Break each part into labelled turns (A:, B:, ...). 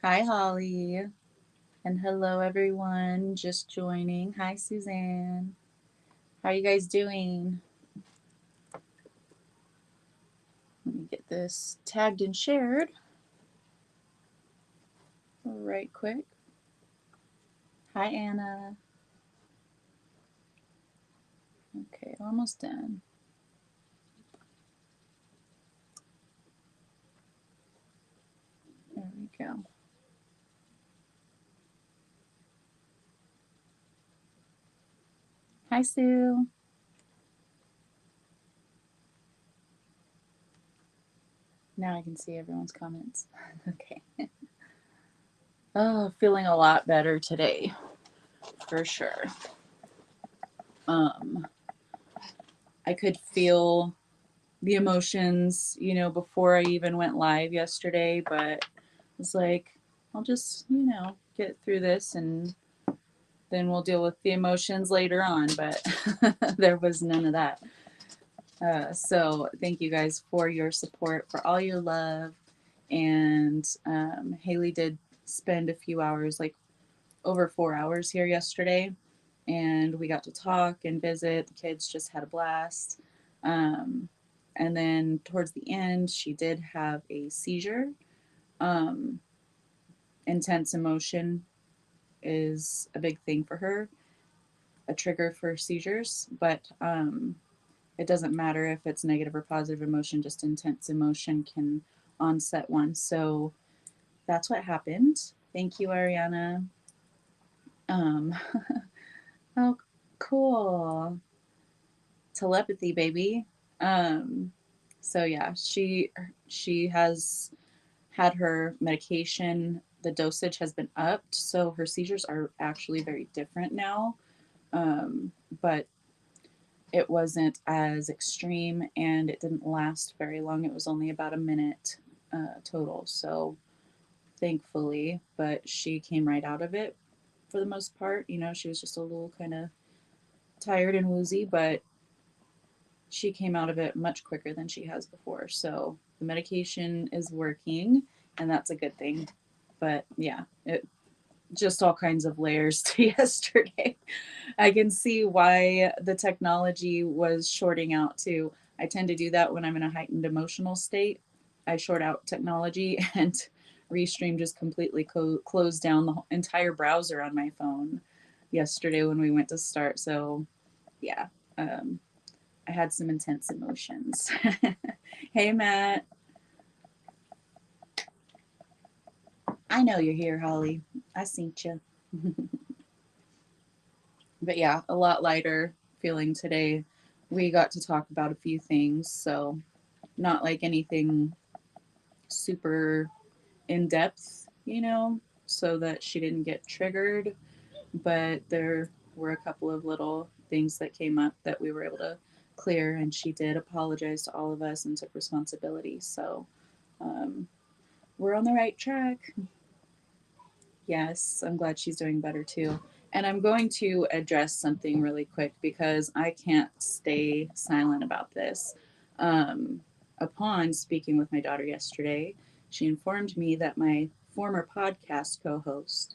A: Hi, Holly. And hello, everyone just joining. Hi, Suzanne. How are you guys doing? Let me get this tagged and shared right quick. Hi, Anna. Okay, almost done. There we go. Hi, Sue. Now I can see everyone's comments. Okay. Oh, feeling a lot better today, for sure. Um, I could feel the emotions, before I even went live yesterday, but it's like, I'll just, get through this and then we'll deal with the emotions later on. But there was none of that. So thank you guys for your support, for all your love. And Haley did spend a few hours, like over 4 hours here yesterday. And we got to talk and visit. The kids just had a blast. Um, and then towards the end, she did have a seizure. Um, Intense emotion is a big thing for her, a trigger for seizures, but it doesn't matter if it's negative or positive emotion, just intense emotion can onset one. So that's what happened. Thank you, Ariana. Um, oh, cool. Telepathy, baby. Um, so yeah, she has had her medication. The dosage has been upped, so her seizures are actually very different now. But it wasn't as extreme and it didn't last very long. It was only about a minute total. So thankfully, but she came right out of it for the most part. She was just a little kind of tired and woozy, but she came out of it much quicker than she has before. So the medication is working, and that's a good thing. But yeah, it just all kinds of layers to yesterday. I can see why the technology was shorting out too. I tend to do that when I'm in a heightened emotional state. I short out technology, and Restream just completely closed down the entire browser on my phone yesterday when we went to start. So yeah, um, I had some intense emotions. Hey, Matt. I know you're here, Holly. I seen you. But yeah, a lot lighter feeling today. We got to talk about a few things, so not like anything super in depth, so that she didn't get triggered. But there were a couple of little things that came up that we were able to clear, and she did apologize to all of us and took responsibility. So um, we're on the right track. Yes, I'm glad she's doing better too. And I'm going to address something really quick because I can't stay silent about this. Upon speaking with my daughter yesterday, she informed me that my former podcast co host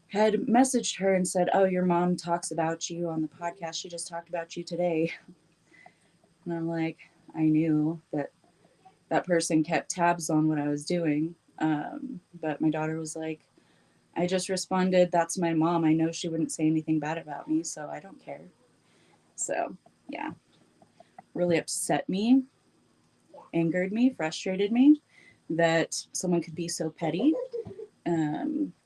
A: had messaged her and said, "Oh, your mom talks about you on the podcast. She just talked about you today." And I'm like, I knew that that person kept tabs on what I was doing. But my daughter was like, I just responded, "That's my mom. I know she wouldn't say anything bad about me, so I don't care." So, yeah, really upset me, angered me, frustrated me that someone could be so petty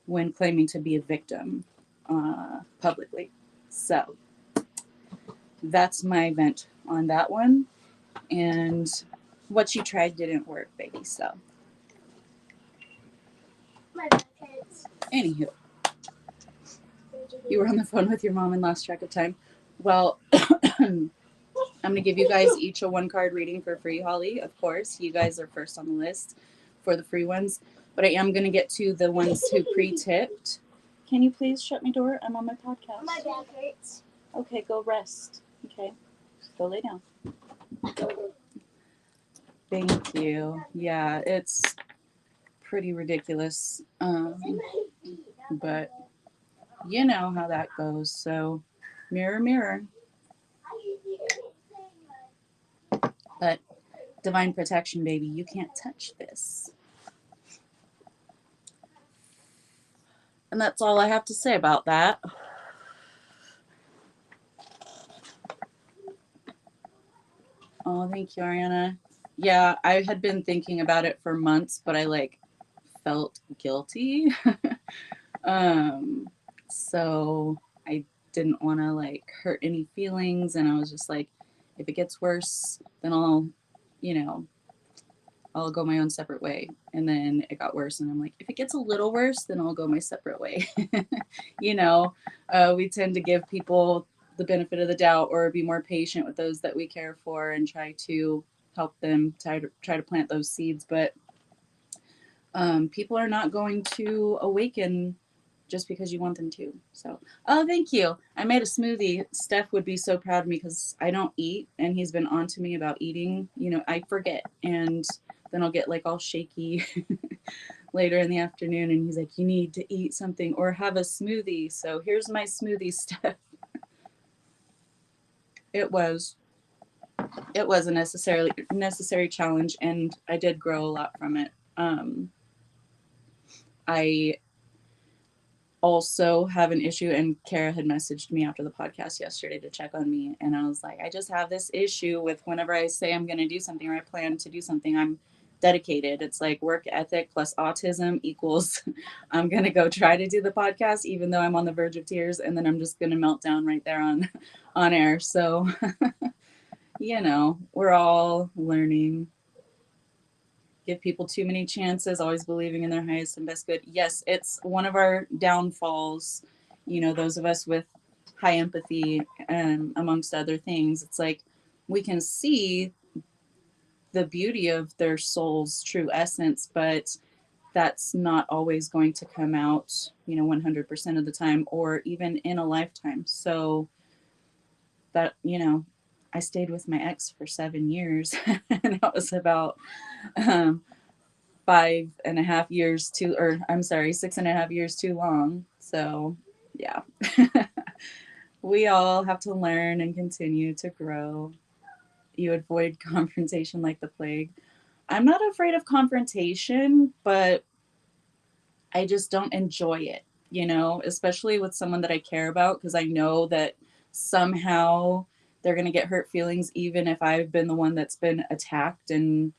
A: when claiming to be a victim publicly. So, that's my vent on that one. And what you tried didn't work, baby. So, anywho, you were on the phone with your mom and lost track of time. Well, I'm going to give you guys each a 1 card reading for free, Holly. Of course, you guys are first on the list for the free ones. But I am going to get to the ones who pre-tipped. Can you please shut my door? I'm on my podcast.
B: My back hurts.
A: Okay, go rest. Okay, go lay down. Thank you. Yeah, it's pretty ridiculous. But you know how that goes. So, mirror, mirror. But divine protection, baby, you can't touch this. And that's all I have to say about that. Oh, thank you, Ariana. Yeah, I had been thinking about it for months, but I like felt guilty. um, so I didn't want to like hurt any feelings, and I was just like, if it gets worse, then you know, I'll go my own separate way. And then it got worse, and I'm like, if it gets a little worse, then I'll go my separate way. you know, we tend to give people the benefit of the doubt or be more patient with those that we care for and try to help them try to plant those seeds. But people are not going to awaken just because you want them to. So, oh, thank you. I made a smoothie. Steph would be so proud of me because I don't eat, and he's been on to me about eating. You know, I forget, and then I'll get like all shaky later in the afternoon, and he's like, "You need to eat something or have a smoothie." So here's my smoothie, Steph. It was a necessary challenge, and I did grow a lot from it. I also have an issue, and Kara had messaged me after the podcast yesterday to check on me, and I was like, I just have this issue with whenever I say I'm going to do something or I plan to do something, I'm dedicated. It's like work ethic plus autism equals I'm going to go try to do the podcast even though I'm on the verge of tears, and then I'm just going to melt down right there on air. So you know, we're all learning. Give people too many chances, always believing in their highest and best good. Yes, it's one of our downfalls. You know, those of us with high empathy, amongst other things, it's like we can see the beauty of their soul's true essence, but that's not always going to come out, 100% of the time or even in a lifetime. So that, I stayed with my ex for 7 years, and that was about 5.5 years too, or I'm sorry, 6.5 years too long. So yeah, we all have to learn and continue to grow. You avoid confrontation like the plague. I'm not afraid of confrontation, but I just don't enjoy it, especially with someone that I care about, because I know that somehow they're going to get hurt feelings, even if I've been the one that's been attacked and,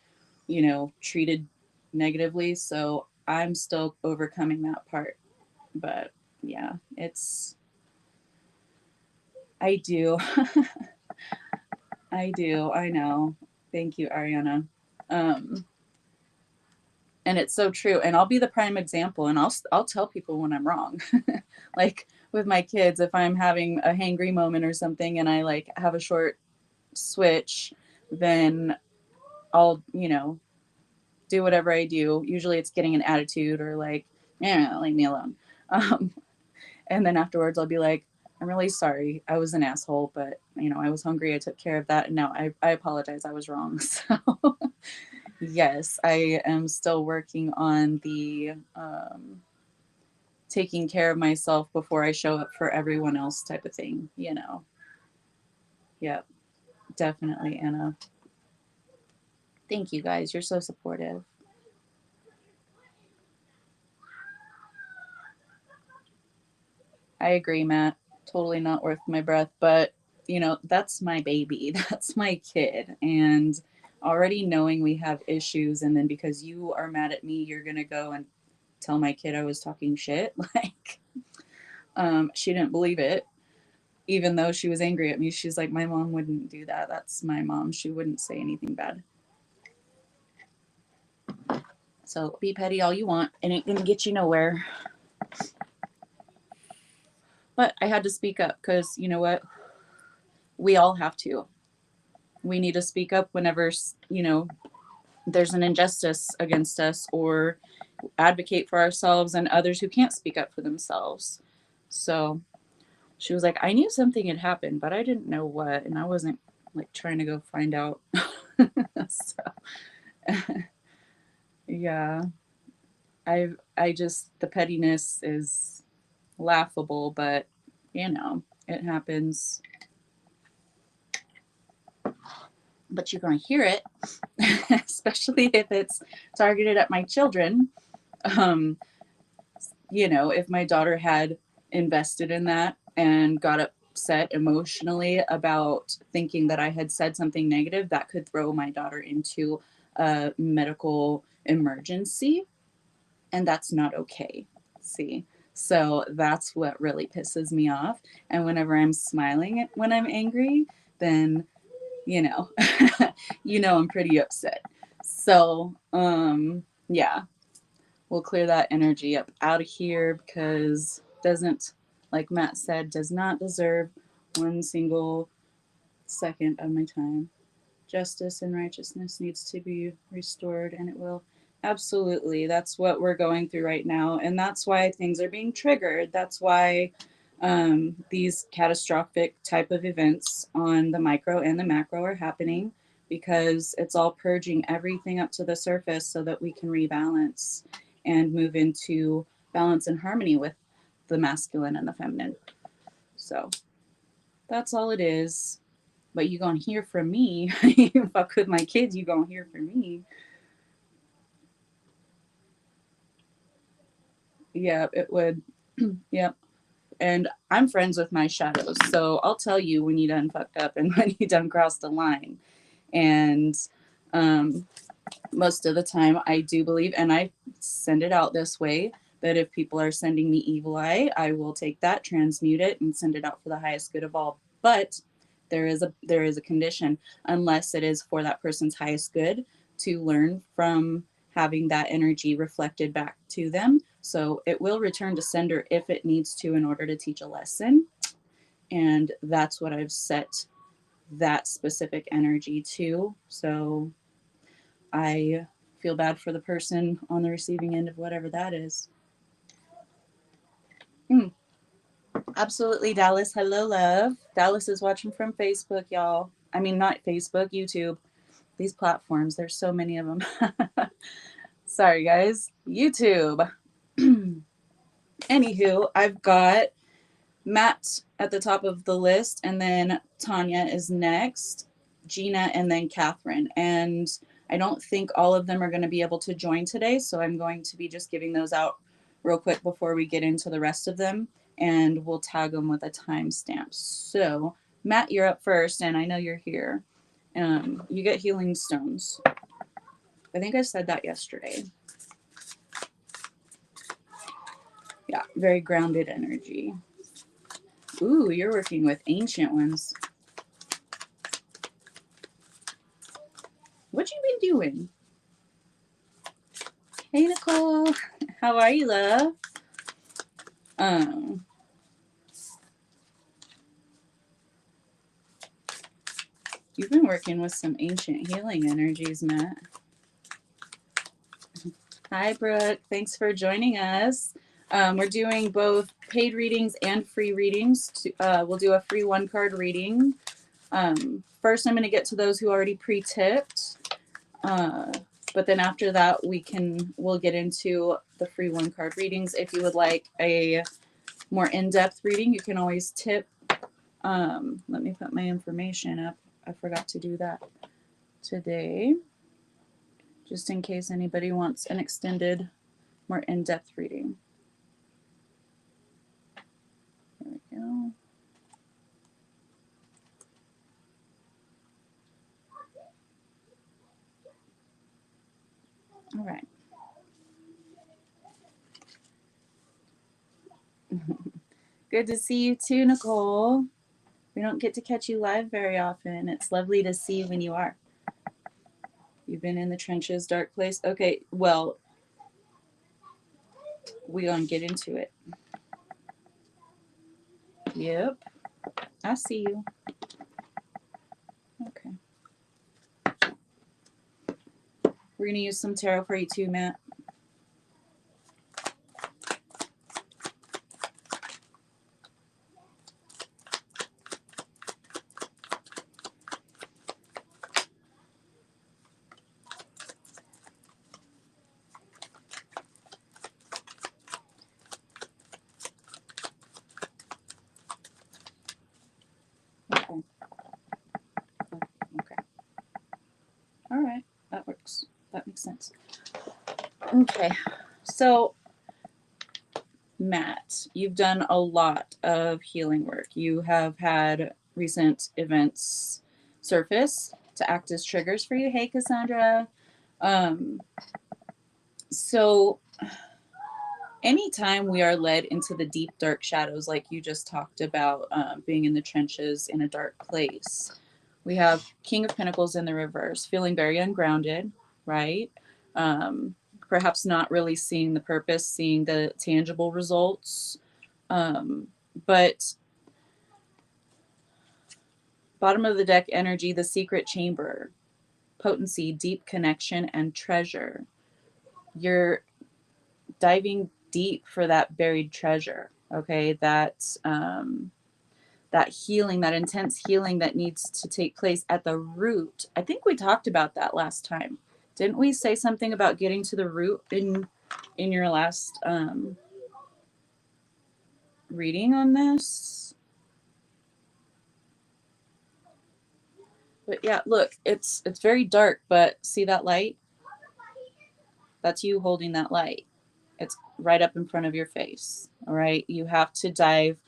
A: treated negatively. So I'm still overcoming that part. But yeah, I do. I do. I know. Thank you, Ariana. Um, and it's so true. And I'll be the prime example, and I'll tell people when I'm wrong. Like with my kids, if I'm having a hangry moment or something and I like have a short switch, then I'll, do whatever I do. Usually it's getting an attitude or like, yeah, leave me alone. Um, and then afterwards I'll be like, I'm really sorry. I was an asshole, but I was hungry. I took care of that. And now I apologize. I was wrong. So yes, I am still working on the taking care of myself before I show up for everyone else type of thing, Yep, definitely, Anna. Thank you guys. You're so supportive. I agree, Matt. Totally not worth my breath, but that's my baby. That's my kid. And already knowing we have issues, and then because you are mad at me, you're going to go and tell my kid I was talking shit. Like, she didn't believe it. Even though she was angry at me, she's like, my mom wouldn't do that. That's my mom. She wouldn't say anything bad. So be petty all you want. It ain't going to get you nowhere. But I had to speak up because you know what? We all have to. We need to speak up whenever, there's an injustice against us, or advocate for ourselves and others who can't speak up for themselves. So she was like, I knew something had happened, but I didn't know what. And I wasn't like trying to go find out. So, yeah. I just, the pettiness is laughable, but you know, it happens. But you're going to hear it, especially if it's targeted at my children. Um, you know, if my daughter had invested in that and got upset emotionally about thinking that I had said something negative, that could throw my daughter into a medical emergency. And that's not okay. See? So that's what really pisses me off. And whenever I'm smiling when I'm angry, then, you know, you know, I'm pretty upset. So, yeah, we'll clear that energy up out of here because doesn't, like Matt said, does not deserve one single second of my time. Justice and righteousness needs to be restored, and it will. Absolutely. That's what we're going through right now. And that's why things are being triggered. That's why these catastrophic type of events on the micro and the macro are happening, because it's all purging everything up to the surface so that we can rebalance and move into balance and harmony with the masculine and the feminine. So that's all it is. But you gonna hear from me. You fuck with my kids, you gonna hear from me. Yeah, it would. Yep. And I'm friends with my shadows, so I'll tell you when you done fucked up and when you done crossed the line. And um, most of the time, I do believe, and I send it out this way, that if people are sending me evil eye, I will take that, transmute it, and send it out for the highest good of all. But there is a condition, unless it is for that person's highest good to learn from having that energy reflected back to them. So it will return to sender if it needs to in order to teach a lesson. And that's what I've set that specific energy to. So I feel bad for the person on the receiving end of whatever that is. Mm, absolutely, Dallas. Hello, love. Dallas is watching from Facebook, y'all. I mean, not Facebook, YouTube. These platforms, there's so many of them. Sorry, guys. YouTube. Anywho, I've got Matt at the top of the list, and then Tanya is next, Gina, and then Catherine. And I don't think all of them are going to be able to join today, so I'm going to be just giving those out real quick before we get into the rest of them, and we'll tag them with a timestamp. So, Matt, you're up first, and I know you're here. You get healing stones. I think I said that yesterday. Yeah, very grounded energy. Ooh, you're working with ancient ones. What you been doing? Hey, Nicole. How are you, love? You've been working with some ancient healing energies, Matt. Hi, Brooke. Thanks for joining us. We're doing both paid readings and free readings. We'll do a free one-card reading. First, I'm going to get to those who already pre-tipped. But then after that, we'll get into the free one-card readings. If you would like a more in-depth reading, you can always tip. Let me put my information up. I forgot to do that today, just in case anybody wants an extended, more in-depth reading. There we go. All right. Good to see you too, Nicole. We don't get to catch you live very often. It's lovely to see you when you are. You've been in the trenches, dark place. Okay, well, we're going to get into it. Yep, I see you. Okay. We're going to use some tarot for you too, Matt. makes sense. Okay, so Matt, you've done a lot of healing work. You have had recent events surface to act as triggers for you. Hey, Cassandra. Um, so anytime we are led into the deep, dark shadows, like you just talked about, being in the trenches in a dark place, we have King of Pentacles in the reverse, feeling very ungrounded, right? Um, Perhaps not really seeing the purpose, seeing the tangible results. But bottom of the deck energy, the secret chamber, potency, deep connection, and treasure. You're diving deep for that buried treasure. Okay, that healing, that intense healing that needs to take place at the root. I think we talked about that last time. Didn't we say something about getting to the root in your last reading on this? But yeah, look, it's very dark, but see that light? That's you holding that light. It's right up in front of your face. All right. You have to dive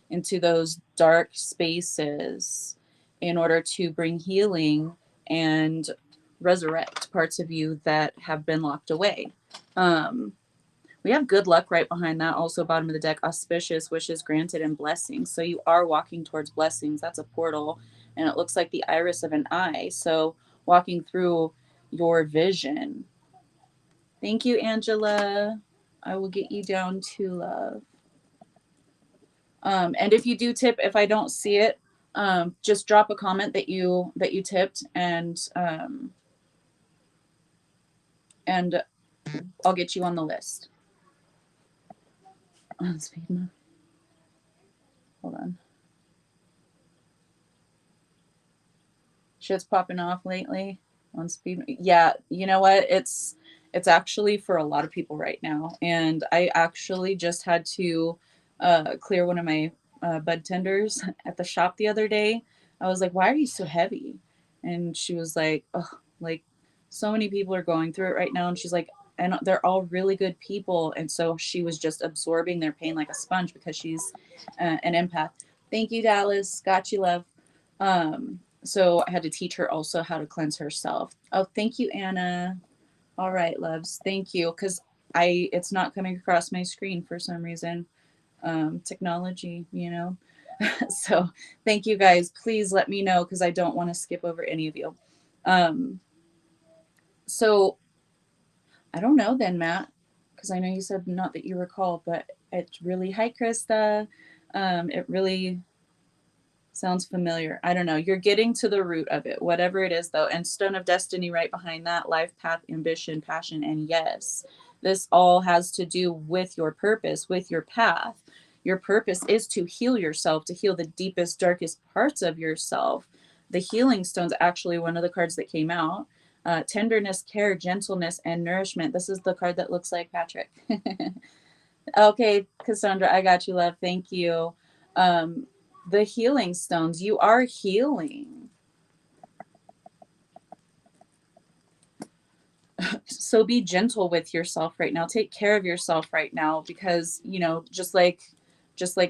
A: into those dark spaces in order to bring healing and resurrect parts of you that have been locked away. We have good luck right behind that. Also, bottom of the deck, auspicious wishes granted and blessings. So you are walking towards blessings. That's a portal. And it looks like the iris of an eye. So walking through your vision. Thank you, Angela. I will get you down to love. And if you do tip, if I don't see it, just drop a comment that you tipped, and I'll get you on the list. Hold on. Shit's popping off lately on speed. Yeah, you know what? It's actually for a lot of people right now, and I actually just had to clear one of my bud tenders at the shop the other day. I was like, "Why are you so heavy?" And she was like, "Oh, like so many people are going through it right now." And she's like, "And they're all really good people." And so she was just absorbing their pain like a sponge because she's an empath. Thank you, Dallas. Got you, love. So I had to teach her also how to cleanse herself. Oh, thank you, Anna. All right, loves. Thank you. Because it's not coming across my screen for some reason. Technology, you know. So thank you guys. Please let me know because I don't want to skip over any of you. So I don't know then, Matt, because I know you said not that you recall, but it's really, hi, Krista. It really sounds familiar. I don't know. You're getting to the root of it, whatever it is, though. And Stone of Destiny right behind that, life path, ambition, passion, and yes, this all has to do with your purpose, with your path. Your purpose is to heal yourself, to heal the deepest, darkest parts of yourself. The healing stone's actually one of the cards that came out. Tenderness, care, gentleness, and nourishment. This is the card that looks like Patrick. Okay, Cassandra, I got you, love. Thank you. The healing stones, you are healing. So be gentle with yourself right now. Take care of yourself right now because, you know, just like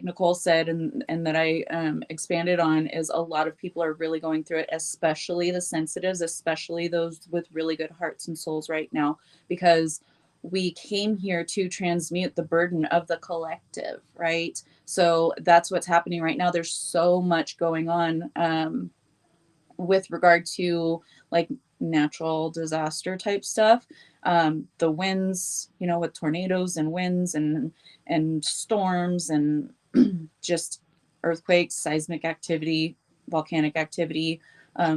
A: Nicole said, and that I expanded on, is a lot of people are really going through it, especially the sensitives, especially those with really good hearts and souls right now, because we came here to transmute the burden of the collective, right? So that's what's happening right now. There's so much going on with regard to like natural disaster type stuff. The winds, you know, with tornadoes and winds and storms and just earthquakes, seismic activity, volcanic activity.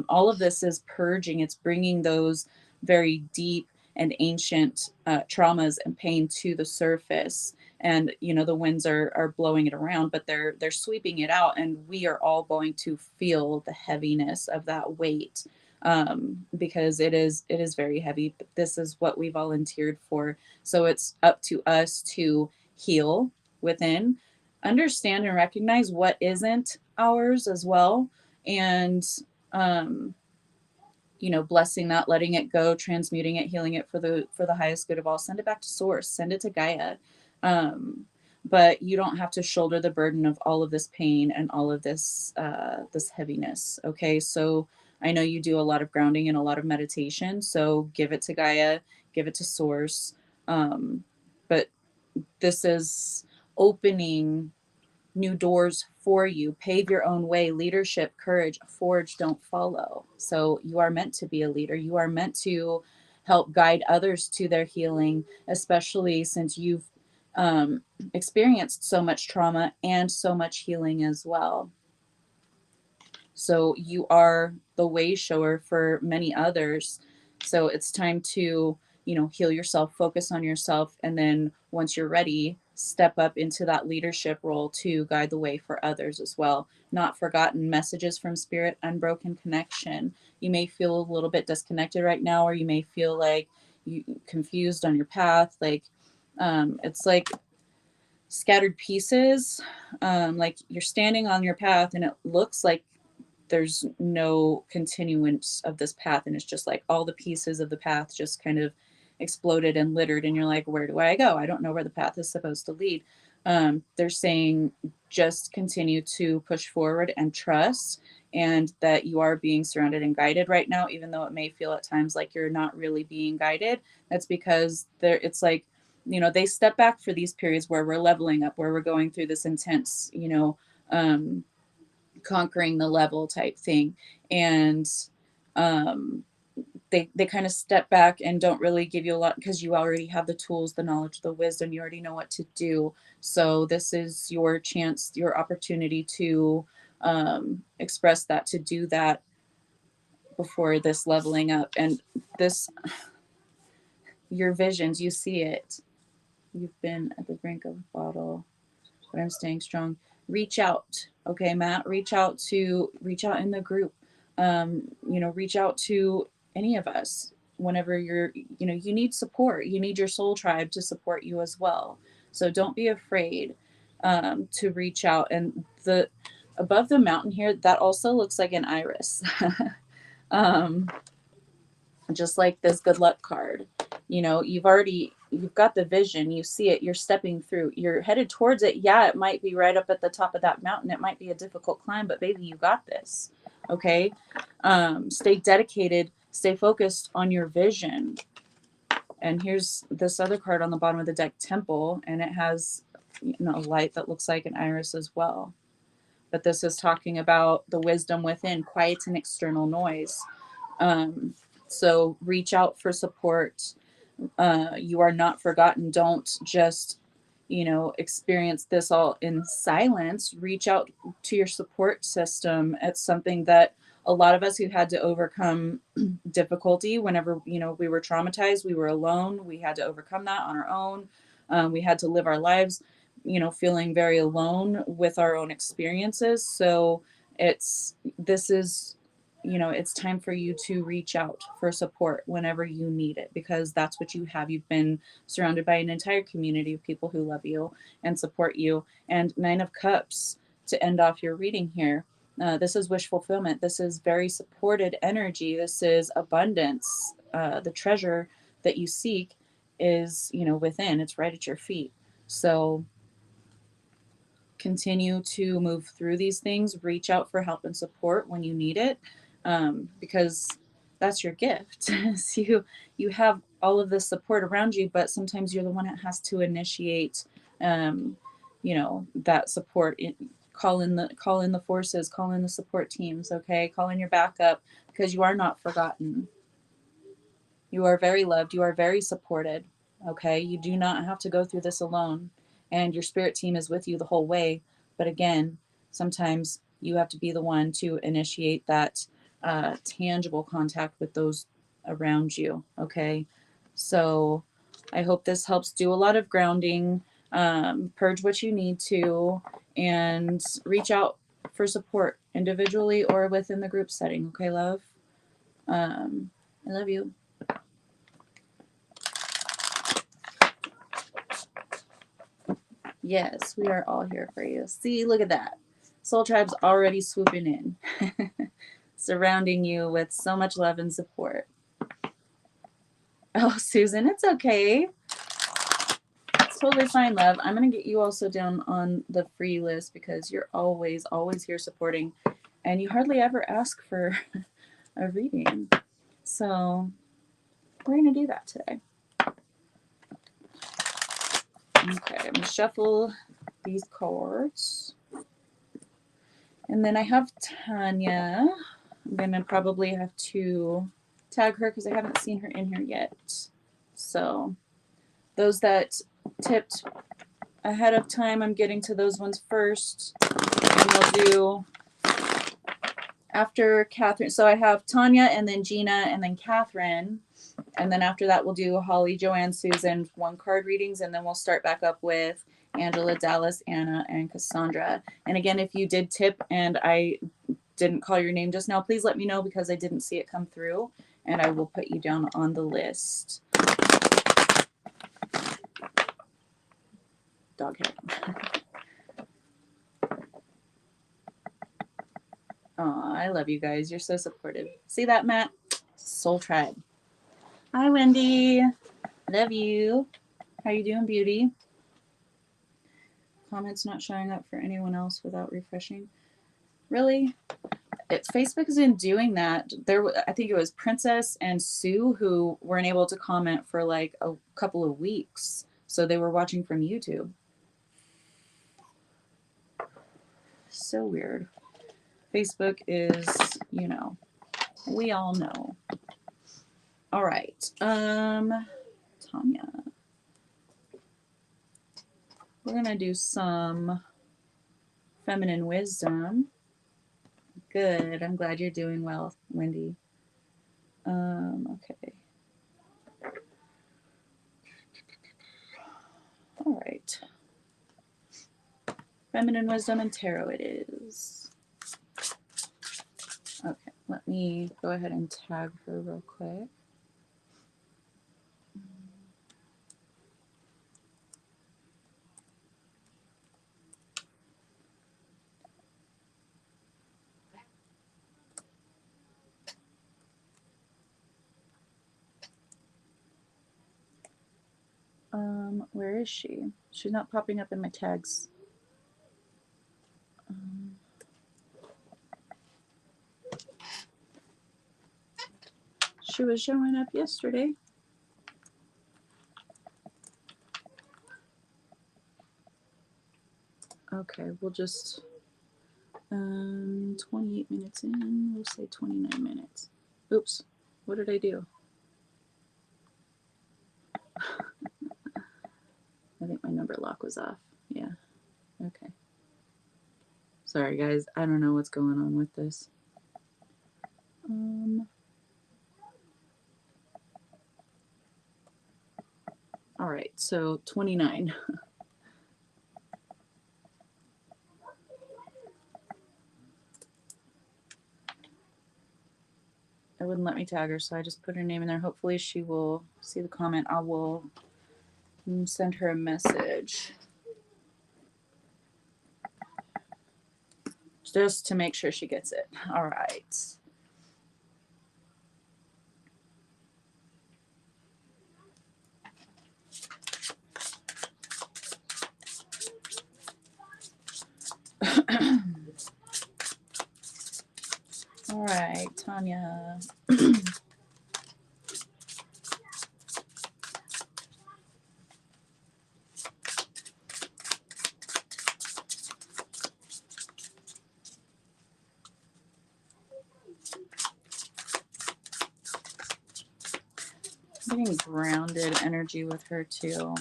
A: All of this is purging. It's bringing those very deep and ancient traumas and pain to the surface. And you know the winds are blowing it around, but they're sweeping it out, and we are all going to feel the heaviness of that weight, because it is very heavy. But this is what we volunteered for, so it's up to us to heal within, understand and recognize what isn't ours as well, and blessing that, letting it go, transmuting it, healing it for the highest good of all. Send it back to source, send it to Gaia. But you don't have to shoulder the burden of all of this pain and all of this this heaviness. Okay, so I know you do a lot of grounding and a lot of meditation, so give it to Gaia, give it to source. But this is opening new doors for you. Pave your own way. Leadership, courage, forge, don't follow. So you are meant to be a leader. You are meant to help guide others to their healing, especially since you've experienced so much trauma and so much healing as well. So you are the way shower for many others. So it's time to, heal yourself, focus on yourself. And then once you're ready, step up into that leadership role to guide the way for others as well. Not forgotten messages from spirit, unbroken connection. You may feel a little bit disconnected right now, or you may feel like you confused on your path. Like, it's like scattered pieces. Like you're standing on your path and it looks like there's no continuance of this path, and it's just like all the pieces of the path just kind of exploded and littered, and you're like, where do I go? I don't know where the path is supposed to lead. They're saying just continue to push forward and trust, and that you are being surrounded and guided right now, even though it may feel at times like you're not really being guided. That's because it's like, they step back for these periods where we're leveling up, where we're going through this intense, conquering the level type thing. And they kind of step back and don't really give you a lot, because you already have the tools, the knowledge, the wisdom. You already know what to do. So this is your chance, your opportunity to express that, to do that before this leveling up. And this, your visions, you see it. You've been at the brink of a bottle, but I'm staying strong. Reach out. Okay, Matt, reach out in the group. Reach out to any of us whenever you need support. You need your soul tribe to support you as well. So don't be afraid to reach out. And above the mountain here, that also looks like an iris. Just like this good luck card. You've got the vision, you see it, you're stepping through, you're headed towards it. Yeah, it might be right up at the top of that mountain. It might be a difficult climb, but baby, you got this. Okay. Stay dedicated, stay focused on your vision. And here's this other card on the bottom of the deck, Temple, and it has a light that looks like an iris as well. But this is talking about the wisdom within, quiets an external noise. So reach out for support. You are not forgotten. Don't just, experience this all in silence. Reach out to your support system. It's something that a lot of us who had to overcome difficulty whenever, we were traumatized, we were alone. We had to overcome that on our own. We had to live our lives, feeling very alone with our own experiences. So it's time for you to reach out for support whenever you need it, because that's what you have. You've been surrounded by an entire community of people who love you and support you. And 9 of Cups to end off your reading here. This is wish fulfillment. This is very supported energy. This is abundance. The treasure that you seek is, within. It's right at your feet. So continue to move through these things. Reach out for help and support when you need it. Because that's your gift. So you have all of this support around you, but sometimes you're the one that has to initiate, that support. Call in the forces, call in the support teams. Okay, call in your backup, because you are not forgotten. You are very loved. You are very supported. Okay, you do not have to go through this alone, and your spirit team is with you the whole way. But again, sometimes you have to be the one to initiate that tangible contact with those around you. Okay, so I hope this helps. Do a lot of grounding, purge what you need to, and reach out for support individually or within the group setting. Okay, love. I love you. Yes, we are all here for you. See, look at that. Soul Tribe's already swooping in. surrounding you with so much love and support. Oh, Susan, it's okay. It's totally fine, love. I'm going to get you also down on the free list because you're always, always here supporting, and you hardly ever ask for a reading. So we're going to do that today. Okay, I'm going to shuffle these cards. And then I have Tanya. I'm going to probably have to tag her because I haven't seen her in here yet. So those that tipped ahead of time, I'm getting to those ones first. And we'll do after Catherine. So I have Tanya and then Gina and then Catherine. And then after that, we'll do Holly, Joanne, Susan, 1 card readings. And then we'll start back up with Angela, Dallas, Anna, and Cassandra. And again, if you did tip and I didn't call your name just now, please let me know because I didn't see it come through. And I will put you down on the list. Dog head. Aw, I love you guys. You're so supportive. See that, Matt? Soul Tribe. Hi, Wendy. Love you. How you doing, beauty? Comments not showing up for anyone else without refreshing. Really? Facebook isn't doing that. I think it was Princess and Sue who weren't able to comment for like a couple of weeks. So they were watching from YouTube. So weird. Facebook is, you know, we all know. All right. Tanya. We're going to do some feminine wisdom. Good. I'm glad you're doing well, Wendy. Okay. All right. Feminine wisdom and tarot it is. Okay, let me go ahead and tag her real quick. Where is she? She's not popping up in my tags. She was showing up yesterday. Okay, we'll just 28 minutes in, we'll say 29 minutes. Oops, what did I do? I think my number lock was off. Yeah, okay. Sorry guys, I don't know what's going on with this. All right, so 29. It wouldn't let me tag her, so I just put her name in there. Hopefully she will see the comment. I will send her a message. Just to make sure she gets it. All right. All right, Tanya. Getting grounded energy with her too.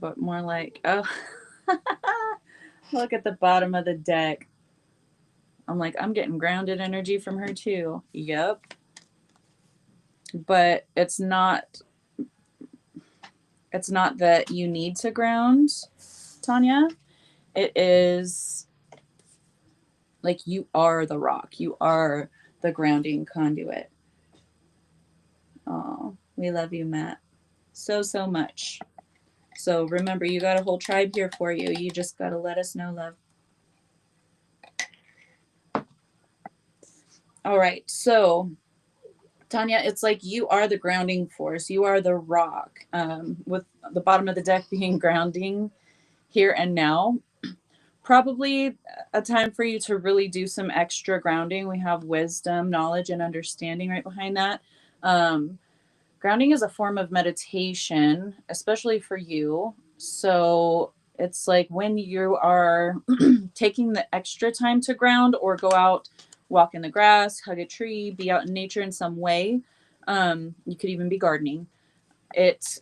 A: But more like, oh, look at the bottom of the deck. I'm like, I'm getting grounded energy from her too. Yep. But it's not that you need to ground, Tanya. It is like you are the rock. You are the grounding conduit. Oh, we love you, Matt. So, so much. So remember, you got a whole tribe here for you. You just got to let us know, love. All right. So, Tanya, it's like you are the grounding force. You are the rock, with the bottom of the deck being grounding here and now. Probably a time for you to really do some extra grounding. We have wisdom, knowledge, and understanding right behind that. Um, Grounding is a form of meditation, especially for you. So it's like when you are taking the extra time to ground or go out, walk in the grass, hug a tree, be out in nature in some way. You could even be gardening. It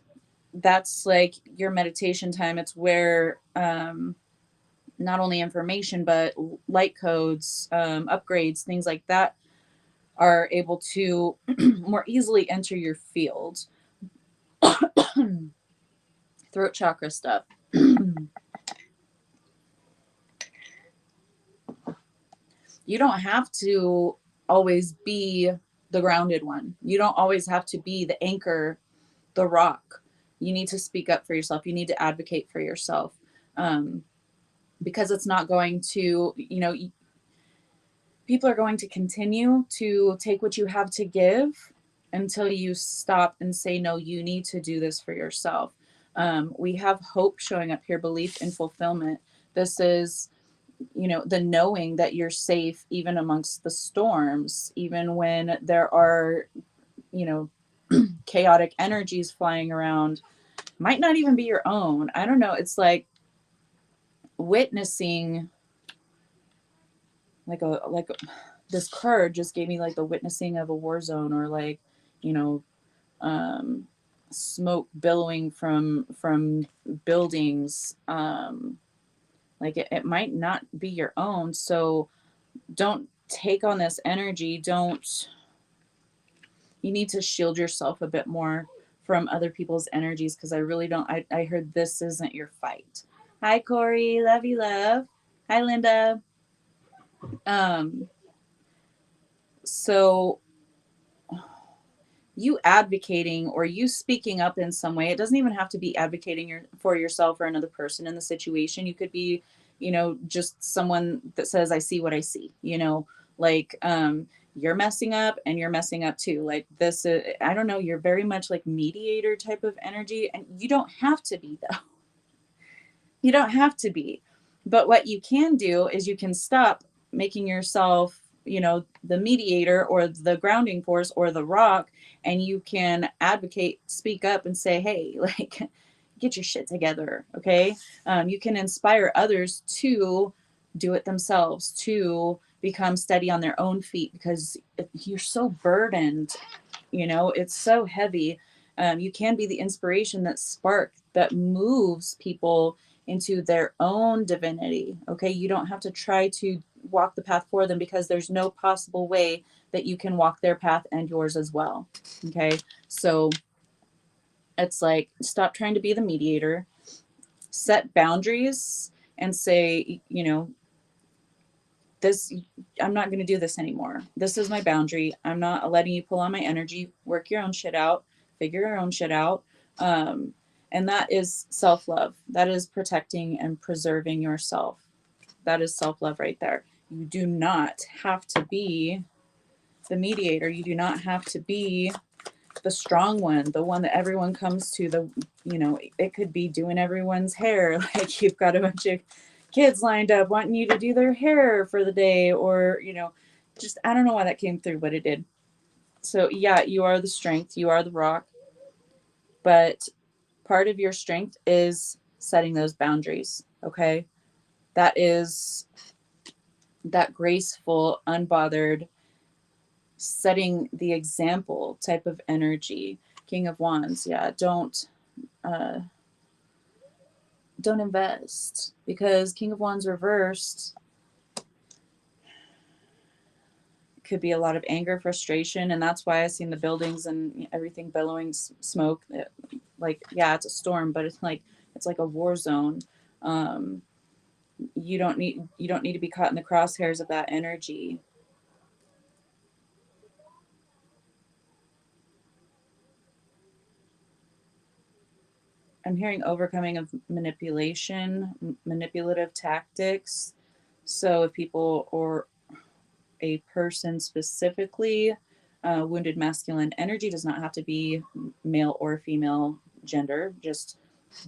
A: That's like your meditation time. It's where not only information but light codes, upgrades, things like that are able to more easily enter your field. Throat chakra stuff. You don't have to always be the grounded one. You don't always have to be the anchor, the rock. You need to speak up for yourself. You need to advocate for yourself, um, because it's not going to, people are going to continue to take what you have to give until you stop and say, no, you need to do this for yourself. We have hope showing up here, belief in fulfillment. This is, the knowing that you're safe even amongst the storms, even when there are, you know, chaotic energies flying around, might not even be your own. I don't know. It's like witnessing, this card just gave me like the witnessing of a war zone, or like, you know, um, smoke billowing from buildings. Like it might not be your own. So don't take on this energy. Don't You need to shield yourself a bit more from other people's energies, because I really don't. I heard this isn't your fight. Hi, Corey. Love you, love. Hi, Linda. Um, so you advocating or you speaking up in some way, it doesn't even have to be advocating for yourself or another person in the situation. You could be, just someone that says, I see what I see, like, you're messing up and you're messing up too. Like this, I don't know, you're very much like mediator type of energy, and you don't have to be though. You don't have to be. But what you can do is you can stop making yourself, the mediator or the grounding force or the rock, and you can advocate, speak up, and say, hey, like, get your shit together. Okay. You can inspire others to do it themselves, to become steady on their own feet, because you're so burdened, it's so heavy. You can be the inspiration, that spark that moves people into their own divinity. Okay. You don't have to try to walk the path for them, because there's no possible way that you can walk their path and yours as well. Okay. So it's like, stop trying to be the mediator, set boundaries, and say, this, I'm not going to do this anymore. This is my boundary. I'm not letting you pull on my energy. Work your own shit out, figure your own shit out. Um, and that is self-love. That is protecting and preserving yourself. That is self-love right there. You do not have to be the mediator. You do not have to be the strong one, the one that everyone comes to. It could be doing everyone's hair. Like, you've got a bunch of kids lined up wanting you to do their hair for the day, or, just, I don't know why that came through, but it did. So yeah, you are the strength, you are the rock, but part of your strength is setting those boundaries. Okay. That is that graceful, unbothered, setting the example type of energy. King of Wands. Yeah. Uh, don't invest, because King of Wands reversed could be a lot of anger, frustration, and that's why I seen the buildings and everything billowing smoke. Like, yeah, it's a storm, but it's like a war zone. Um, you don't need to be caught in the crosshairs of that energy. I'm hearing overcoming of manipulation, manipulative tactics. So if people, or a person specifically. Wounded masculine energy does not have to be male or female gender, just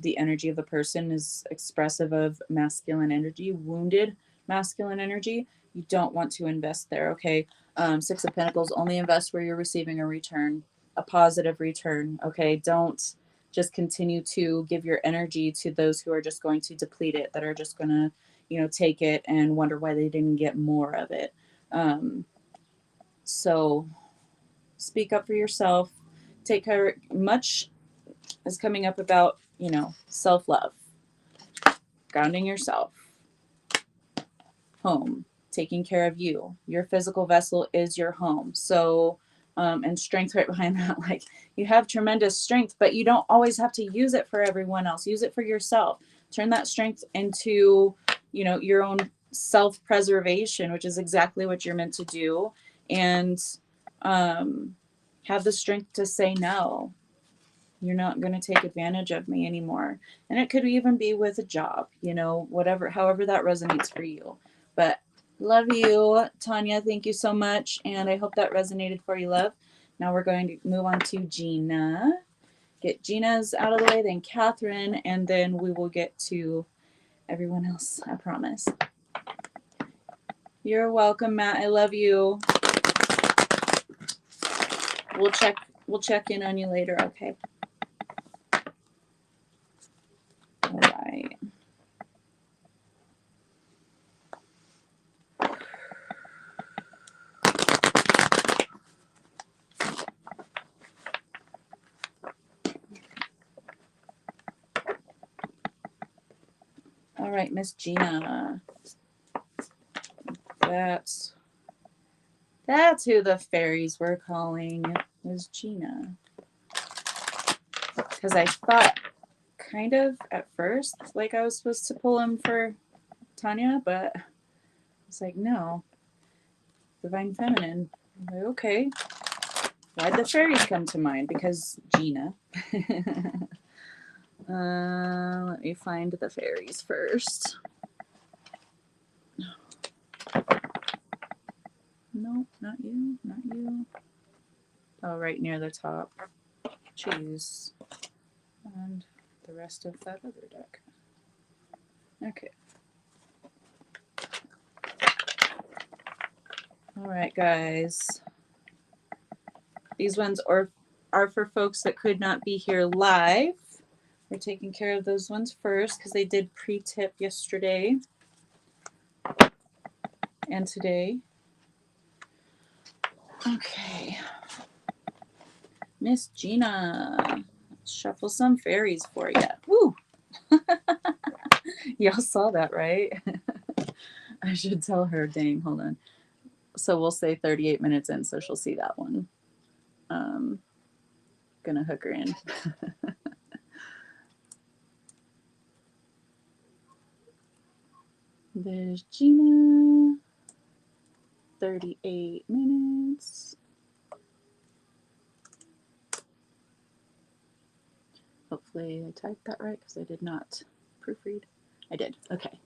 A: the energy of the person is expressive of masculine energy. Wounded masculine energy, you don't want to invest there. Okay. Six of Pentacles, only invest where you're receiving a return, a positive return. Okay. Don't just continue to give your energy to those who are just going to deplete it, that are just going to, take it and wonder why they didn't get more of it. So speak up for yourself. Take care. Much is coming up about, self-love, grounding yourself, home, taking care of you. Your physical vessel is your home. So, and strength right behind that. Like, you have tremendous strength, but you don't always have to use it for everyone else. Use it for yourself. Turn that strength into, your own self-preservation, which is exactly what you're meant to do. And have the strength to say no. You're not going to take advantage of me anymore. And it could even be with a job, whatever, however that resonates for you. But love you, Tanya. Thank you so much. And I hope that resonated for you, love. Now we're going to move on to Gina. Get Gina's out of the way, then Catherine, and then we will get to everyone else, I promise. You're welcome, Matt. I love you. We'll check in on you later, okay? All right. All right, Miss Gina. That's who the fairies were calling, was Gina. Because I thought kind of at first like I was supposed to pull him for Tanya, but it's like, no. Divine Feminine. I'm like, okay. Why'd the fairies come to mind? Because Gina. Let me find the fairies first. No, not you, not you. Oh, right near the top. Jeez. And the rest of that other deck. Okay. All right, guys. These ones are for folks that could not be here live. We're taking care of those ones first because they did pre-tip yesterday and today. Okay. Miss Gina. Let's shuffle some fairies for you. Woo! Y'all saw that, right? I should tell her. Dang, hold on. So we'll say 38 minutes in, so she'll see that one. Gonna hook her in. There's Gina. 38 minutes. Hopefully I typed that right because I did not proofread. I did. Okay.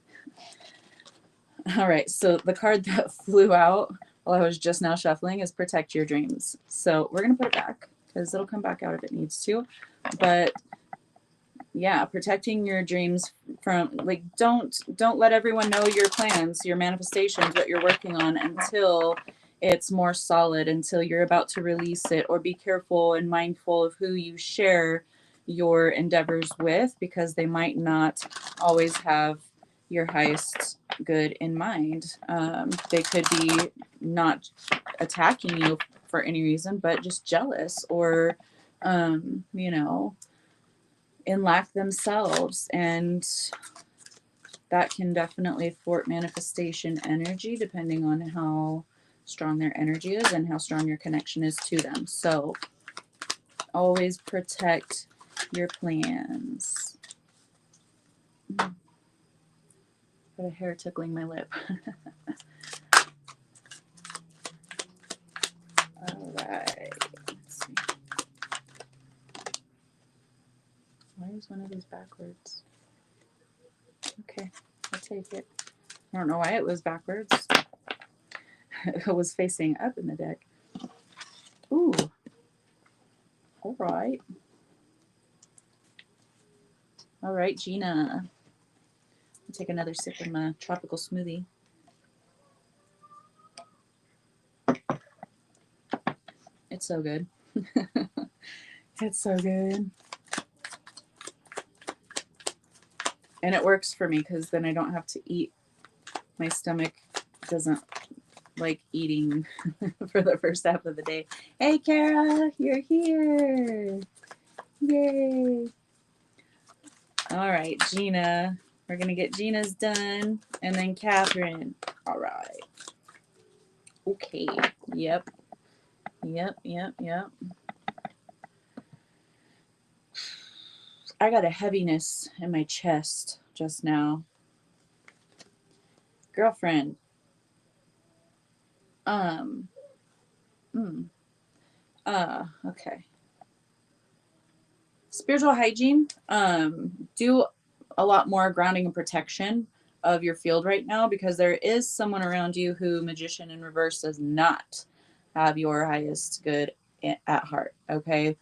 A: All right. So the card that flew out while I was just now shuffling is Protect Your Dreams. So we're going to put it back because it'll come back out if it needs to. But yeah, protecting your dreams from, like, don't let everyone know your plans, your manifestations, what you're working on until it's more solid, until you're about to release it. Or be careful and mindful of who you share your endeavors with, because they might not always have your highest good in mind. They could be not attacking you for any reason, but just jealous or, in lack themselves, and that can definitely thwart manifestation energy depending on how strong their energy is and how strong your connection is to them. So always protect your plans. Got a hair tickling my lip. All right. Let's see. Why is one of these backwards? Okay, I'll take it. I don't know why it was backwards. was facing up in the deck. Ooh. All right. All right, Gina. I'll take another sip of my tropical smoothie. It's so good. It's so good. And it works for me because then I don't have to eat. My stomach doesn't like eating for the first half of the day. Hey, Kara, you're here. Yay. All right, Gina. We're going to get Gina's done. And then Catherine. All right. Okay. Yep. I got a heaviness in my chest just now. Girlfriend. Okay. Spiritual hygiene. Do a lot more grounding and protection of your field right now, because there is someone around you who, magician in reverse, does not have your highest good at heart. Okay.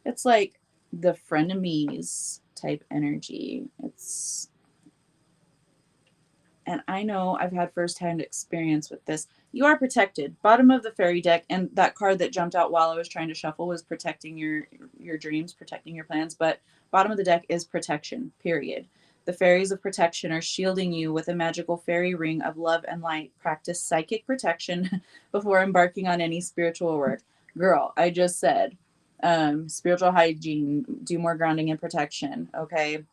A: It's like the frenemies type energy. And I know I've had firsthand experience with this. You are protected. Bottom of the fairy deck, and that card that jumped out while I was trying to shuffle was protecting your dreams, protecting your plans. But bottom of the deck is protection, period. The fairies of protection are shielding you with a magical fairy ring of love and light. Practice psychic protection before embarking on any spiritual work. Girl, I just said spiritual hygiene, do more grounding and protection, okay?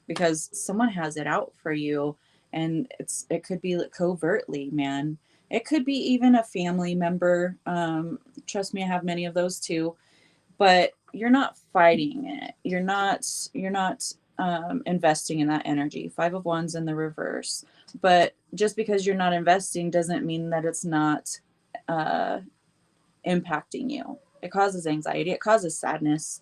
A: Because someone has it out for you, and it could be covertly, man. It could be even a family member. Trust me, I have many of those too. But you're not fighting it. You're not investing in that energy. Five of Wands in the reverse. But just because you're not investing doesn't mean that it's not impacting you. It causes anxiety. It causes sadness.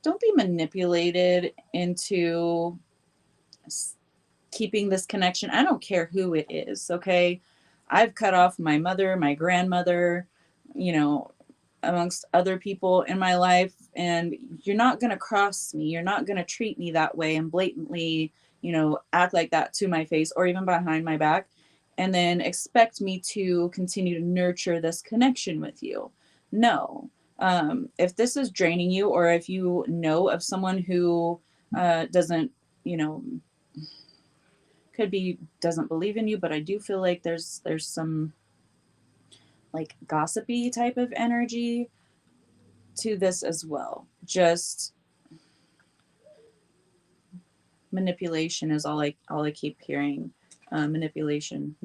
A: Don't be manipulated into keeping this connection. I don't care who it is, okay? I've cut off my mother, my grandmother, amongst other people in my life, and you're not going to cross me. You're not going to treat me that way and blatantly, act like that to my face or even behind my back, and then expect me to continue to nurture this connection with you. No. If this is draining you, or if you know of someone who doesn't, could be doesn't believe in you, but I do feel like there's some like gossipy type of energy to this as well. Just manipulation is all I keep hearing. Manipulation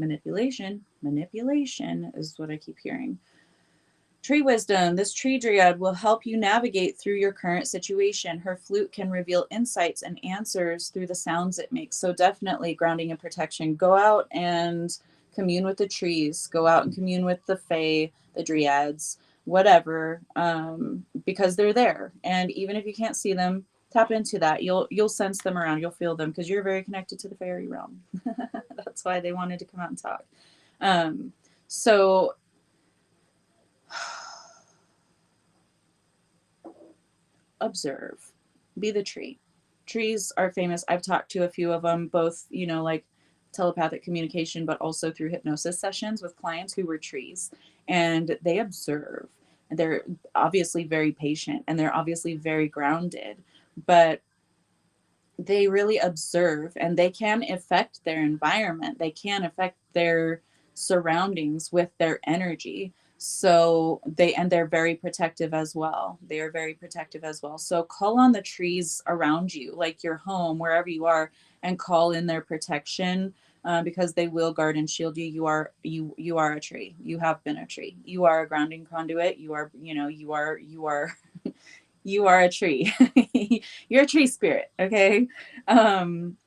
A: is what I keep hearing. Tree wisdom. This tree dryad will help you navigate through your current situation. Her flute can reveal insights and answers through the sounds it makes. So definitely grounding and protection. Go out and commune with the trees. Go out and commune with the fae, the dryads, whatever, because they're there. And even if you can't see them, tap into that. You'll sense them around. You'll feel them because you're very connected to the fairy realm. That's why they wanted to come out and talk. So observe, be the tree. Trees are famous. I've talked to a few of them, both, like telepathic communication, but also through hypnosis sessions with clients who were trees, and they observe. They're obviously very patient, and they're obviously very grounded, but they really observe, and they can affect their environment. They can affect their surroundings with their energy. So they're very protective as well. They are very protective as well. So call on the trees around you, like your home, wherever you are, and call in their protection, because they will guard and shield you. You are a tree. You have been a tree. You are a grounding conduit. You are you are a tree. You're a tree spirit. Okay.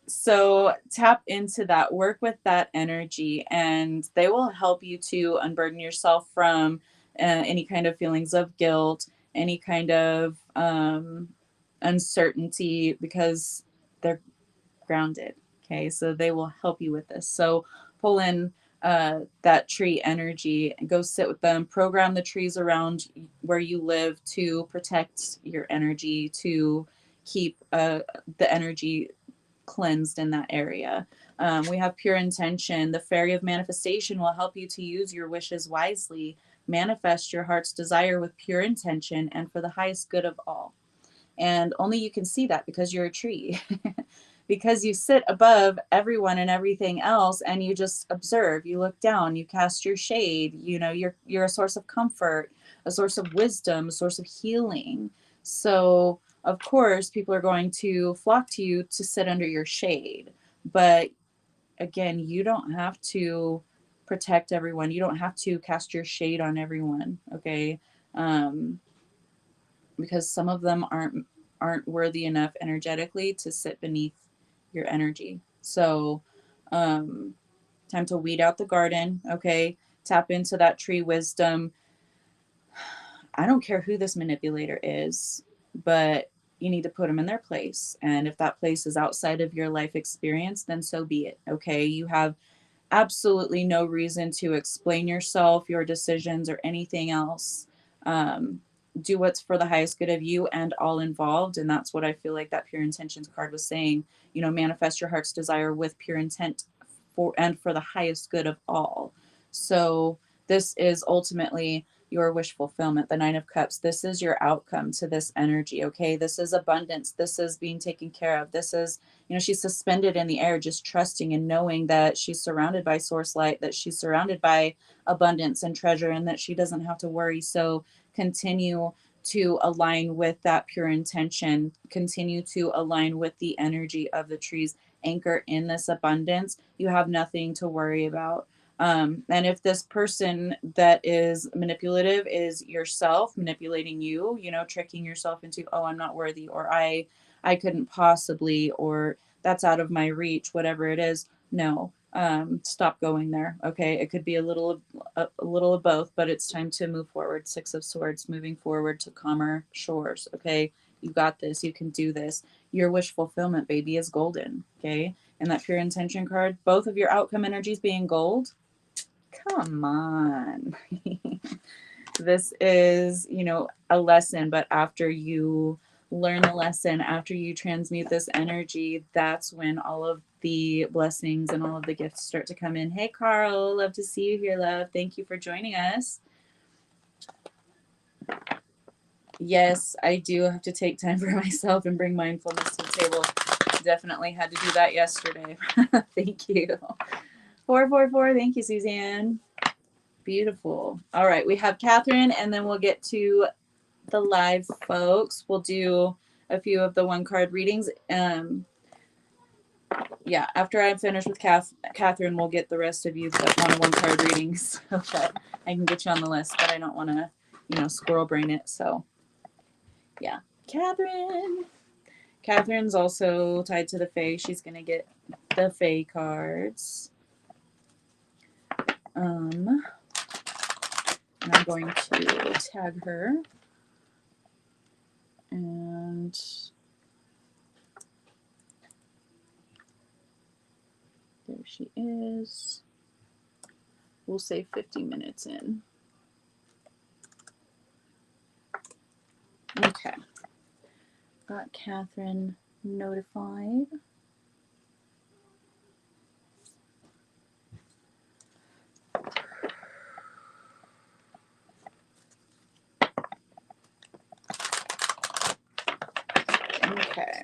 A: So tap into that, work with that energy, and they will help you to unburden yourself from any kind of feelings of guilt, any kind of uncertainty, because they're grounded. Okay, so they will help you with this. So pull in that tree energy and go sit with them. Program the trees around where you live to protect your energy, to keep the energy cleansed in that area. We have pure intention. The fairy of manifestation will help you to use your wishes wisely. Manifest your heart's desire with pure intention and for the highest good of all. And only you can see that because you're a tree. Because you sit above everyone and everything else and you just observe, you look down, you cast your shade, you know, you're a source of comfort, a source of wisdom, a source of healing. So of course people are going to flock to you to sit under your shade. But again, you don't have to protect everyone. You don't have to cast your shade on everyone. Okay. Um, because some of them aren't worthy enough energetically to sit beneath your energy. So time to weed out the garden. Okay, tap into that tree wisdom. I don't care who this manipulator is, but you need to put them in their place, and if that place is outside of your life experience, then so be it. Okay, you have absolutely no reason to explain yourself, your decisions, or anything else. Um, do what's for the highest good of you and all involved. And that's what I feel like that pure intentions card was saying. You know, manifest your heart's desire with pure intent for and for the highest good of all. So this is ultimately your wish fulfillment, the Nine of Cups. This is your outcome to this energy. Okay, this is abundance. This is being taken care of. This is, you know, she's suspended in the air, just trusting and knowing that she's surrounded by source light, that she's surrounded by abundance and treasure, and that she doesn't have to worry. So continue to align with that pure intention, continue to align with the energy of the trees, anchor in this abundance. You have nothing to worry about. And if this person that is manipulative is yourself manipulating you, you know, tricking yourself into, oh, I'm not worthy, or I couldn't possibly, or that's out of my reach, whatever it is. No, stop going there. Okay. It could be a little of both, but it's time to move forward. Six of Swords, moving forward to calmer shores. Okay. You got this. You can do this. Your wish fulfillment, baby, is golden. Okay. And that pure intention card, both of your outcome energies being gold. Come on. This is, you know, a lesson, but after you learn the lesson, after you transmute this energy, that's when all of the blessings and all of the gifts start to come in. Hey, Carl, love to see you here, love. Thank you for joining us. Yes, I do have to take time for myself and bring mindfulness to the table. Definitely had to do that yesterday. Thank you. 444. Thank you, Suzanne. Beautiful. All right, we have Catherine, and then we'll get to the live folks. We'll do a few of the one card readings. Yeah, after I'm finished with Catherine, we'll get the rest of you that want one card readings. Okay, I can get you on the list, but I don't want to, you know, squirrel brain it. So, yeah, Catherine. Catherine's also tied to the Fae. She's gonna get the Fae cards. And I'm going to tag her. And there she is. We'll say 50 minutes in. Okay. Got Catherine notified. Okay.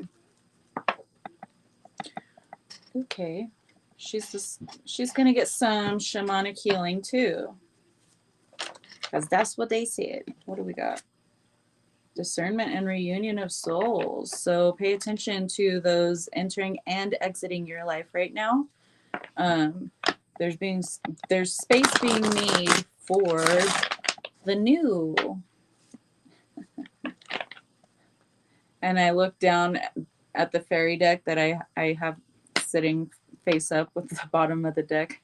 A: Okay. She's gonna get some shamanic healing too. Because that's what they said. What do we got? Discernment and reunion of souls. So pay attention to those entering and exiting your life right now. There's space being made for the new. And I look down at the fairy deck that I have sitting face up with the bottom of the deck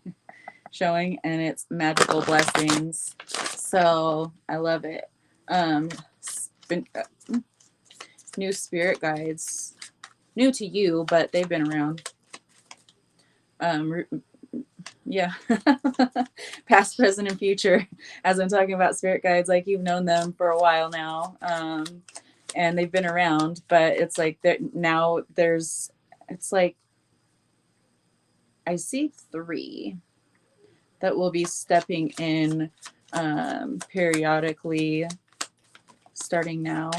A: showing, and it's magical blessings. So I love it. New spirit guides, new to you, but they've been around. Yeah. Past, present, and future. As I'm talking about spirit guides, like you've known them for a while now, and they've been around, but it's like now there's, it's like I see 3 that will be stepping in periodically starting now.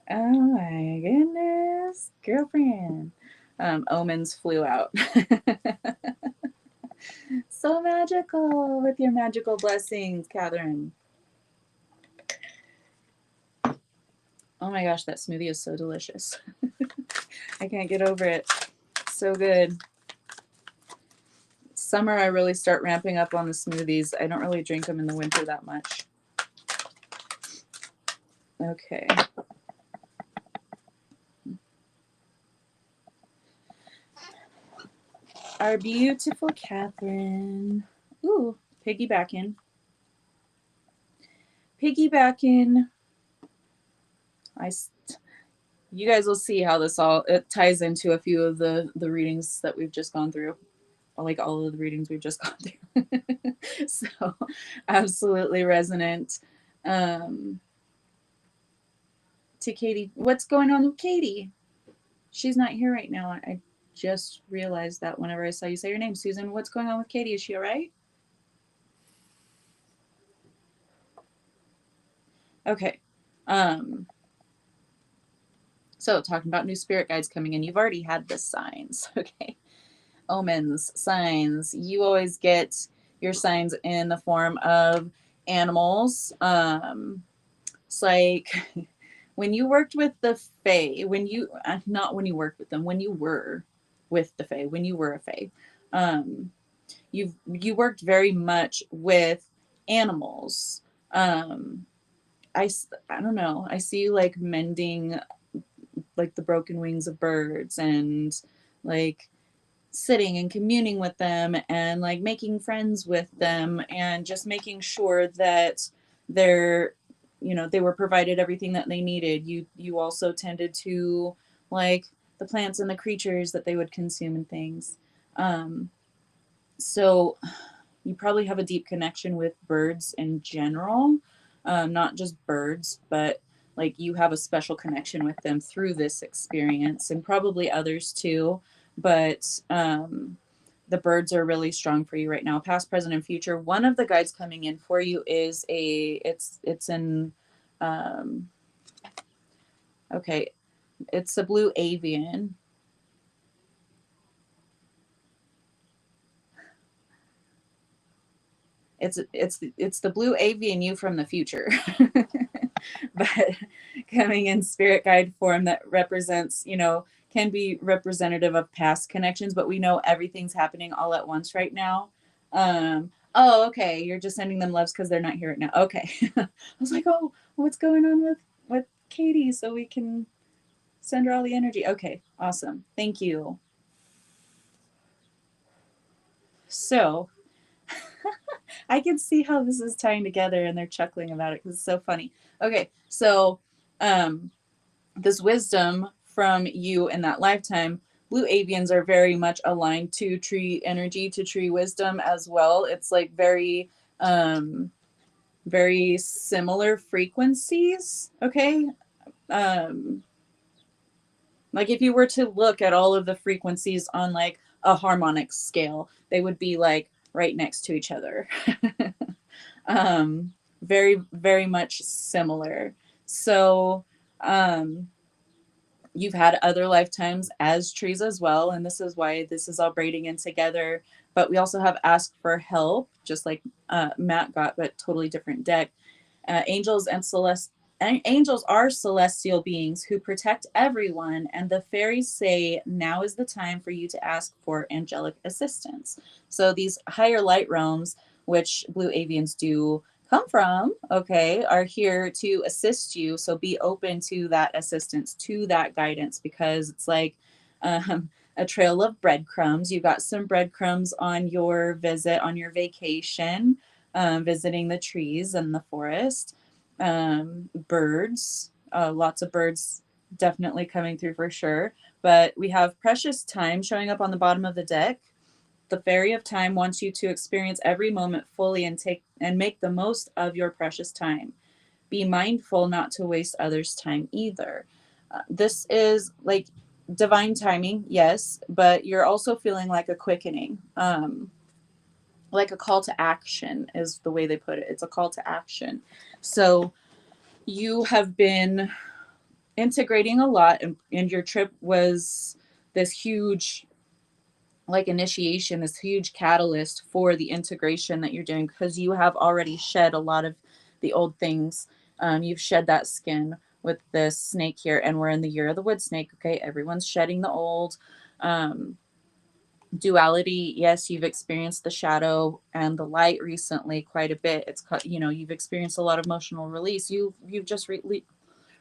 A: Oh my goodness, girlfriend. Omens flew out. So magical with your magical blessings, Catherine. Oh my gosh, that smoothie is so delicious. I can't get over it. So good. Summer, I really start ramping up on the smoothies. I don't really drink them in the winter that much. Okay. Our beautiful Catherine. Ooh, piggybacking. Piggybacking. You guys will see how this all, it ties into a few of the readings that we've just gone through. Like all of the readings we've just gone through. So absolutely resonant. To Katie, what's going on with Katie? She's not here right now. I just realized that whenever I saw you say your name. Susan, what's going on with Katie? Is she all right? Okay. So talking about new spirit guides coming in, you've already had the signs. Okay. Omens, signs. You always get your signs in the form of animals. It's like when you worked with the Fae, not when you worked with them, when you were with the Fae, when you were a Fae, you worked very much with animals. I don't know. I see you like mending like the broken wings of birds and like sitting and communing with them and like making friends with them and just making sure that they're, they were provided everything that they needed. You also tended to like the plants and the creatures that they would consume and things. So you probably have a deep connection with birds in general, not just birds, but like you have a special connection with them through this experience and probably others too. But the birds are really strong for you right now, past, present, and future. One of the guides coming in for you is it's a blue avian. It's the blue avian you from the future. But coming in spirit guide form that represents, can be representative of past connections, but we know everything's happening all at once right now. Oh, okay. You're just sending them loves because they're not here right now. Okay. I was like, oh, what's going on with Katie so we can send her all the energy. Okay, awesome. Thank you. So I can see how this is tying together and they're chuckling about it because it's so funny. Okay, so this wisdom from you in that lifetime, blue avians are very much aligned to tree energy, to tree wisdom as well. It's like very very similar frequencies. Okay. Like if you were to look at all of the frequencies on like a harmonic scale, they would be like right next to each other. Very, very much similar. So you've had other lifetimes as trees as well, and this is why this is all braiding in together. But we also have asked for help, just like Matt got, but totally different deck. Angels are celestial beings who protect everyone, and the fairies say now is the time for you to ask for angelic assistance. So these higher light realms, which blue avians do come from, okay, are here to assist you. So be open to that assistance, to that guidance, because it's like A trail of breadcrumbs. You got some breadcrumbs on your visit, on your vacation, visiting the trees and the forest. Birds, lots of birds definitely coming through for sure. But we have precious time showing up on the bottom of the deck. The fairy of time wants you to experience every moment fully and make the most of your precious time. Be mindful not to waste others' time either. This is like divine timing, yes, but you're also feeling like a quickening. Like a call to action is the way they put it. It's a call to action. So you have been integrating a lot, and your trip was this huge like initiation, this huge catalyst for the integration that you're doing, because you have already shed a lot of the old things. You've shed that skin with this snake here, and we're in the year of the wood snake. Okay, everyone's shedding the old. Duality, yes, you've experienced the shadow and the light recently quite a bit. It's, you know, you've experienced a lot of emotional release. You've just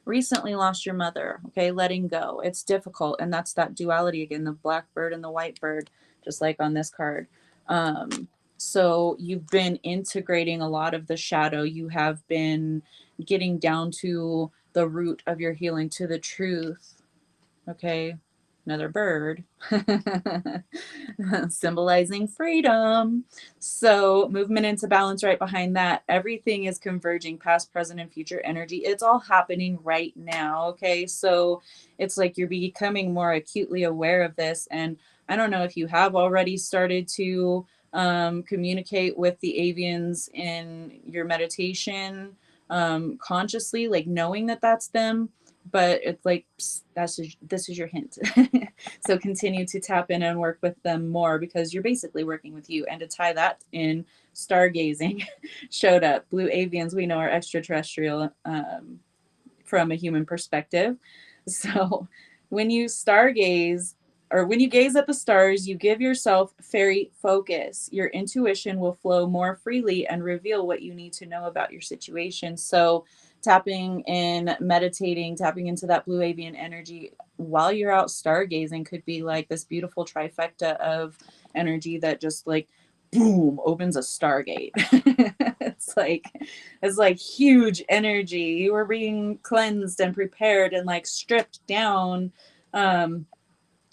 A: recently lost your mother. Okay, letting go, it's difficult, and that's that duality again, the black bird and the white bird, just like on this card. So you've been integrating a lot of the shadow. You have been getting down to the root of your healing, to the truth. Okay, another bird symbolizing freedom. So movement into balance right behind that. Everything is converging, past, present, and future energy. It's all happening right now. Okay, so it's like you're becoming more acutely aware of this. And I don't know if you have already started to communicate with the avians in your meditation consciously, like knowing that that's them, but it's like this is your hint. So continue to tap in and work with them more, because you're basically working with you. And to tie that in, stargazing showed up. Blue avians, we know, are extraterrestrial from a human perspective. So when you stargaze, or when you gaze at the stars, you give yourself fairy focus. Your intuition will flow more freely and reveal what you need to know about your situation. So tapping in, meditating, tapping into that blue avian energy while you're out stargazing could be like this beautiful trifecta of energy that just like boom opens a stargate. it's like huge energy. You are being cleansed and prepared and like stripped down,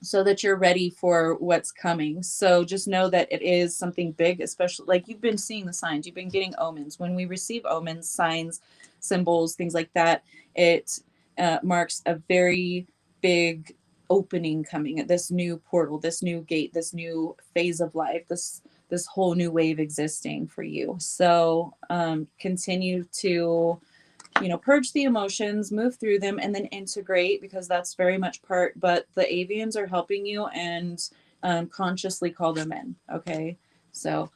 A: so that you're ready for what's coming. So just know that it is something big, especially like you've been seeing the signs, you've been getting omens. When we receive omens, signs, symbols, things like that, it marks a very big opening coming, this new portal, this new gate, this new phase of life, this whole new wave existing for you. So continue to, you know, purge the emotions, move through them, and then integrate, because that's very much part. But the avians are helping you, and consciously call them in. Okay, so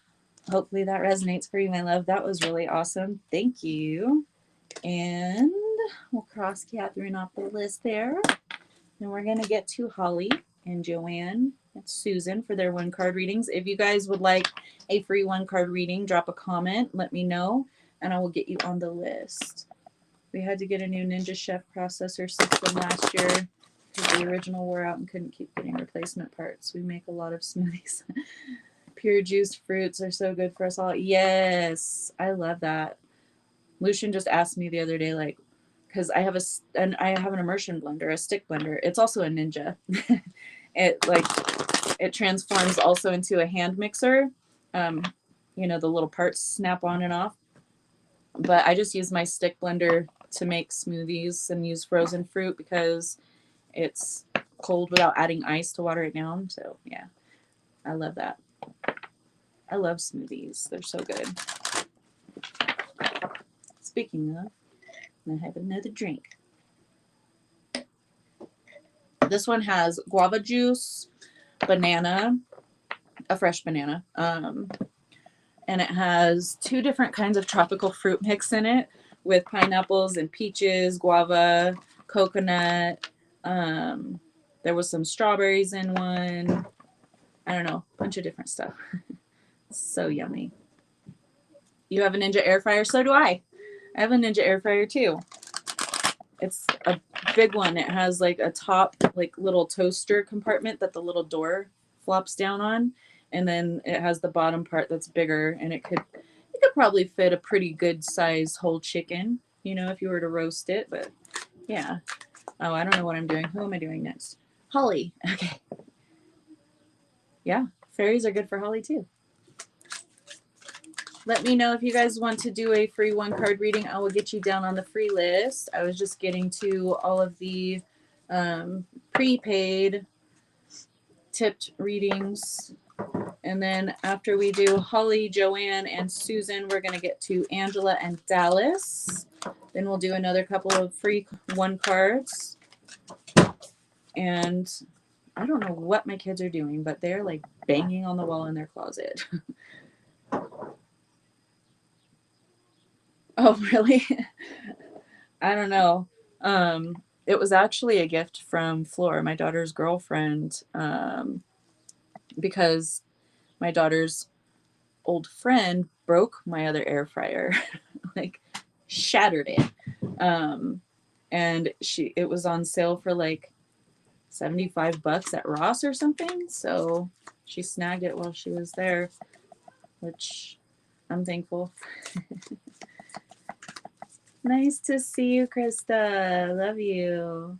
A: hopefully that resonates for you, my love. That was really awesome. Thank you. And we'll cross Catherine off the list there. And we're going to get to Holly and Joanne and Susan for their 1-card readings. If you guys would like a free 1-card reading, drop a comment, let me know, and I will get you on the list. We had to get a new Ninja Chef processor system last year because the original wore out and couldn't keep getting replacement parts. We make a lot of smoothies. Pure juiced fruits are so good for us all. Yes, I love that. Lucian just asked me the other day, like, because I have an immersion blender, a stick blender. It's also a Ninja. It transforms also into a hand mixer. You know, the little parts snap on and off. But I just use my stick blender to make smoothies and use frozen fruit because it's cold without adding ice to water it down. So yeah, I love that. I love smoothies. They're so good. Speaking of, I have another drink. This one has guava juice, banana, a fresh banana, and it has 2 different kinds of tropical fruit mix in it, with pineapples and peaches, guava, coconut. There was some strawberries in one. I don't know, a bunch of different stuff. So yummy. You have a Ninja air fryer? So do I. I have a Ninja air fryer too. It's a big one. It has like a top, like little toaster compartment that the little door flops down on. And then it has the bottom part that's bigger, and it could probably fit a pretty good size whole chicken, you know, if you were to roast it. But yeah. Oh, I don't know what I'm doing. Who am I doing next? Holly. Okay. Yeah, fairies are good for Holly too. Let me know if you guys want to do a free 1-card reading. I will get you down on the free list. I was just getting to all of the prepaid tipped readings. And then after we do Holly, Joanne, and Susan, we're going to get to Angela and Dallas. Then we'll do another couple of free 1 cards. And I don't know what my kids are doing, but they're like banging on the wall in their closet. Oh, really? I don't know. It was actually a gift from Flora, my daughter's girlfriend, because my daughter's old friend broke my other air fryer, like shattered it. And it was on sale for like $75 at Ross or something. So she snagged it while she was there, which I'm thankful. Nice to see you, Krista. Love you.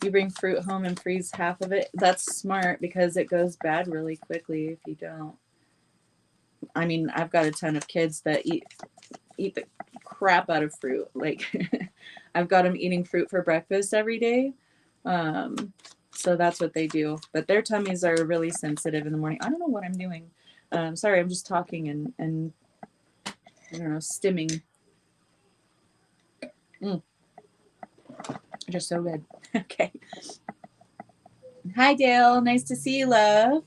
A: You bring fruit home and freeze half of it. That's smart because it goes bad really quickly if you don't. I mean, I've got a ton of kids that eat the crap out of fruit. Like I've got them eating fruit for breakfast every day. So that's what they do. But their tummies are really sensitive in the morning. I don't know what I'm doing. Sorry, I'm just talking and I don't know, stimming. Just so good. Okay. Hi, Dale. Nice to see you, love.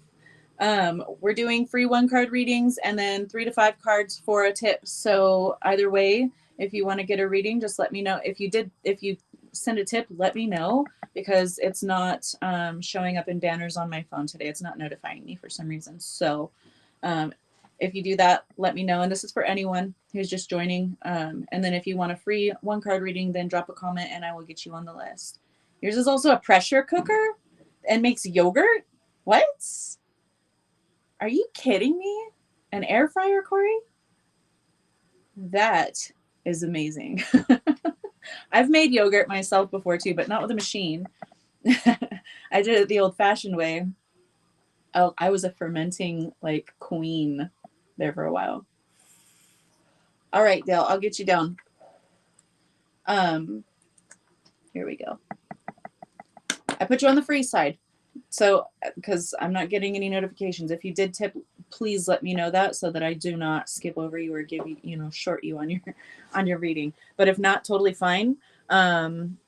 A: We're doing free 1-card readings and then 3 to 5 cards for a tip. So either way, if you want to get a reading, just let me know. If you send a tip, let me know because it's not showing up in banners on my phone today. It's not notifying me for some reason. So if you do that, let me know. And this is for anyone who's just joining. And then if you want a free 1-card reading, then drop a comment and I will get you on the list. Yours is also a pressure cooker and makes yogurt? What? Are you kidding me? An air fryer, Corey? That is amazing. I've made yogurt myself before too, but not with a machine. I did it the old-fashioned way. Oh, I was a fermenting like queen there for a while. All right, Dale, I'll get you down. Here we go. I put you on the free side. So, because I'm not getting any notifications. If you did tip, please let me know that so that I do not skip over you or give you, short you on your reading. But if not, totally fine. I'm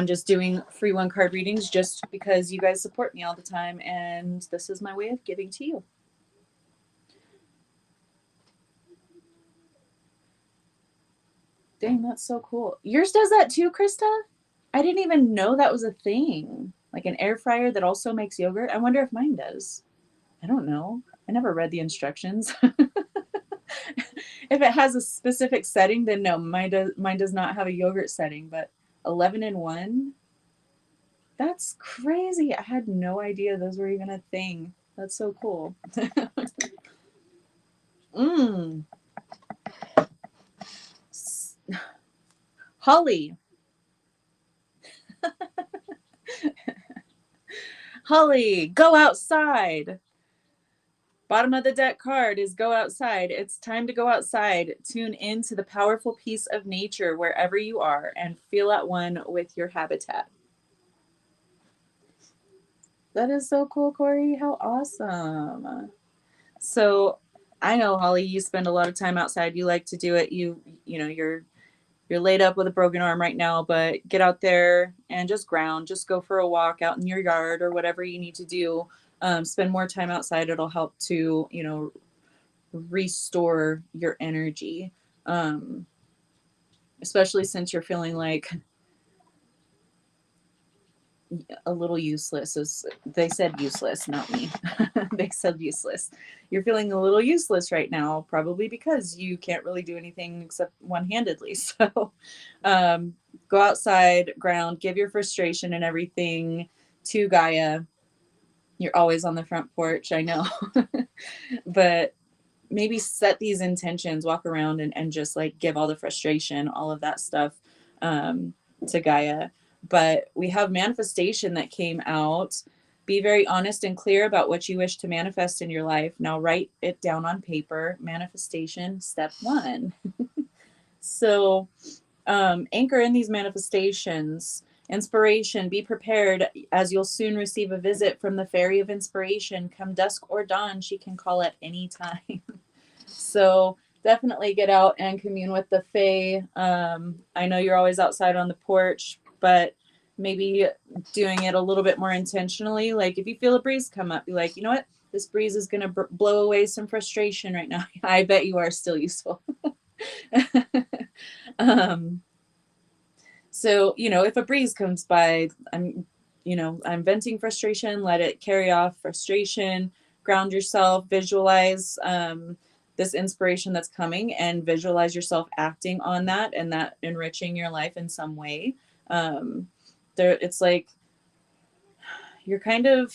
A: just doing free 1-card readings just because you guys support me all the time, and this is my way of giving to you. Dang, that's so cool. Yours does that too, Krista? I didn't even know that was a thing. Like an air fryer that also makes yogurt. I wonder if mine does. I don't know. I never read the instructions. If it has a specific setting, then no, mine does not have a yogurt setting, but 11-in-1. That's crazy. I had no idea those were even a thing. That's so cool. Holly. Holly, go outside. Bottom of the deck card is go outside. It's time to go outside. Tune into the powerful peace of nature wherever you are and feel at one with your habitat. That is so cool, Corey. How awesome. So I know, Holly, you spend a lot of time outside. You like to do it. You're laid up with a broken arm right now, but get out there and just ground. Just go for a walk out in your yard or whatever you need to do. Spend more time outside. It'll help to, restore your energy. Especially since you're feeling like a little useless. As they said useless, not me. They said useless. You're feeling a little useless right now, probably because you can't really do anything except one-handedly. So um, go outside, ground, give your frustration and everything to Gaia. You're always on the front porch, I know. But maybe set these intentions, walk around and just like give all the frustration, all of that stuff um, to Gaia. But we have manifestation that came out. Be very honest and clear about what you wish to manifest in your life. Now write it down on paper. Manifestation, step 1. So anchor in these manifestations. Inspiration, be prepared, as you'll soon receive a visit from the fairy of inspiration. Come dusk or dawn, she can call at any time. So definitely get out and commune with the fae. I know you're always outside on the porch, but maybe doing it a little bit more intentionally. Like if you feel a breeze come up, be like, you know what? This breeze is going to blow away some frustration right now. I bet you are still useful. um, so, if a breeze comes by, I'm venting frustration, let it carry off frustration, ground yourself, visualize this inspiration that's coming and visualize yourself acting on that and that enriching your life in some way. It's like you're kind of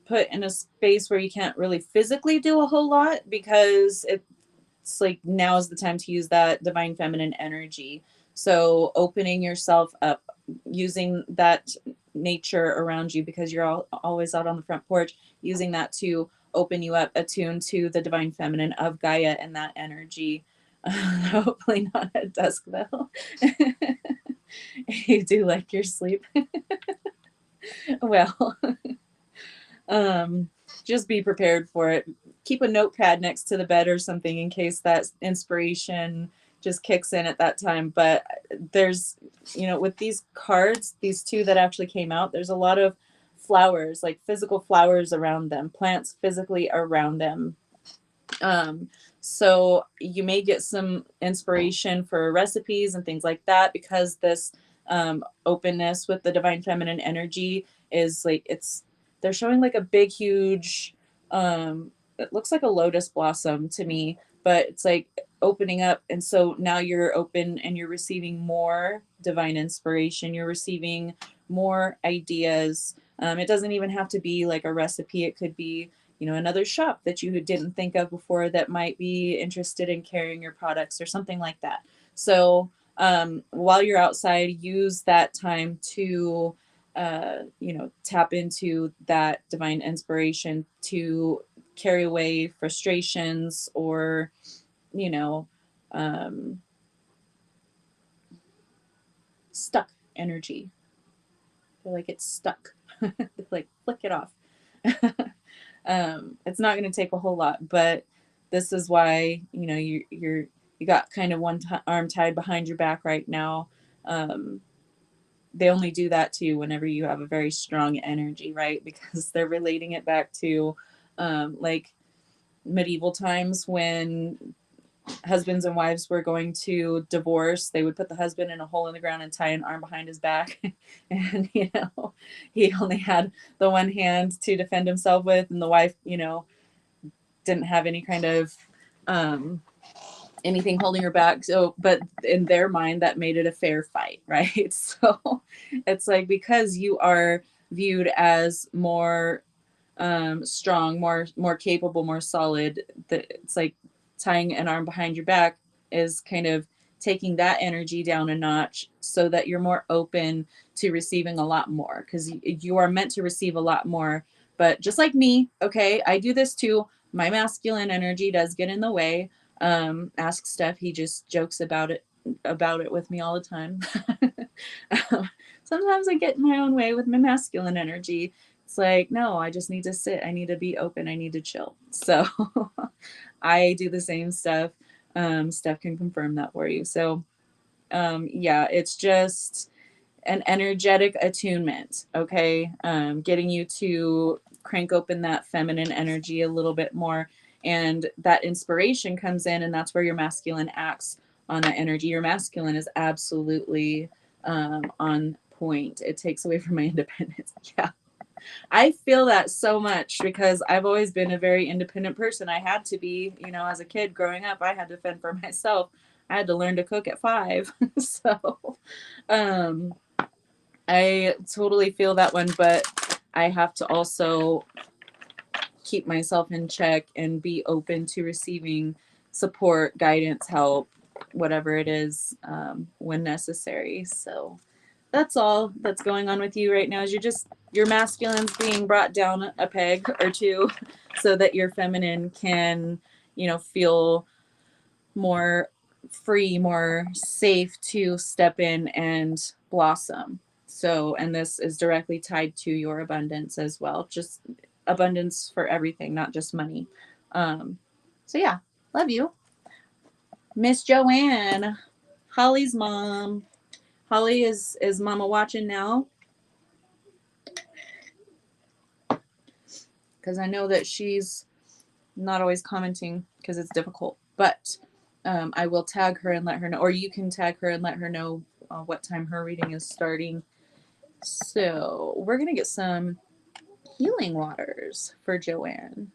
A: put in a space where you can't really physically do a whole lot because it's like now is the time to use that divine feminine energy. So opening yourself up, using that nature around you because you're always out on the front porch, using that to open you up, attuned to the divine feminine of Gaia and that energy. Hopefully not at dusk though. You do like your sleep. Well, just be prepared for it. Keep a notepad next to the bed or something in case that inspiration just kicks in at that time. But there's, with these cards, these 2 that actually came out, there's a lot of flowers, like physical flowers around them, plants physically around them. So you may get some inspiration for recipes and things like that because this openness with the divine feminine energy is like they're showing like a big huge it looks like a lotus blossom to me, but it's like opening up, and so now you're open and you're receiving more divine inspiration, you're receiving more ideas. It doesn't even have to be like a recipe, it could be another shop that you didn't think of before that might be interested in carrying your products or something like that. So while you're outside, use that time to tap into that divine inspiration to carry away frustrations or um, stuck energy. I feel like it's stuck. Like flick it off. It's not going to take a whole lot, but this is why you got kind of one arm tied behind your back right now. They only do that too whenever you have a very strong energy, right? Because they're relating it back to like medieval times when husbands and wives were going to divorce. They would put the husband in a hole in the ground and tie an arm behind his back. And, he only had the one hand to defend himself with, and the wife, didn't have any kind of anything holding her back. So, but in their mind, that made it a fair fight, right? So it's like because you are viewed as more strong, more capable, more solid, that it's like tying an arm behind your back is kind of taking that energy down a notch so that you're more open to receiving a lot more, because you are meant to receive a lot more. But just like me, okay, I do this too. My masculine energy does get in the way. Ask Steph, he just jokes about it with me all the time. Sometimes I get in my own way with my masculine energy. It's like, no, I just need to sit. I need to be open. I need to chill. So I do the same stuff. Steph can confirm that for you. So yeah, it's just an energetic attunement. Okay. Getting you to crank open that feminine energy a little bit more. And that inspiration comes in, and that's where your masculine acts on that energy. Your masculine is absolutely on point. It takes away from my independence. Yeah. I feel that so much because I've always been a very independent person. I had to be, as a kid growing up, I had to fend for myself. I had to learn to cook at 5. So, um, I totally feel that one, but I have to also keep myself in check and be open to receiving support, guidance, help, whatever it is, when necessary. So that's all that's going on with you right now is your masculine's being brought down a peg or two so that your feminine can, feel more free, more safe to step in and blossom. So, and this is directly tied to your abundance as well. Just abundance for everything, not just money. So yeah, love you. Miss Joanne, Holly's mom. Holly is mama watching now? Because I know that she's not always commenting because it's difficult. But I will tag her and let her know, or you can tag her and let her know what time her reading is starting. So we're going to get some healing waters for Joanne.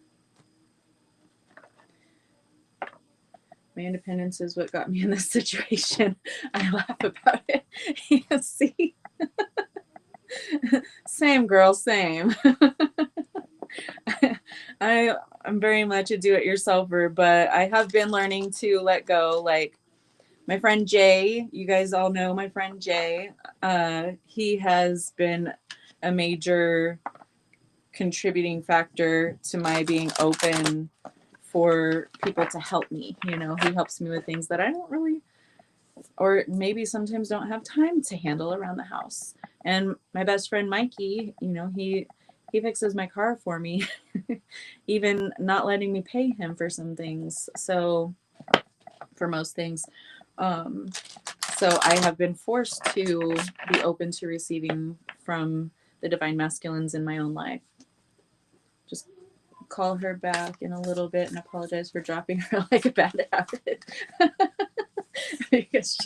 A: My independence is what got me in this situation. I laugh about it. You see? Same, girl, same. I'm very much a do-it-yourselfer, but I have been learning to let go. Like my friend Jay, you guys all know my friend Jay. He has been a major contributing factor to my being open for people to help me. He helps me with things that I don't really, or maybe sometimes don't have time to handle around the house. And my best friend Mikey, he fixes my car for me, even not letting me pay him for some things. So for most things. So I have been forced to be open to receiving from the divine masculines in my own life. Just call her back in a little bit and apologize for dropping her like a bad habit. Because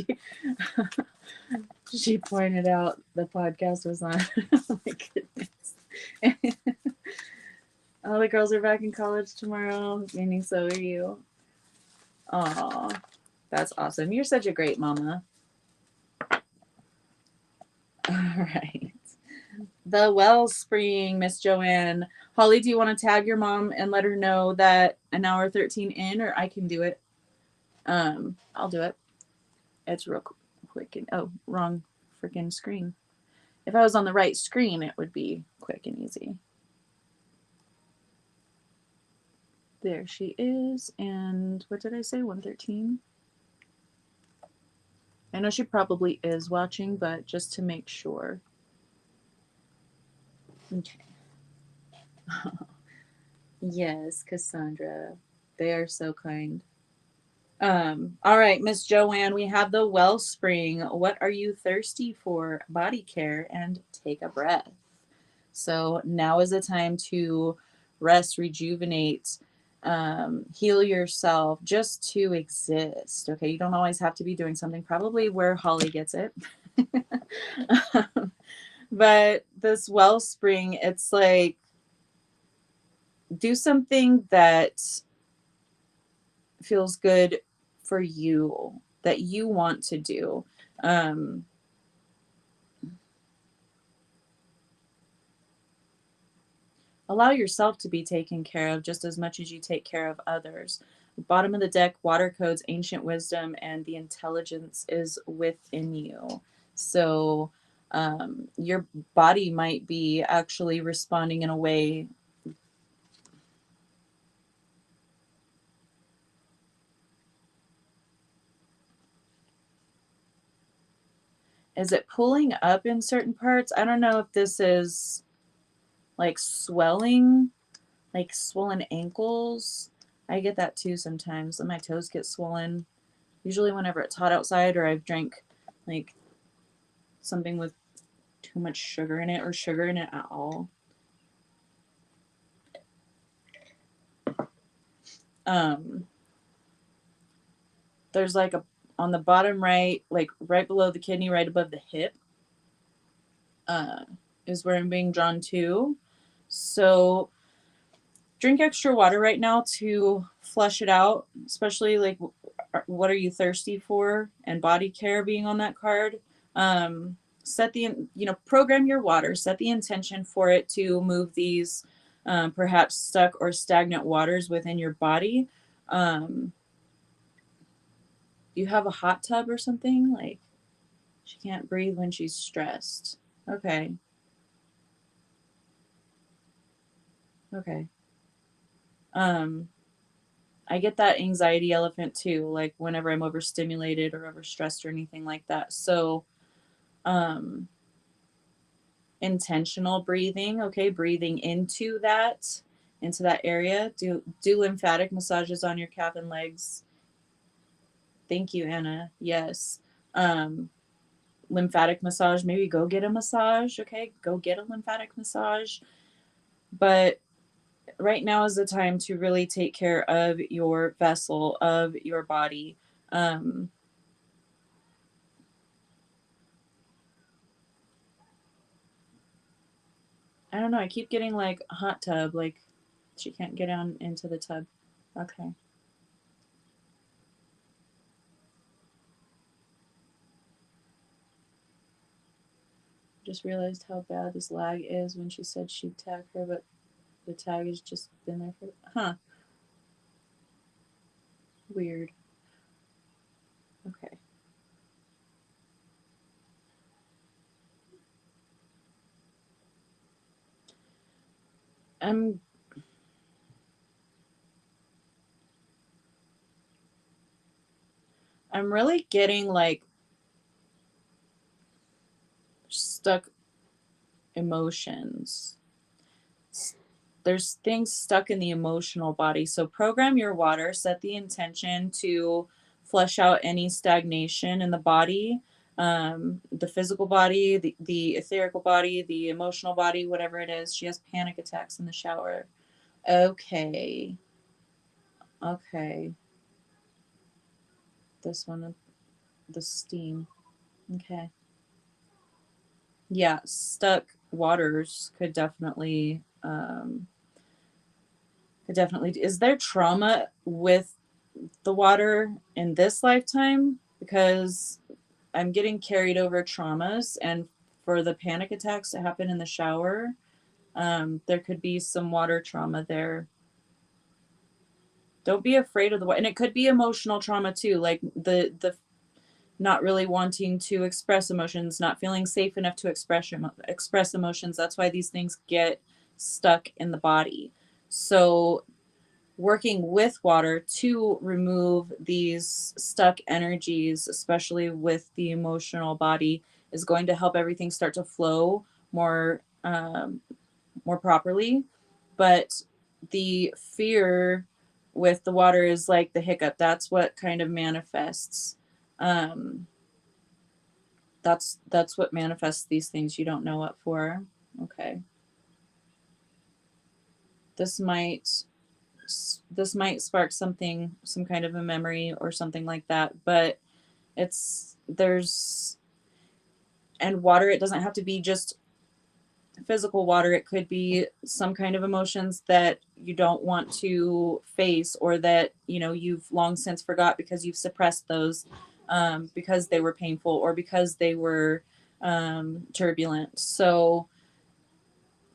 A: she pointed out the podcast was on. Oh my goodness. All the girls are back in college tomorrow, meaning so are you. Aw, that's awesome. You're such a great mama. All right. The Wellspring, Miss Joanne. Holly, do you want to tag your mom and let her know that an hour 13 in, or I can do it? I'll do it. It's real quick. And wrong freaking screen. If I was on the right screen, it would be quick and easy. There she is. And what did I say? 113? I know she probably is watching, but just to make sure. Okay. Yes, Cassandra. They are so kind. All right, Miss Joanne, we have the Wellspring. What are you thirsty for? Body care and take a breath. So now is the time to rest, rejuvenate, heal yourself, just to exist. Okay, you don't always have to be doing something, probably where Holly gets it. But this Wellspring, it's like, do something that feels good for you, that you want to do. Allow yourself to be taken care of just as much as you take care of others. Bottom of the deck, water codes, ancient wisdom, and the intelligence is within you. So your body might be actually responding in a way. Is it pulling up in certain parts? I don't know if this is like swelling, like swollen ankles. I get that too sometimes. My toes get swollen. Usually whenever it's hot outside or I've drank like something with too much sugar in it or sugar in it at all. There's like on the bottom right, like right below the kidney, right above the hip. is where I'm being drawn to. So drink extra water right now to flush it out, especially like what are you thirsty for, and body care being on that card. Set the, program your water, set the intention for it to move these perhaps stuck or stagnant waters within your body. You have a hot tub or something? Like, she can't breathe when she's stressed. Okay. Okay. Um, I get that anxiety elephant too, like whenever I'm overstimulated or overstressed or anything like that. So, um, intentional breathing, okay, breathing into that area. Do lymphatic massages on your calf and legs. Thank you, Anna. Yes. Um, lymphatic massage, maybe go get a massage, okay? Go get a lymphatic massage. But right now is the time to really take care of your vessel, of your body. Um, I don't know. I keep getting like a hot tub, like she can't get down into the tub. Okay. Just realized how bad this lag is when she said she'd tag her, but the tag has just been there for. Huh. Weird. Okay. I'm I'm really getting like stuck emotions. There's things stuck in the emotional body. So program your water, set the intention to flush out any stagnation in the body, the physical body, the etherical body, the emotional body, whatever it is. She has panic attacks in the shower. Okay. Okay. This one, the steam. Okay. Yeah, stuck waters could definitely. Is there trauma with the water in this lifetime? Because I'm getting carried over traumas, and for the panic attacks that happen in the shower, there could be some water trauma there. Don't be afraid of the water, and it could be emotional trauma too, like the not really wanting to express emotions, not feeling safe enough to express emotions. That's why these things get stuck in the body. So working with water to remove these stuck energies, especially with the emotional body, is going to help everything start to flow more properly. But the fear with the water is like the hiccup. That's what kind of manifests. Um, that's what manifests these things you don't know what for. Okay. This might this might spark something, some kind of a memory or something like that, but it's there's and water, it doesn't have to be just physical water. It could be some kind of emotions that you don't want to face, or that you've long since forgot because you've suppressed those, because they were painful or because they were turbulent. So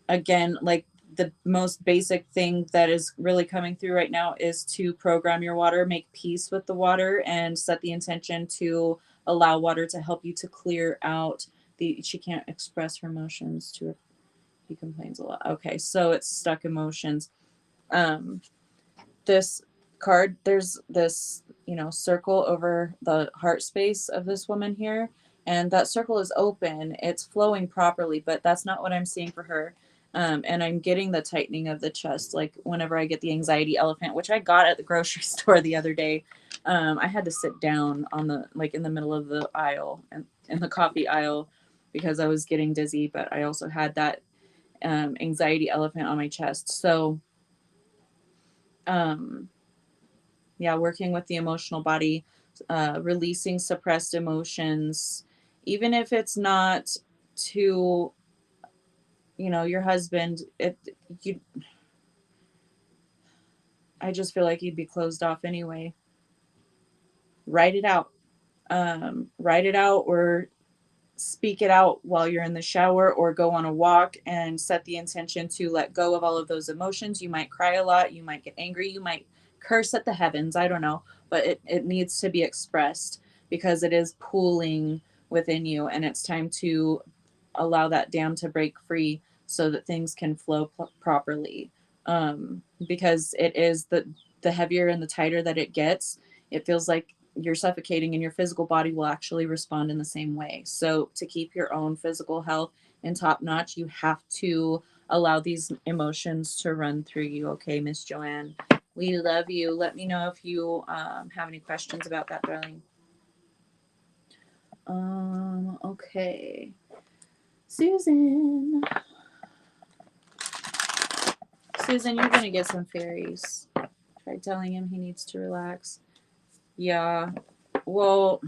A: again, like, the most basic thing that is really coming through right now is to program your water, make peace with the water, and set the intention to allow water to help you to clear out she can't express her emotions to her. He complains a lot. Okay, so it's stuck emotions. Um, this card, there's this, circle over the heart space of this woman here, and that circle is open. It's flowing properly, but that's not what I'm seeing for her. And I'm getting the tightening of the chest, like whenever I get the anxiety elephant, which I got at the grocery store the other day. I had to sit down on the like in the middle of the aisle and in the coffee aisle because I was getting dizzy, but I also had that anxiety elephant on my chest. So um, yeah, working with the emotional body, releasing suppressed emotions, even if it's not to your husband, you, I just feel like he'd be closed off anyway. Write it out. Write it out or speak it out while you're in the shower, or go on a walk and set the intention to let go of all of those emotions. You might cry a lot, you might get angry, you might curse at the heavens, I don't know, but it needs to be expressed because it is pooling within you, and it's time to allow that dam to break free so that things can flow properly. Because it is the heavier and the tighter that it gets, it feels like you're suffocating, and your physical body will actually respond in the same way. So to keep your own physical health in top notch, you have to allow these emotions to run through you. Okay, Miss Joanne, we love you. Let me know if you have any questions about that, darling. Okay. Susan, you're gonna get some fairies. Try telling him he needs to relax. Yeah, well,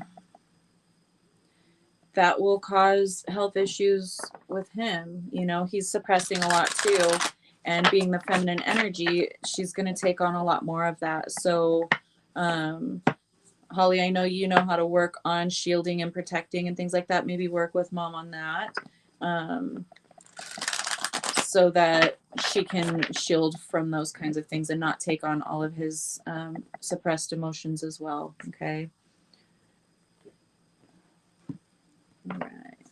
A: that will cause health issues with him. He's suppressing a lot too. And being the feminine energy, she's going to take on a lot more of that. So, Holly, I know you know how to work on shielding and protecting and things like that. Maybe work with mom on that, so that she can shield from those kinds of things and not take on all of his suppressed emotions as well. Okay. All right.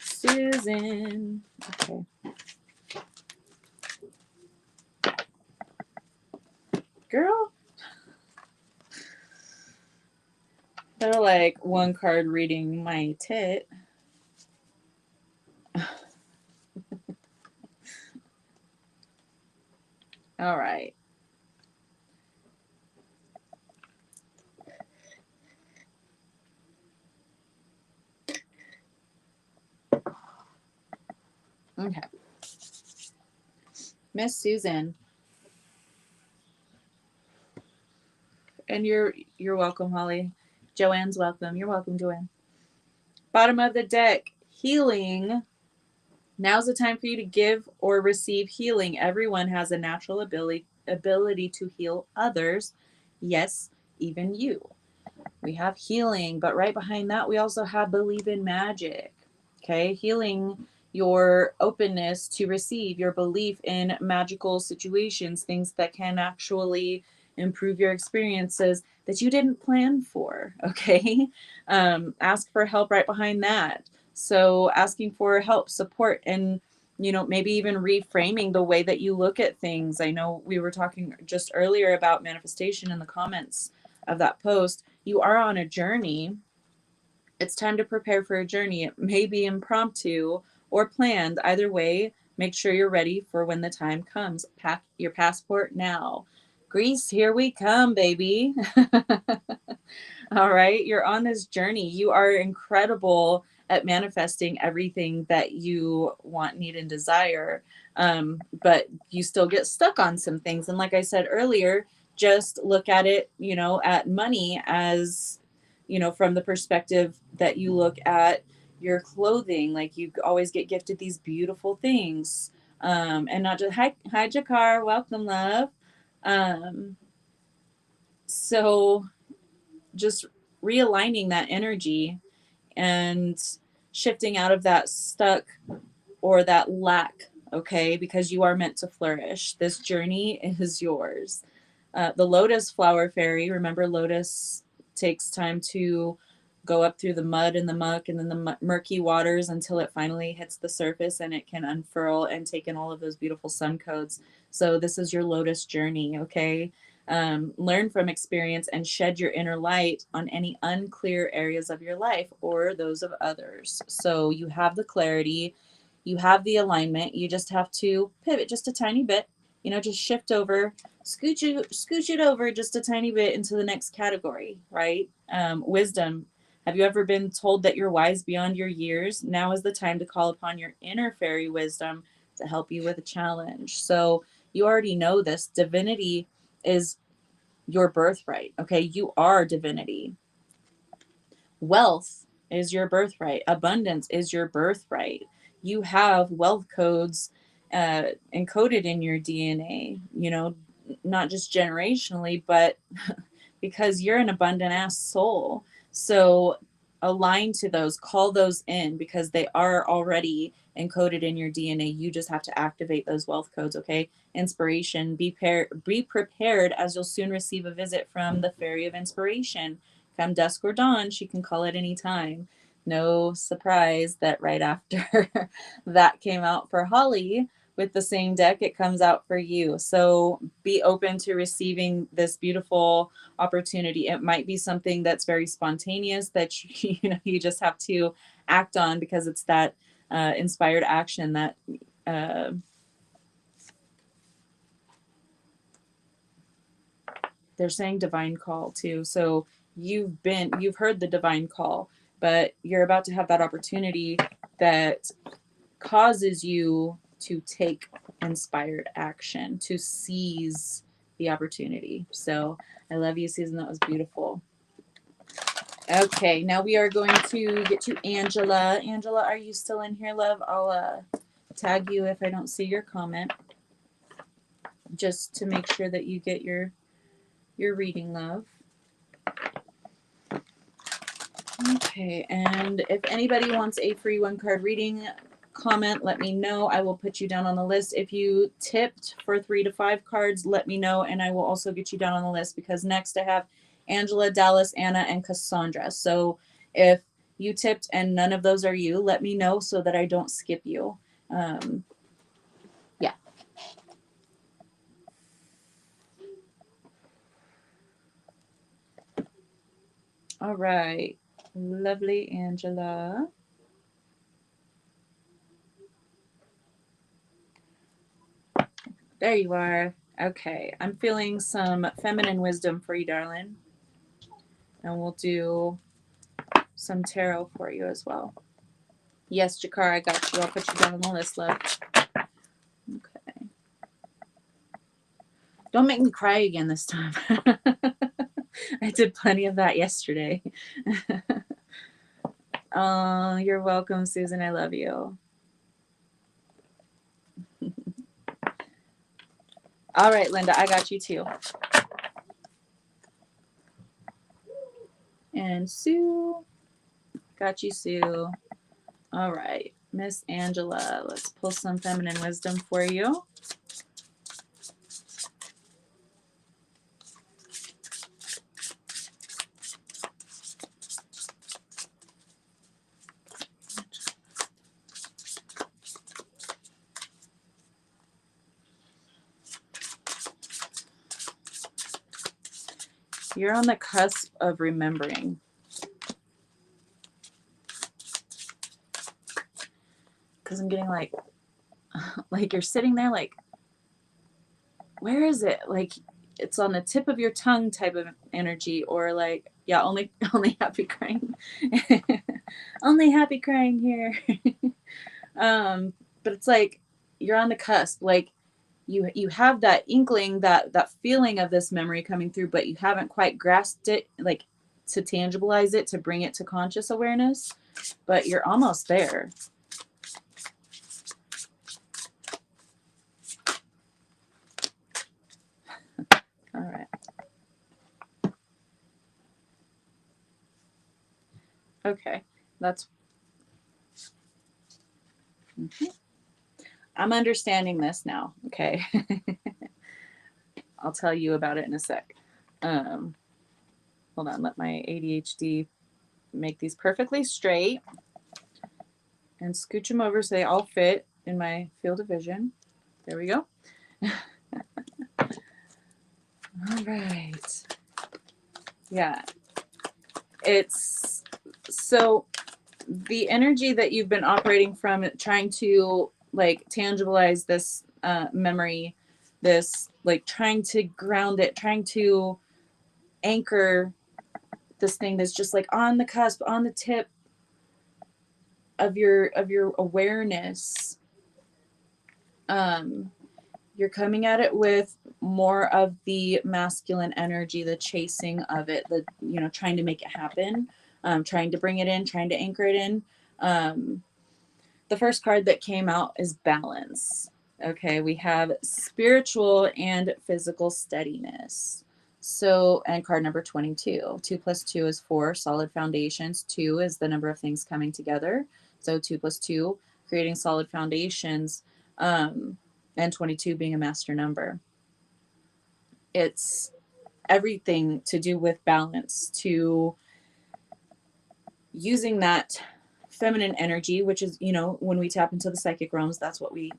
A: Susan. Okay. Girl. They're like one card reading my tit. All right. Okay. Miss Susan. And you're welcome, Holly. Joanne's welcome. You're welcome, Joanne. Bottom of the deck, healing. Now's the time for you to give or receive healing. Everyone has a natural ability to heal others. Yes, even you. We have healing, but right behind that, we also have believe in magic. Okay, healing your openness to receive, your belief in magical situations, things that can actually improve your experiences that you didn't plan for. Okay, ask for help right behind that. So, asking for help, support, and maybe even reframing the way that you look at things. I know we were talking just earlier about manifestation in the comments of that post. You are on a journey. It's time to prepare for a journey. It may be impromptu or planned. Either way, make sure you're ready for when the time comes. Pack your passport now. Greece, here we come, baby. All right, you're on this journey. You are incredible at manifesting everything that you want, need, and desire. But you still get stuck on some things. And like I said earlier, just look at it, at money as, from the perspective that you look at your clothing. Like you always get gifted these beautiful things. And not just, hi, Jakar, welcome, love. Um, so just realigning that energy and shifting out of that stuck or that lack, okay? Because you are meant to flourish. This journey is yours. The lotus flower fairy, remember, lotus takes time to go up through the mud and the muck and then the murky waters until it finally hits the surface and it can unfurl and take in all of those beautiful sun codes. So this is your lotus journey, okay? Learn from experience and shed your inner light on any unclear areas of your life or those of others. So you have the clarity, you have the alignment, you just have to pivot just a tiny bit, just shift over, scooch it over just a tiny bit into the next category, right? Wisdom. Have you ever been told that you're wise beyond your years? Now is the time to call upon your inner fairy wisdom to help you with a challenge. So you already know this. Divinity is your birthright. Okay. You are divinity. Wealth is your birthright. Abundance is your birthright. you have wealth codes encoded in your DNA, you know, not just generationally, but because you're an abundant ass soul. So align to those, call those in because they are already encoded in your DNA. You just have to activate those wealth codes, okay? Inspiration, be prepared as you'll soon receive a visit from the Fairy of Inspiration. Come dusk or dawn, she can call at any time. No surprise that right after that came out for Holly with the same deck, it comes out for you. So be open to receiving this beautiful opportunity. It might be something that's very spontaneous that you just have to act on because it's that inspired action that uh, they're saying divine call too. So you've heard the divine call, but you're about to have that opportunity that causes you to take inspired action, to seize the opportunity. So I love you, Susan. That was beautiful. Okay, now we are going to get to Angela. Angela, are you still in here, love? I'll tag you if I don't see your comment, just to make sure that you get your reading, love. Okay, and if anybody wants a free 1-card reading, comment, let me know. I will put you down on the list. If you tipped for 3 to 5 cards, let me know, and I will also get you down on the list because next I have Angela, Dallas, Anna, and Cassandra. So if you tipped and none of those are you, let me know so that I don't skip you. Yeah. All right. Lovely, Angela. There you are. Okay. I'm feeling some feminine wisdom for you, darling. And we'll do some tarot for you as well. Yes, Jakar, I got you. I'll put you down on the list, love. Okay. Don't make me cry again this time. I did plenty of that yesterday. Oh, you're welcome, Susan. I love you. All right, Linda, I got you too. And Sue. Got you, Sue. All right, Miss Angela, let's pull some feminine wisdom for you. You're on the cusp of remembering. Because I'm getting like you're sitting there like, where is it? Like it's on the tip of your tongue type of energy, or like, yeah, only happy crying. Only happy crying here. But it's like you're on the cusp. Like you have that inkling, that feeling of this memory coming through, but you haven't quite grasped it, like to tangibilize it, to bring it to conscious awareness, but you're almost there. All right. Okay. That's I'm understanding this now. Okay. I'll tell you about it in a sec. Hold on, let my ADHD make these perfectly straight and scooch them over so they all fit in my field of vision. There we go. All right. Yeah. It's so the energy that you've been operating from, trying to like tangibilize this memory, this like trying to ground it, trying to anchor this thing that's just like on the cusp, on the tip of your awareness. You're coming at it with more of the masculine energy, the chasing of it, the trying to make it happen, trying to bring it in, trying to anchor it in. the first card that came out is balance. Okay, we have spiritual and physical steadiness. So, and card number 22. 2 plus 2 is 4, solid foundations. 2 is the number of things coming together. So 2 plus 2, creating solid foundations, and 22 being a master number. It's everything to do with balance, to using that feminine energy, which is, you know, when we tap into the psychic realms, that's what we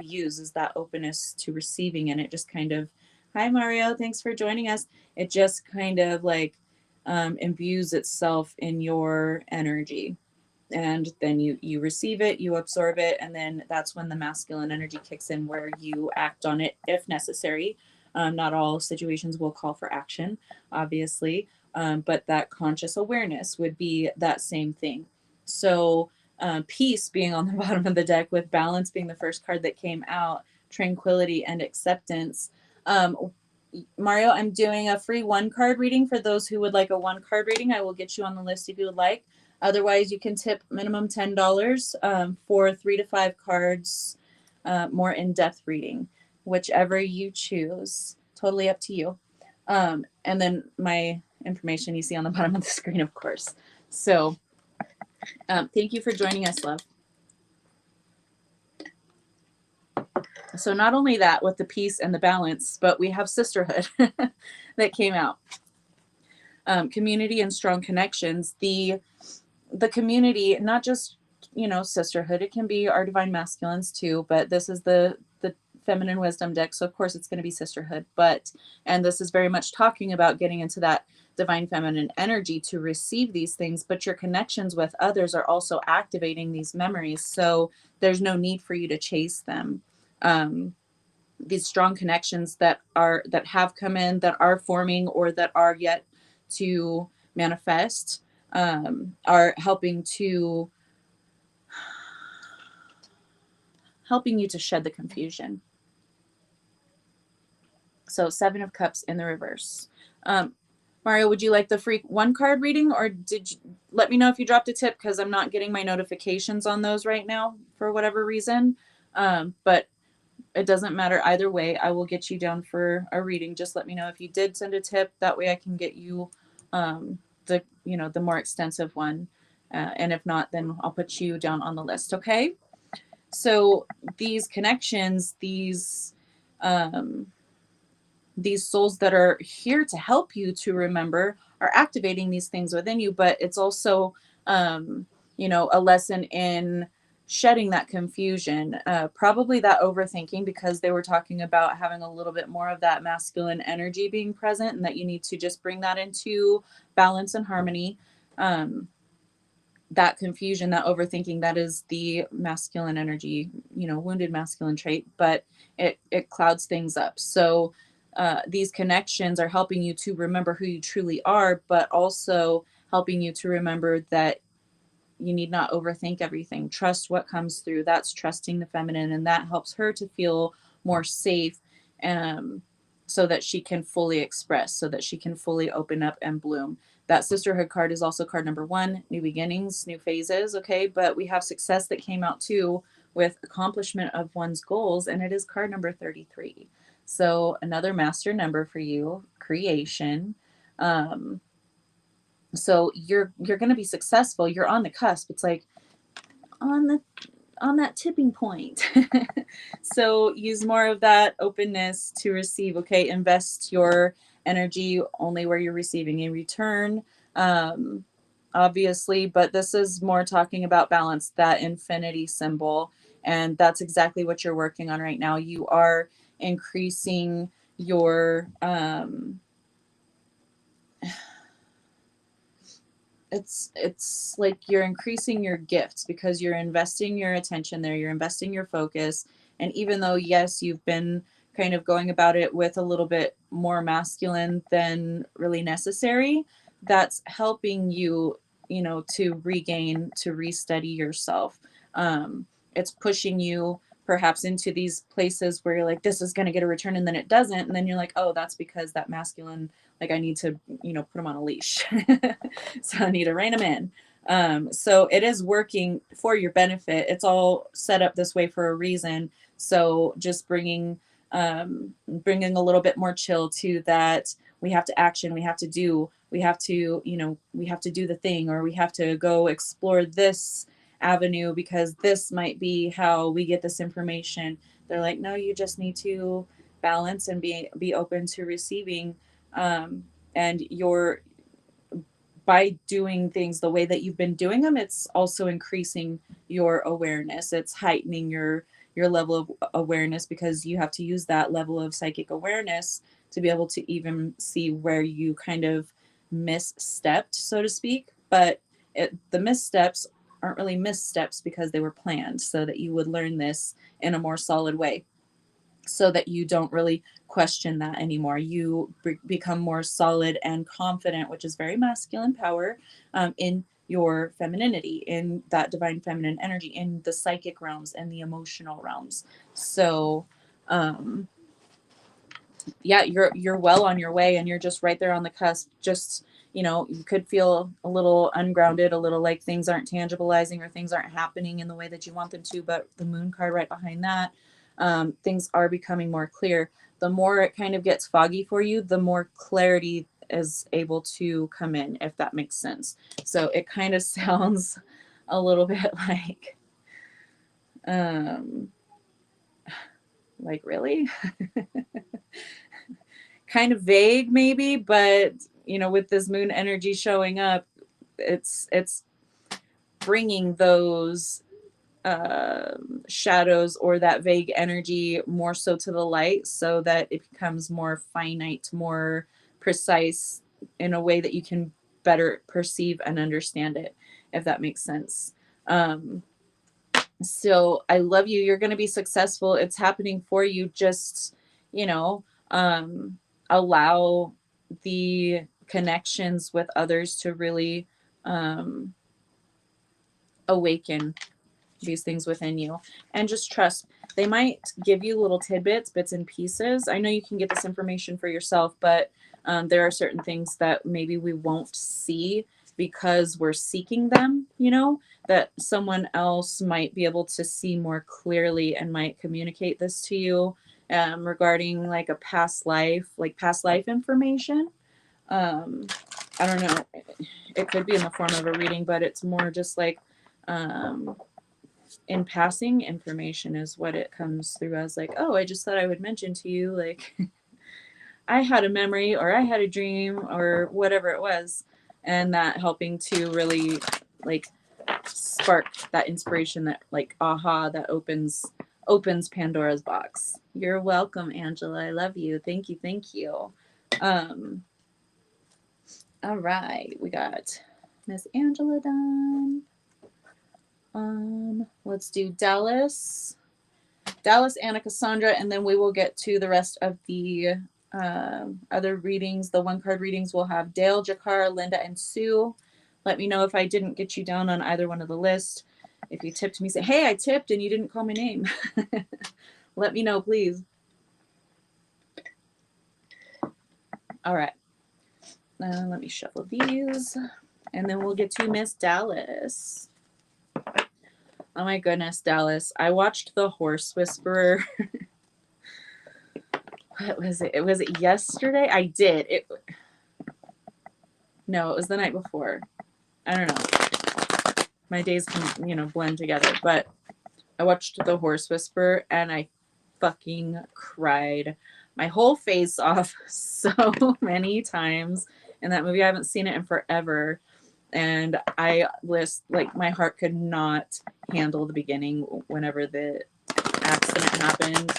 A: use, is that openness to receiving. And it just kind of, hi Mario, thanks for joining us. It just kind of like imbues itself in your energy, and then you receive it, you absorb it, and then that's when the masculine energy kicks in, where you act on it if necessary. Not all situations will call for action, obviously, but that conscious awareness would be that same thing. So peace being on the bottom of the deck, with balance being the first card that came out, tranquility and acceptance. Mario, I'm doing a free 1-card reading for those who would like a 1-card reading. I will get you on the list if you would like. Otherwise, you can tip minimum $10 for 3 to 5 cards, more in-depth reading, whichever you choose. Totally up to you. And then my information you see on the bottom of the screen, of course. So thank you for joining us, love. So not only that with the peace and the balance, but we have sisterhood that came out. Community and strong connections. The community, not just, you know, sisterhood, it can be our divine masculines too, but this is the feminine wisdom deck, so of course it's going to be sisterhood. But, and this is very much talking about getting into that divine feminine energy to receive these things, but your connections with others are also activating these memories, so there's no need for you to chase them. These strong connections that have come in, that are forming, or that are yet to manifest, are helping you to shed the confusion. So 7 of Cups in the reverse. Mario, would you like the free 1-card reading, or did you let me know if you dropped a tip, because I'm not getting my notifications on those right now for whatever reason. But it doesn't matter either way. I will get you down for a reading. Just let me know if you did send a tip. That way I can get you the more extensive one. And if not, then I'll put you down on the list. Okay. So these connections, these souls that are here to help you to remember, are activating these things within you. But it's also, a lesson in shedding that confusion, probably that overthinking, because they were talking about having a little bit more of that masculine energy being present, and that you need to just bring that into balance and harmony. That confusion, that overthinking, that is the masculine energy, wounded masculine trait, but it clouds things up. So these connections are helping you to remember who you truly are, but also helping you to remember that you need not overthink everything. Trust what comes through. That's trusting the feminine, and that helps her to feel more safe, so that she can fully express, so that she can fully open up and bloom. That sisterhood card is also card number 1, new beginnings, new phases. Okay. But we have success that came out too, with accomplishment of one's goals. And it is card number 33. So another master number for you, creation. So you're going to be successful. You're on the cusp. It's like on that tipping point. So use more of that openness to receive. Okay. Invest your energy only where you're receiving a return. Obviously, but this is more talking about balance, that infinity symbol. And that's exactly what you're working on right now. You are increasing your, it's like you're increasing your gifts, because you're investing your attention there, you're investing your focus. And even though, yes, you've been kind of going about it with a little bit more masculine than really necessary, that's helping you, to regain, to restudy yourself. It's pushing you perhaps into these places where you're like, this is going to get a return, and then it doesn't. And then you're like, oh, that's because that masculine, like I need to, put him on a leash. So I need to rein him in. So it is working for your benefit. It's all set up this way for a reason. So just bringing a little bit more chill to that. We have to action, we have to do, we have to, we have to do the thing, or we have to go explore this avenue because this might be how we get this information. They're like, no, you just need to balance and be open to receiving. And your by doing things the way that you've been doing them, it's also increasing your awareness. It's heightening your level of awareness because you have to use that level of psychic awareness to be able to even see where you kind of misstepped, so to speak. But the missteps aren't really missteps because they were planned so that you would learn this in a more solid way, so that you don't really question that anymore. You become more solid and confident, which is very masculine power, in your femininity, in that divine feminine energy, in the psychic realms and the emotional realms. So, yeah, you're well on your way, and you're just right there on the cusp. Just, you could feel a little ungrounded, a little like things aren't tangibilizing or things aren't happening in the way that you want them to. But the moon card right behind that, things are becoming more clear. The more it kind of gets foggy for you, the more clarity is able to come in, if that makes sense. So it kind of sounds a little bit um like really kind of vague maybe, but with this moon energy showing up, it's bringing those shadows or that vague energy more so to the light, so that it becomes more finite, more precise, in a way that you can better perceive and understand it, if that makes sense. So I love you. You're going to be successful. It's happening for you. Just, you know, allow the connections with others to really awaken these things within you, and just trust. They might give you little tidbits, bits and pieces. I know you can get this information for yourself, but there are certain things that maybe we won't see because we're seeking them, that someone else might be able to see more clearly and might communicate this to you, regarding like a past life, like past life information. I don't know. It could be in the form of a reading, but it's more just like, in passing information is what it comes through as. Like, oh, I just thought I would mention to you, like, I had a memory or I had a dream or whatever it was, and that helping to really like spark that inspiration, that like aha, that opens Pandora's box. You're welcome, Angela. I love you. Thank you. Thank you. All right, we got Miss Angela done. Let's do Dallas, Anna, Cassandra, and then we will get to the rest of the other readings. The one card readings will have Dale, Jakar, Linda, and Sue. Let me know if I didn't get you down on either one of the list. If you tipped me, say, hey, I tipped and you didn't call my name. Let me know, please. All right. Let me shuffle these, and then we'll get to Miss Dallas. Oh my goodness, Dallas. I watched The Horse Whisperer. What was it? Was it yesterday? I did. No, it was the night before. I don't know. My days can, blend together. But I watched The Horse Whisperer and I fucking cried my whole face off so many times in that movie. I haven't seen it in forever. And my heart could not handle the beginning whenever the accident happened.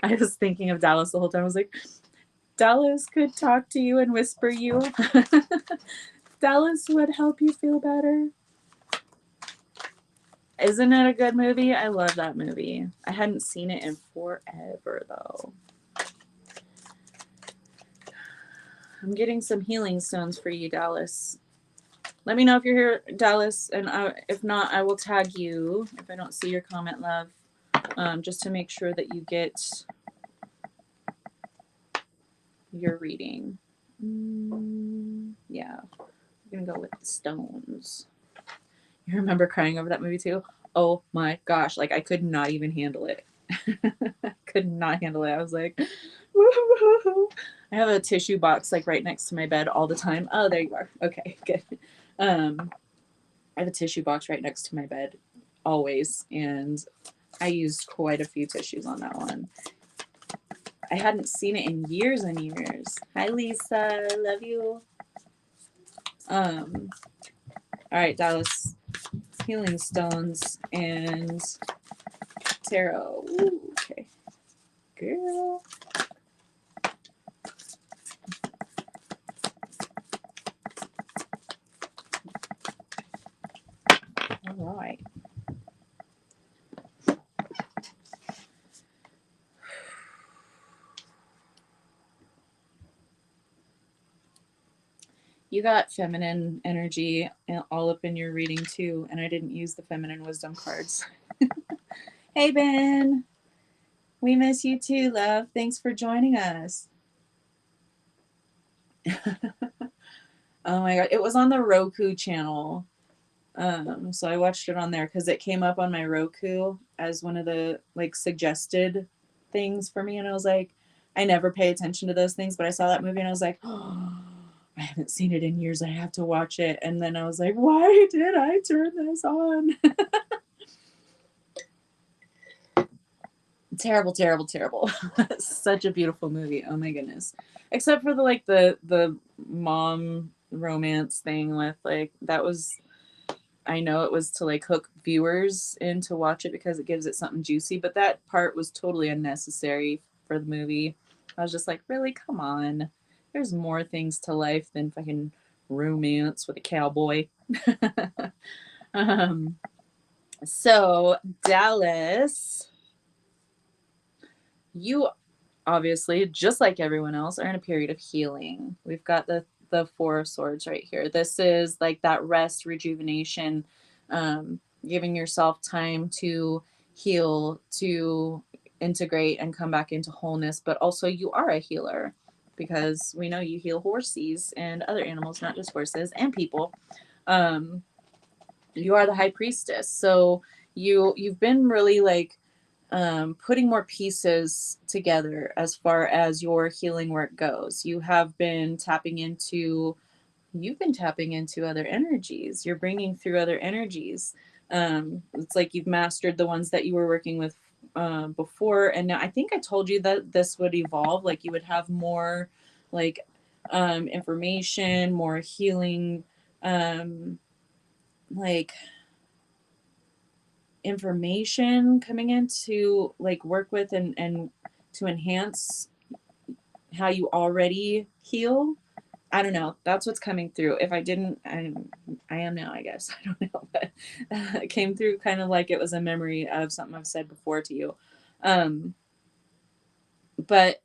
A: I was thinking of Dallas the whole time. I was like, Dallas could talk to you and whisper you. Dallas would help you feel better. Isn't it a good movie? I love that movie. I hadn't seen it in forever, though. I'm getting some healing stones for you, Dallas. Let me know if you're here, Dallas, and if not, I will tag you if I don't see your comment, love, just to make sure that you get your reading. Yeah. gonna go with the stones. You remember crying over that movie too? Oh my gosh, like I could not even handle it. Could not handle it. I was like, woo-hoo. I have a tissue box like right next to my bed all the time. Oh, there you are. Okay, good. I have a tissue box right next to my bed always, and I used quite a few tissues on that one. I hadn't seen it in years and years. Hi, Lisa. Love you. All right, Dallas. Healing stones and tarot. Ooh, okay. Girl. All right. You got feminine energy all up in your reading too, and I didn't use the feminine wisdom cards. Hey, Ben. We miss you too, love. Thanks for joining us. Oh my god, it was on the Roku channel. So I watched it on there because it came up on my Roku as one of the like suggested things for me, and I was like, I never pay attention to those things, but I saw that movie and I was like, oh, I haven't seen it in years. I have to watch it. And then I was like, why did I turn this on? Terrible, terrible, terrible. Such a beautiful movie. Oh my goodness. Except for the mom romance thing with like that was, I know it was to like hook viewers in to watch it because it gives it something juicy, but that part was totally unnecessary for the movie. I was just like, really, come on. There's more things to life than fucking romance with a cowboy. So Dallas, you obviously, just like everyone else, are in a period of healing. We've got the Four of Swords right here. This is like that rest, rejuvenation, giving yourself time to heal, to integrate and come back into wholeness. But also, you are a healer because we know you heal horses and other animals, not just horses and people. You are the high priestess, so you've been really like putting more pieces together as far as your healing work goes. You've been tapping into other energies. You're bringing through other energies. It's like you've mastered the ones that you were working with before, and now I think I told you that this would evolve. Like you would have more like information, more healing, like information coming in to like work with and to enhance how you already heal. I don't know. That's what's coming through. If I didn't, I am now, I guess. I don't know, but it came through kind of like it was a memory of something I've said before to you. But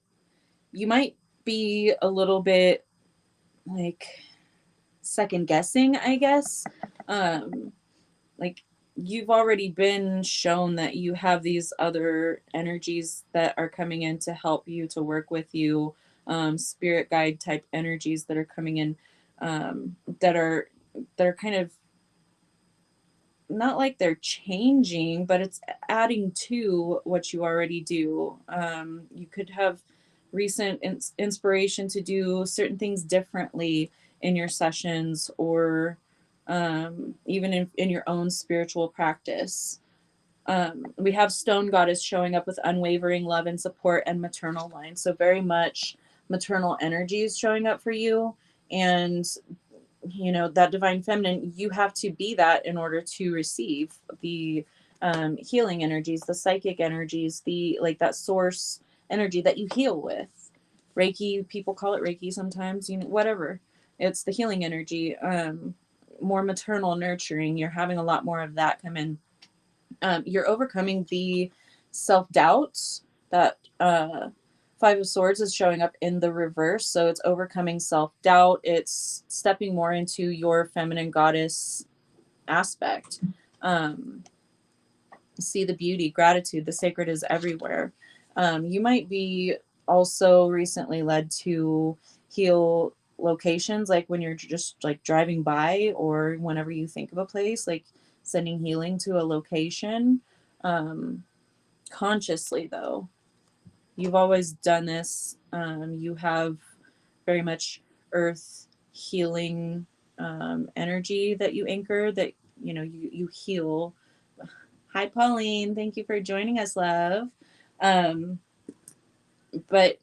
A: you might be a little bit like second guessing, I guess. Like you've already been shown that you have these other energies that are coming in to help you, to work with you, spirit guide type energies that are coming in, that are kind of not like they're changing, but it's adding to what you already do. You could have recent inspiration to do certain things differently in your sessions, or even in your own spiritual practice. We have Stone Goddess showing up with unwavering love and support and maternal line. So very much maternal energies showing up for you. And, you know, that divine feminine, you have to be that in order to receive the healing energies, the psychic energies, the like that source energy that you heal with. Reiki, people call it Reiki sometimes, you know, whatever. It's the healing energy. More maternal nurturing. You're having a lot more of that come in. You're overcoming the self-doubt that Five of Swords is showing up in the reverse. So it's overcoming self-doubt. It's stepping more into your feminine goddess aspect. See the beauty, gratitude, the sacred is everywhere. You might be also recently led to heal locations, like when you're just like driving by or whenever you think of a place, like sending healing to a location. Consciously though, you've always done this. You have very much earth healing energy that you anchor, that you heal. Hi Pauline, thank you for joining us, love. But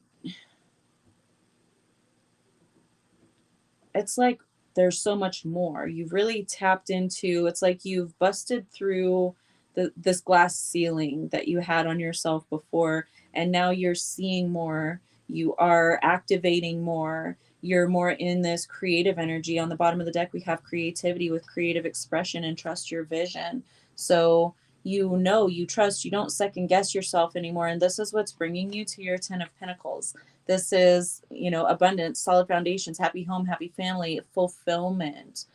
A: it's like there's so much more. You've really tapped into, it's like you've busted through this glass ceiling that you had on yourself before, and now you're seeing more, you are activating more, you're more in this creative energy. On the bottom of the deck we have creativity with creative expression and trust your vision. So you trust, you don't second guess yourself anymore, and this is what's bringing you to your 10 of Pentacles. This is, abundance, solid foundations, happy home, happy family, fulfillment.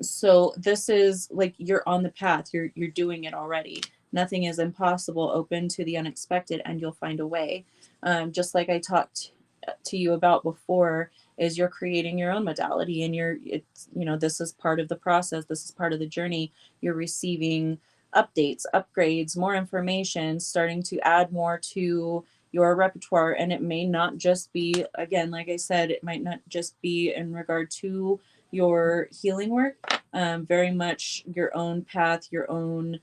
A: So this is like you're on the path. You're doing it already. Nothing is impossible. Open to the unexpected, and you'll find a way. Just like I talked to you about before, is you're creating your own modality, and this is part of the process. This is part of the journey. You're receiving updates, upgrades, more information, starting to add more to your repertoire. And it may not just be, again, like I said, it might not just be in regard to your healing work, very much your own path, your own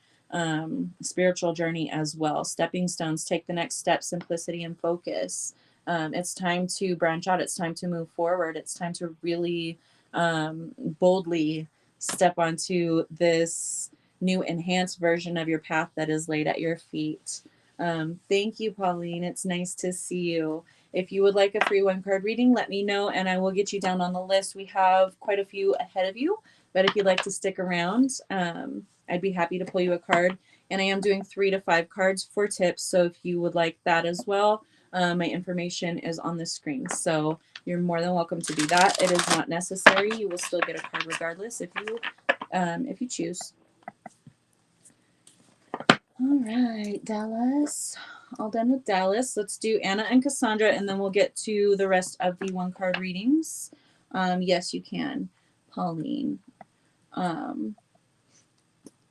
A: spiritual journey as well. Stepping stones, take the next step, simplicity and focus. It's time to branch out. It's time to move forward. It's time to really boldly step onto this new enhanced version of your path that is laid at your feet. Thank you, Pauline. It's nice to see you. If you would like a free 1-card reading, let me know and I will get you down on the list. We have quite a few ahead of you, but if you'd like to stick around, I'd be happy to pull you a card. And I am doing 3 to 5 cards for tips. So if you would like that as well, my information is on the screen. So you're more than welcome to do that. It is not necessary. You will still get a card regardless if you choose. All right, Dallas. All done with Dallas. Let's do Anna and Cassandra, and then we'll get to the rest of the 1-card readings. Yes, you can, Pauline.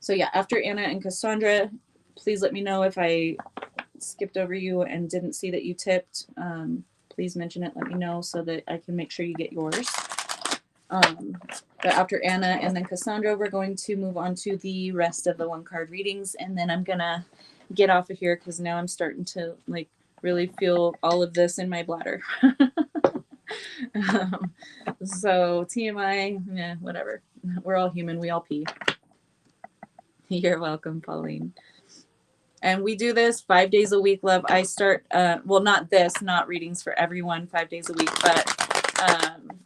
A: So yeah, after Anna and Cassandra, please let me know if I skipped over you and didn't see that you tipped. Please mention it. Let me know so that I can make sure you get yours. But after Anna and then Cassandra, we're going to move on to the rest of the 1-card readings, and then I'm gonna get off of here because now I'm starting to like really feel all of this in my bladder. So TMI, whatever. We're all human. We all pee. You're welcome, Pauline. And we do this 5 days a week, love. I start, not readings for everyone 5 days a week, but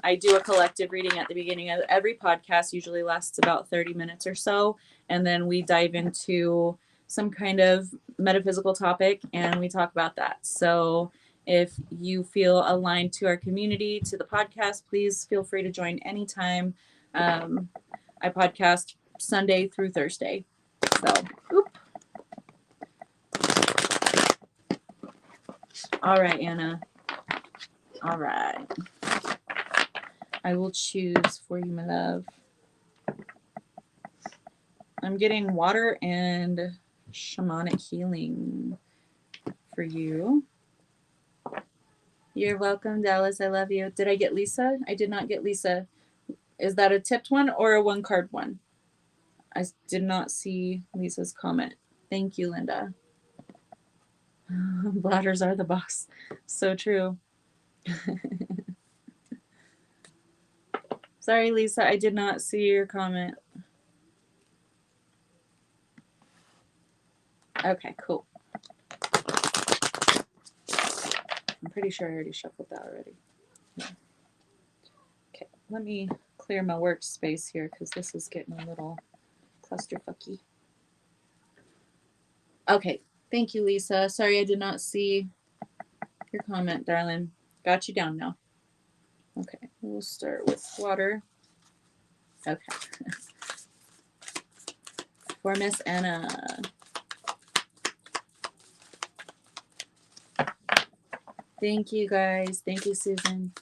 A: I do a collective reading at the beginning of every podcast, usually lasts about 30 minutes or so. And then we dive into some kind of metaphysical topic and we talk about that. So if you feel aligned to our community, to the podcast, please feel free to join anytime. I podcast Sunday through Thursday. So, All right, Anna. All right. I will choose for you, my love. I'm getting water and shamanic healing for you. You're welcome, Dallas. I love you. Did I get Lisa? I did not get Lisa. Is that a tipped one or a 1-card one? I did not see Lisa's comment. Thank you, Linda. Bladders are the boss. So true. Sorry, Lisa. I did not see your comment. Okay, cool. I'm pretty sure I already shuffled that already. Yeah. Okay, let me clear my workspace here because this is getting a little clusterfucky. Okay, thank you, Lisa. Sorry I did not see your comment, darling. Got you down now. Okay, we'll start with water. Okay. For Miss Anna. Thank you, guys. Thank you, Susan.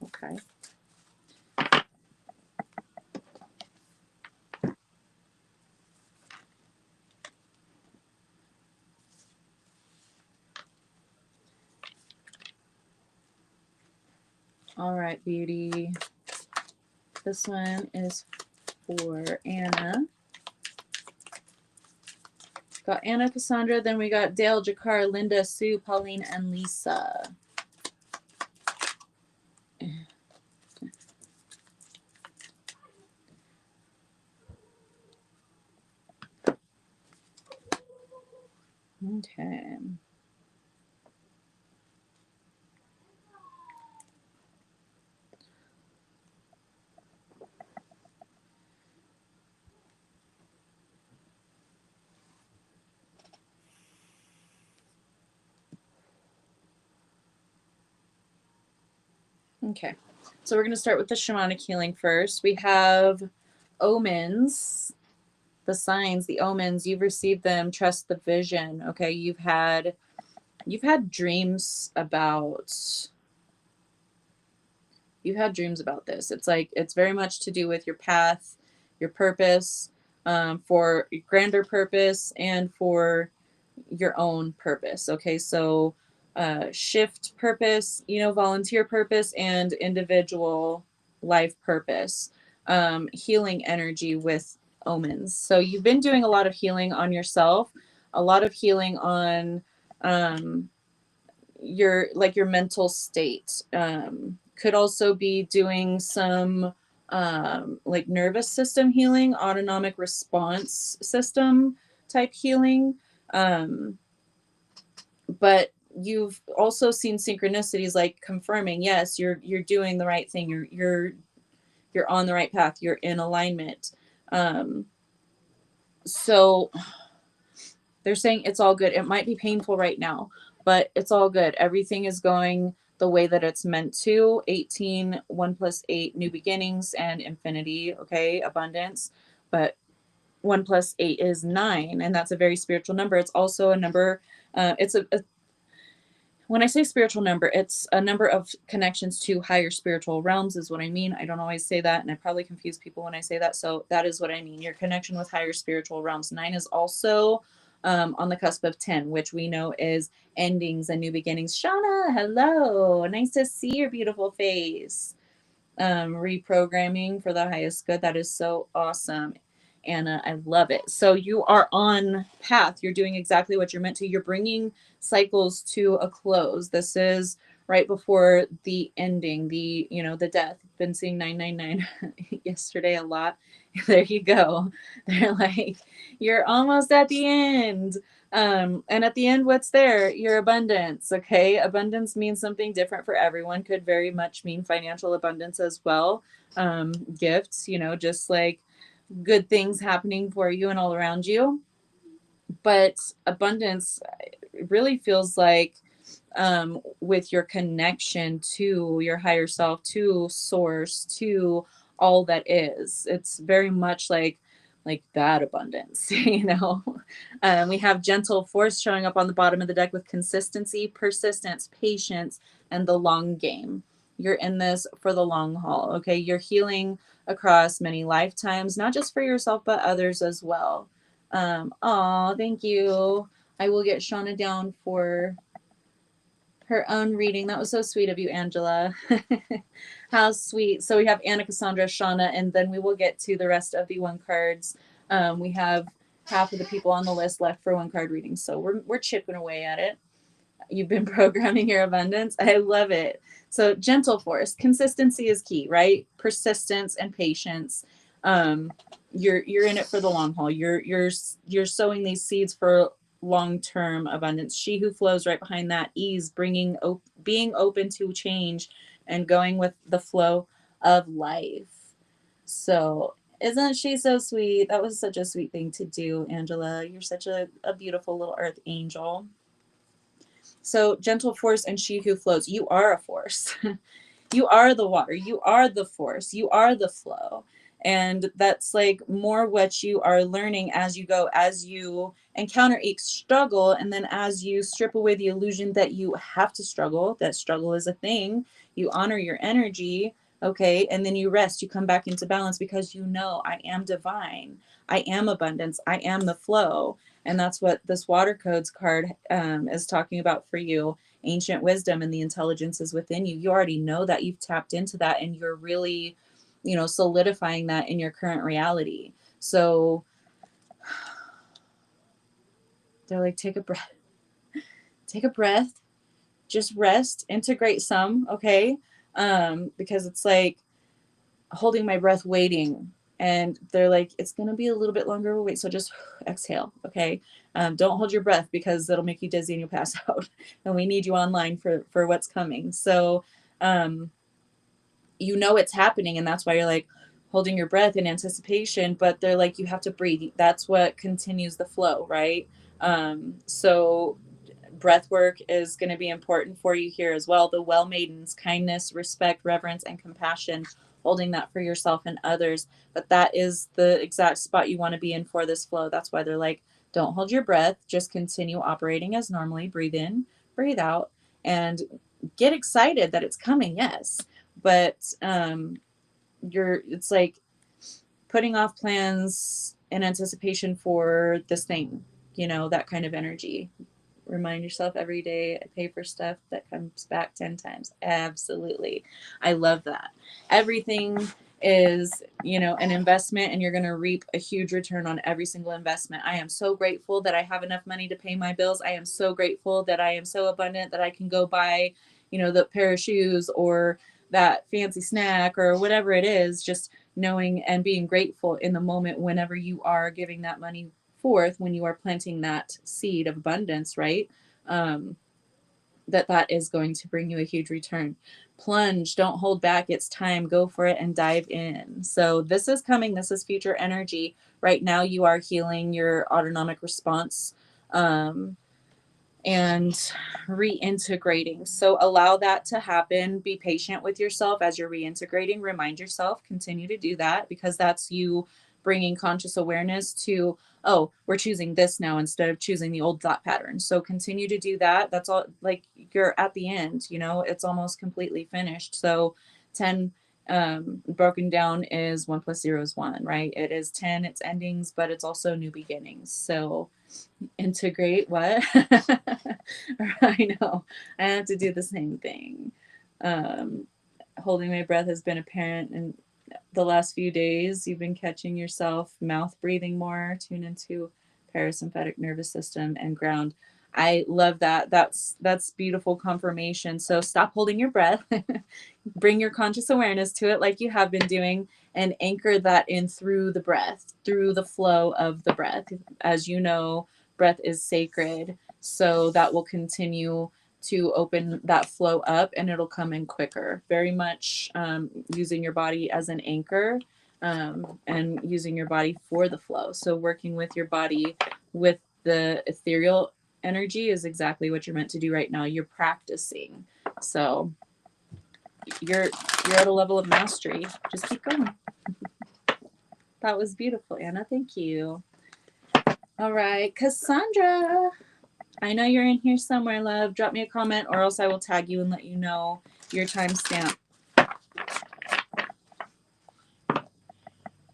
A: Okay. All right, beauty. This one is for Anna. Got Anna, Cassandra, then we got Dale, Jakar, Linda, Sue, Pauline, and Lisa. Okay. Okay. So we're going to start with the shamanic healing first. We have omens, the signs, the omens. You've received them. Trust the vision. Okay. You've had dreams about this. It's like it's very much to do with your path, your purpose, for grander purpose and for your own purpose. Okay, so shift purpose, volunteer purpose, and individual life purpose. Healing energy with omens. So you've been doing a lot of healing on yourself, a lot of healing on your mental state. Could also be doing some like nervous system healing, autonomic response system type healing. But you've also seen synchronicities like confirming, yes, you're doing the right thing. You're on the right path. You're in alignment. So they're saying it's all good. It might be painful right now, but it's all good. Everything is going the way that it's meant to. 18, 1 plus 8, new beginnings and infinity. Okay, abundance. But 1 plus 8 is 9, and that's a very spiritual number. It's also a number. It's a when I say spiritual number, it's a number of connections to higher spiritual realms is what I mean. I don't always say that, and I probably confuse people when I say that. So that is what I mean. Your connection with higher spiritual realms. 9 is also on the cusp of 10, which we know is endings and new beginnings. Shauna, hello. Nice to see your beautiful face. Reprogramming for the highest good. That is so awesome. Anna, I love it. So you are on path. You're doing exactly what you're meant to. You're bringing cycles to a close. This is right before the ending, the death. Been seeing 999 yesterday a lot. There you go. They're like, you're almost at the end. And at the end, what's there? Your abundance. Okay. Abundance means something different for everyone. Could very much mean financial abundance as well. Gifts, just like good things happening for you and all around you. But abundance really feels like with your connection to your higher self, to source, to all that is. It's very much like that abundance. We have gentle force showing up on the bottom of the deck with consistency, persistence, patience, and the long game. You're in this for the long haul. Okay, you're healing across many lifetimes, not just for yourself but others as well. Thank you. I will get Shauna down for her own reading. That was so sweet of you, Angela. How sweet. So we have Anna, Cassandra, Shauna, and then we will get to the rest of the 1 cards. We have half of the people on the list left for 1 card reading. So we're chipping away at it. You've been programming your abundance. I love it. So gentle force, consistency is key, right? Persistence and patience. You're in it for the long haul. You're sowing these seeds for long-term abundance. She who flows right behind that, ease, being open to change and going with the flow of life. So isn't she so sweet? That was such a sweet thing to do, Angela. You're such a beautiful little earth angel. So gentle force and she who flows. You are a force. You are the water. You are the force. You are the flow. And that's like more what you are learning as you go, as you and counteract struggle. And then as you strip away the illusion that you have to struggle, that struggle is a thing, you honor your energy, okay, and then you rest, you come back into balance because you know I am divine, I am abundance, I am the flow. And that's what this water codes card is talking about for you. Ancient wisdom and the intelligence is within you. You already know that, you've tapped into that, and you're really, you know, solidifying that in your current reality. So they're like, take a breath, take a breath, just rest, integrate some, okay? Because it's like holding my breath, waiting. And they're like, it's going to be a little bit longer of a wait. So just exhale. Okay. Don't hold your breath because it'll make you dizzy and you'll pass out. And we need you online for what's coming. So, you know, it's happening. And that's why you're like holding your breath in anticipation, but they're like, you have to breathe. That's what continues the flow. Right. So breath work is going to be important for you here as well. The well maidens, kindness, respect, reverence, and compassion, holding that for yourself and others. But that is the exact spot you want to be in for this flow. That's why they're like, don't hold your breath, just continue operating as normally. Breathe in, breathe out, and get excited that it's coming. Yes. But it's like putting off plans in anticipation for this thing, you know, that kind of energy. Remind yourself every day, I pay for stuff that comes back 10 times. Absolutely. I love that. Everything is, you know, an investment, and you're going to reap a huge return on every single investment. I am so grateful that I have enough money to pay my bills. I am so grateful that I am so abundant that I can go buy, you know, the pair of shoes or that fancy snack or whatever it is. Just knowing and being grateful in the moment whenever you are giving that money forth, when you are planting that seed of abundance, right? That is going to bring you a huge return. Plunge, don't hold back. It's time. Go for it and dive in. So this is coming. This is future energy. Right now, you are healing your autonomic response. And reintegrating. So allow that to happen. Be patient with yourself as you're reintegrating. Remind yourself, continue to do that, because that's you bringing conscious awareness to, oh, we're choosing this now instead of choosing the old thought pattern. So continue to do that. That's all, like, you're at the end, you know, it's almost completely finished. So 10 broken down is 1 + 0 is 1, right? It is 10, it's endings, but it's also new beginnings. So integrate what? I know. I have to do the same thing. Holding my breath has been apparent in the last few days. You've been catching yourself mouth breathing more, tune into parasympathetic nervous system and ground. I love that. That's beautiful confirmation. So stop holding your breath. Bring your conscious awareness to it like you have been doing, and anchor that in through the breath, through the flow of the breath. As you know, breath is sacred. So that will continue to open that flow up, and it'll come in quicker. Very much using your body as an anchor, and using your body for the flow. So working with your body with the ethereal energy is exactly what you're meant to do right now. You're practicing. So you're at a level of mastery. Just keep going. That was beautiful, Anna. Thank you. All right, Cassandra. I know you're in here somewhere, love. Drop me a comment, or else I will tag you and let you know your timestamp.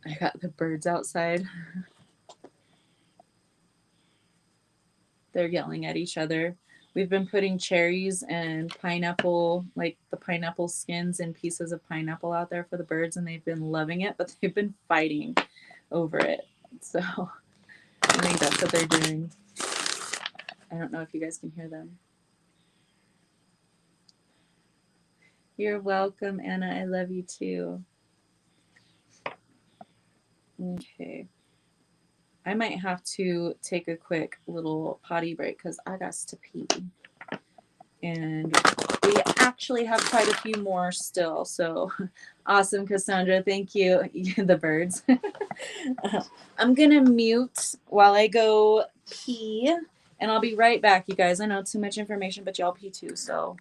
A: I got the birds outside. They're yelling at each other. We've been putting cherries and pineapple, like the pineapple skins and pieces of pineapple out there for the birds, and they've been loving it, but they've been fighting over it. So I think that's what they're doing. I don't know if you guys can hear them. You're welcome, Anna. I love you too. Okay. I might have to take a quick little potty break because I got to pee. And we actually have quite a few more still. So awesome, Cassandra. Thank you. The birds. I'm going to mute while I go pee. And I'll be right back, you guys. I know too much information, but y'all pee too. So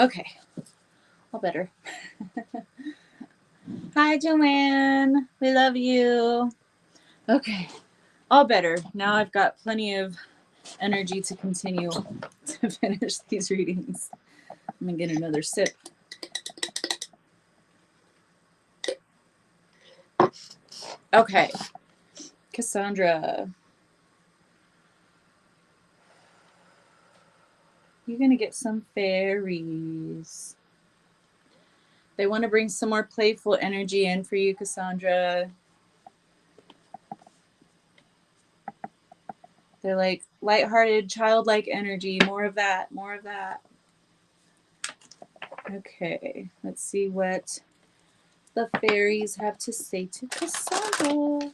A: Okay, all better. Hi, Joanne. We love you. Okay, all better. Now I've got plenty of energy to continue to finish these readings. I'm gonna get another sip. Okay, Cassandra, you're gonna get some fairies. They want to bring some more playful energy in for you, Cassandra. They're like lighthearted, childlike energy. More of that, more of that. Okay, let's see what the fairies have to say to Cassandra.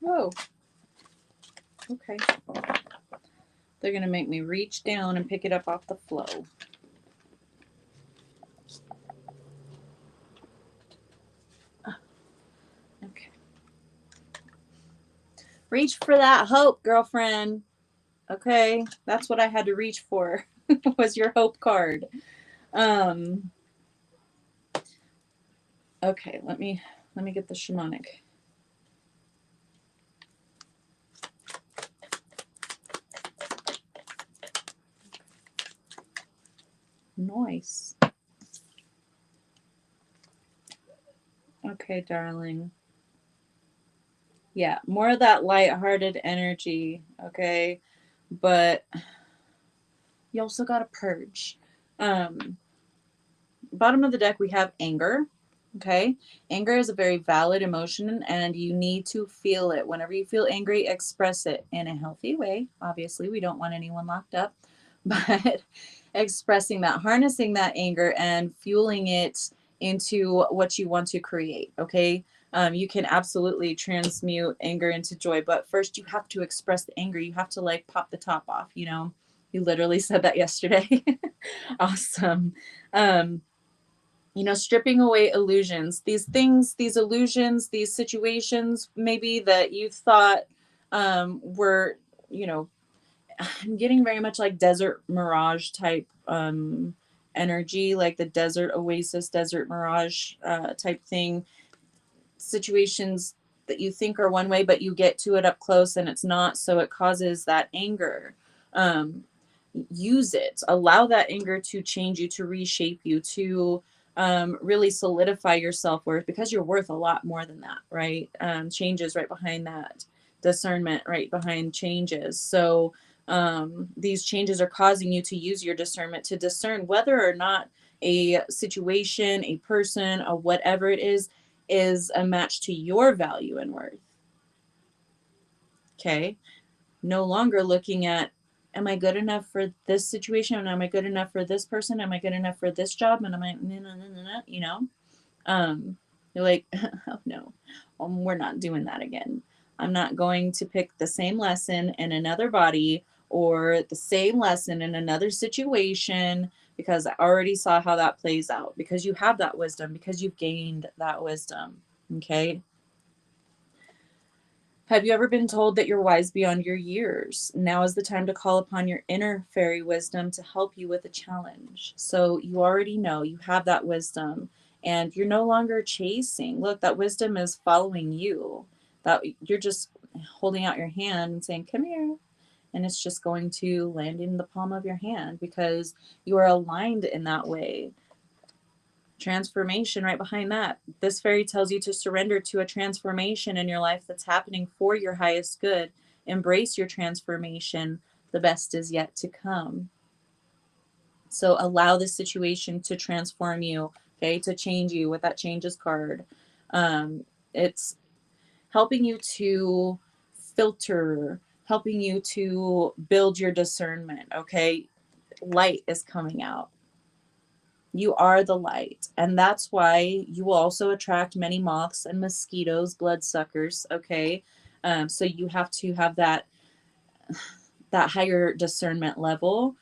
A: Oh, okay. They're going to make me reach down and pick it up off the flow. Okay. Reach for that hope, girlfriend. Okay, that's what I had to reach for. Was your hope card. Okay, let me get the shamanic. Nice. Okay, darling. Yeah, more of that lighthearted energy, okay? But you also got to purge. Bottom of the deck, we have anger, okay? Anger is a very valid emotion, and you need to feel it. Whenever you feel angry, express it in a healthy way. Obviously, we don't want anyone locked up, but expressing that, harnessing that anger, and fueling it into what you want to create, okay? You can absolutely transmute anger into joy, but first you have to express the anger. You have to like pop the top off, you know? You literally said that yesterday. Awesome. You know, stripping away illusions, these things, these illusions, these situations maybe that you thought were, you know, I'm getting very much like desert mirage type energy, like the desert oasis, desert mirage type thing. Situations that you think are one way, but you get to it up close and it's not. So it causes that anger. Use it. Allow that anger to change you, to reshape you, to really solidify your self-worth, because you're worth a lot more than that, right? Changes right behind that. Discernment right behind changes. So these changes are causing you to use your discernment to discern whether or not a situation, a person, a whatever it is a match to your value and worth. Okay. No longer looking at, am I good enough for this situation? And am I good enough for this person? Am I good enough for this job? And am I, you know, you're like, oh no, we're not doing that again. I'm not going to pick the same lesson in another body or the same lesson in another situation, because I already saw how that plays out, because you have that wisdom, because you've gained that wisdom. Okay. Have you ever been told that you're wise beyond your years? Now is the time to call upon your inner fairy wisdom to help you with a challenge. So you already know you have that wisdom and you're no longer chasing. Look, that wisdom is following you. That you're just holding out your hand and saying, "Come here." And it's just going to land in the palm of your hand because you are aligned in that way. Transformation right behind that. This fairy tells you to surrender to a transformation in your life that's happening for your highest good. Embrace your transformation. The best is yet to come. So allow this situation to transform you, okay, to change you with that changes card. It's helping you to filter, helping you to build your discernment, okay? Light is coming out. You are the light. And that's why you will also attract many moths and mosquitoes, bloodsuckers, okay? So you have to have that higher discernment level.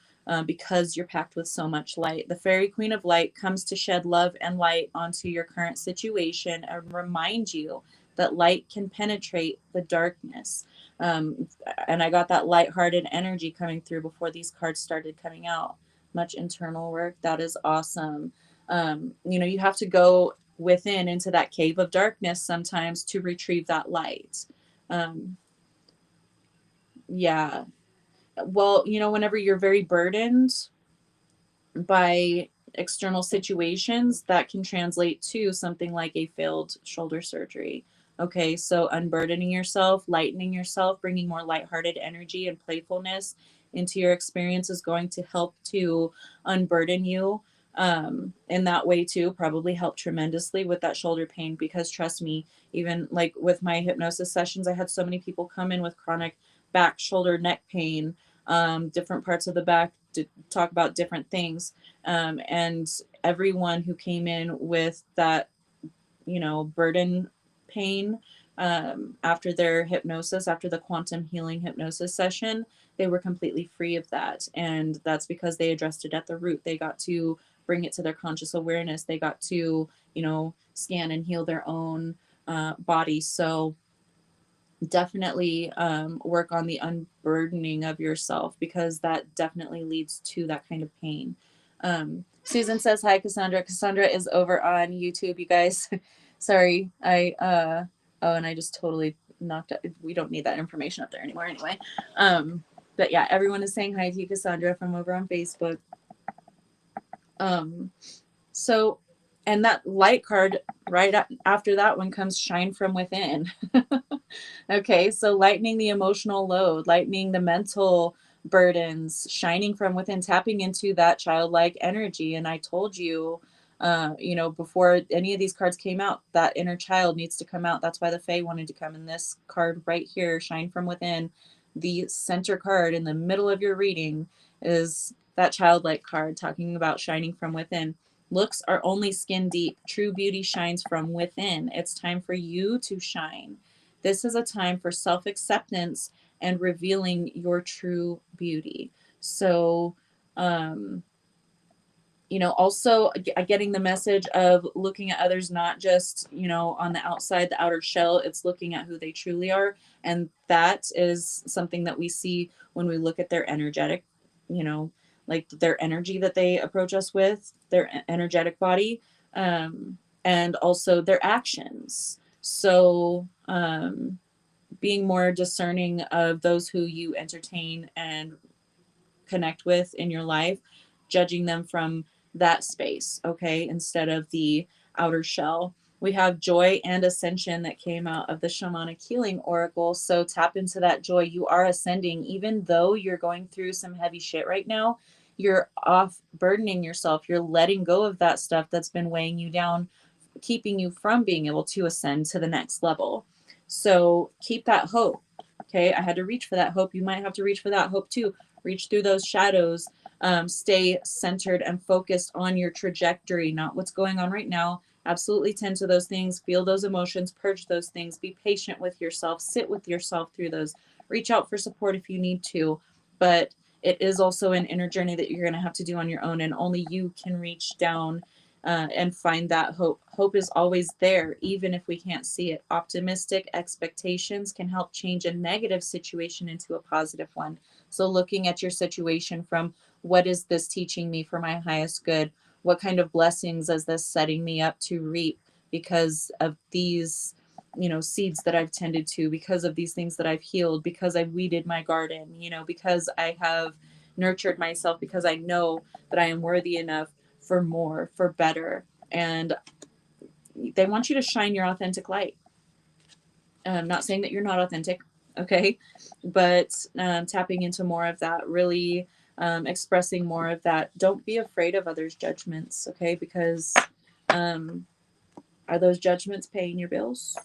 A: because you're packed with so much light. The Fairy Queen of Light comes to shed love and light onto your current situation and remind you that light can penetrate the darkness. And I got that lighthearted energy coming through before these cards started coming out. Much internal work. That is awesome. You have to go within into that cave of darkness sometimes to retrieve that light. Yeah. Well, whenever you're very burdened by external situations, that can translate to something like a failed shoulder surgery. Okay, so unburdening yourself, lightening yourself, bringing more lighthearted energy and playfulness into your experience is going to help to unburden you in that way too. Probably help tremendously with that shoulder pain, because trust me, even like with my hypnosis sessions, I had so many people come in with chronic back, shoulder, neck pain, different parts of the back, to talk about different things. And everyone who came in with that, burden pain, after their hypnosis, after the quantum healing hypnosis session, they were completely free of that. And that's because they addressed it at the root. They got to bring it to their conscious awareness. They got to, scan and heal their own body. So definitely work on the unburdening of yourself, because that definitely leads to that kind of pain. Susan says, hi, Cassandra. Cassandra is over on YouTube, you guys. Sorry. Oh, and I just totally knocked out. We don't need that information up there anymore anyway. But yeah, everyone is saying hi to you, Cassandra, from over on Facebook. So, and that light card right after that one comes shine from within. Okay, so lightening the emotional load, lightening the mental burdens, shining from within, tapping into that childlike energy. And I told you, before any of these cards came out, that inner child needs to come out. That's why the Fae wanted to come in. This card right here, shine from within, the center card in the middle of your reading, is that childlike card talking about shining from within. Looks are only skin deep. True beauty shines from within. It's time for you to shine. This is a time for self-acceptance and revealing your true beauty. So, also getting the message of looking at others, not just, on the outside, the outer shell. It's looking at who they truly are. And that is something that we see when we look at their energetic, like their energy that they approach us with, their energetic body, and also their actions. So, being more discerning of those who you entertain and connect with in your life, judging them from that space, okay, instead of the outer shell. We have joy and ascension that came out of the shamanic healing oracle. So tap into that joy. You are ascending, even though you're going through some heavy shit right now. You're off burdening yourself. You're letting go of that stuff that's been weighing you down, keeping you from being able to ascend to the next level. So keep that hope. Okay, I had to reach for that hope. You might have to reach for that hope too. Reach through those shadows. Stay centered and focused on your trajectory, not what's going on right now. Absolutely tend to those things. Feel those emotions. Purge those things. Be patient with yourself. Sit with yourself through those. Reach out for support if you need to. But it is also an inner journey that you're going to have to do on your own, and only you can reach down and find that hope. Hope is always there, even if we can't see it. Optimistic expectations can help change a negative situation into a positive one. So looking at your situation from, what is this teaching me for my highest good? What kind of blessings is this setting me up to reap because of these, seeds that I've tended to, because of these things that I've healed, because I've weeded my garden, because I have nurtured myself, because I know that I am worthy enough for more, for better. And they want you to shine your authentic light. I'm not saying that you're not authentic, okay, but tapping into more of that, really expressing more of that. Don't be afraid of others' judgments, okay, because are those judgments paying your bills?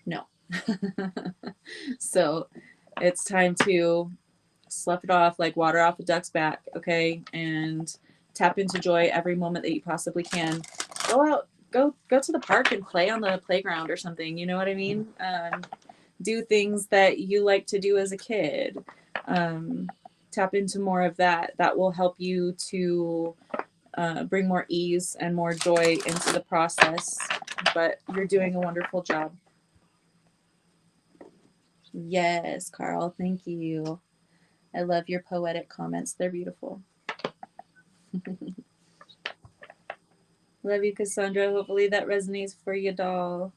A: No. So it's time to slough it off like water off a duck's back, okay, and tap into joy every moment that you possibly can. Go out, go to the park and play on the playground or something, you know what I mean? Do things that you like to do as a kid. tap into more of that. That will help you to bring more ease and more joy into the process. But you're doing a wonderful job. Yes, Carl, thank you. I love your poetic comments. They're beautiful. Love you, Cassandra. Hopefully that resonates for you, doll.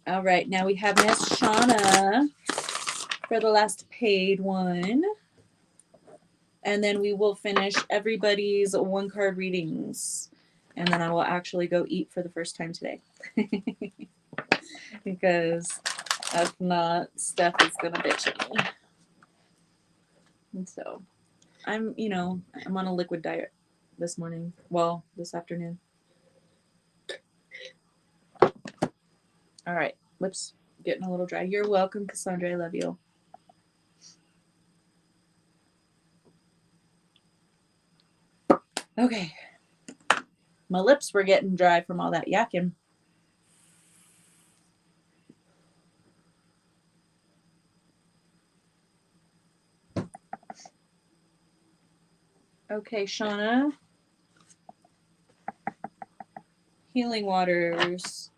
A: All right, now we have Miss Shauna for the last paid one. And then we will finish everybody's one card readings. And then I will actually go eat for the first time today. Because if not, Steph is going to bitch at me. And so I'm on a liquid diet this morning. Well, this afternoon. All right. Lips getting a little dry. You're welcome, Cassandra. I love you. Okay. My lips were getting dry from all that yakking. Okay, Shauna. Healing Waters.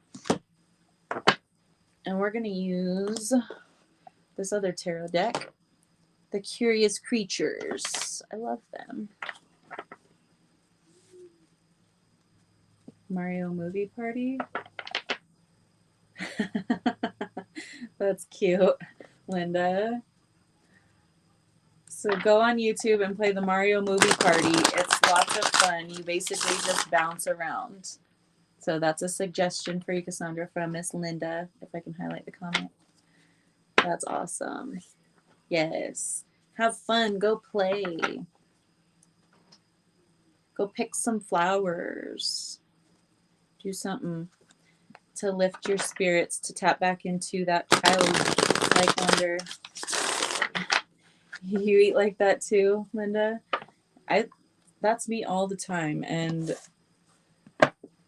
A: And we're going to use this other tarot deck. The Curious Creatures. I love them. Mario Movie Party. That's cute, Linda. So go on YouTube and play the Mario Movie Party. It's lots of fun. You basically just bounce around. So that's a suggestion for you, Cassandra, from Miss Linda, if I can highlight the comment. That's awesome. Yes. Have fun. Go play. Go pick some flowers. Do something to lift your spirits, to tap back into that childlike wonder. You eat like that too, Linda? That's me all the time. And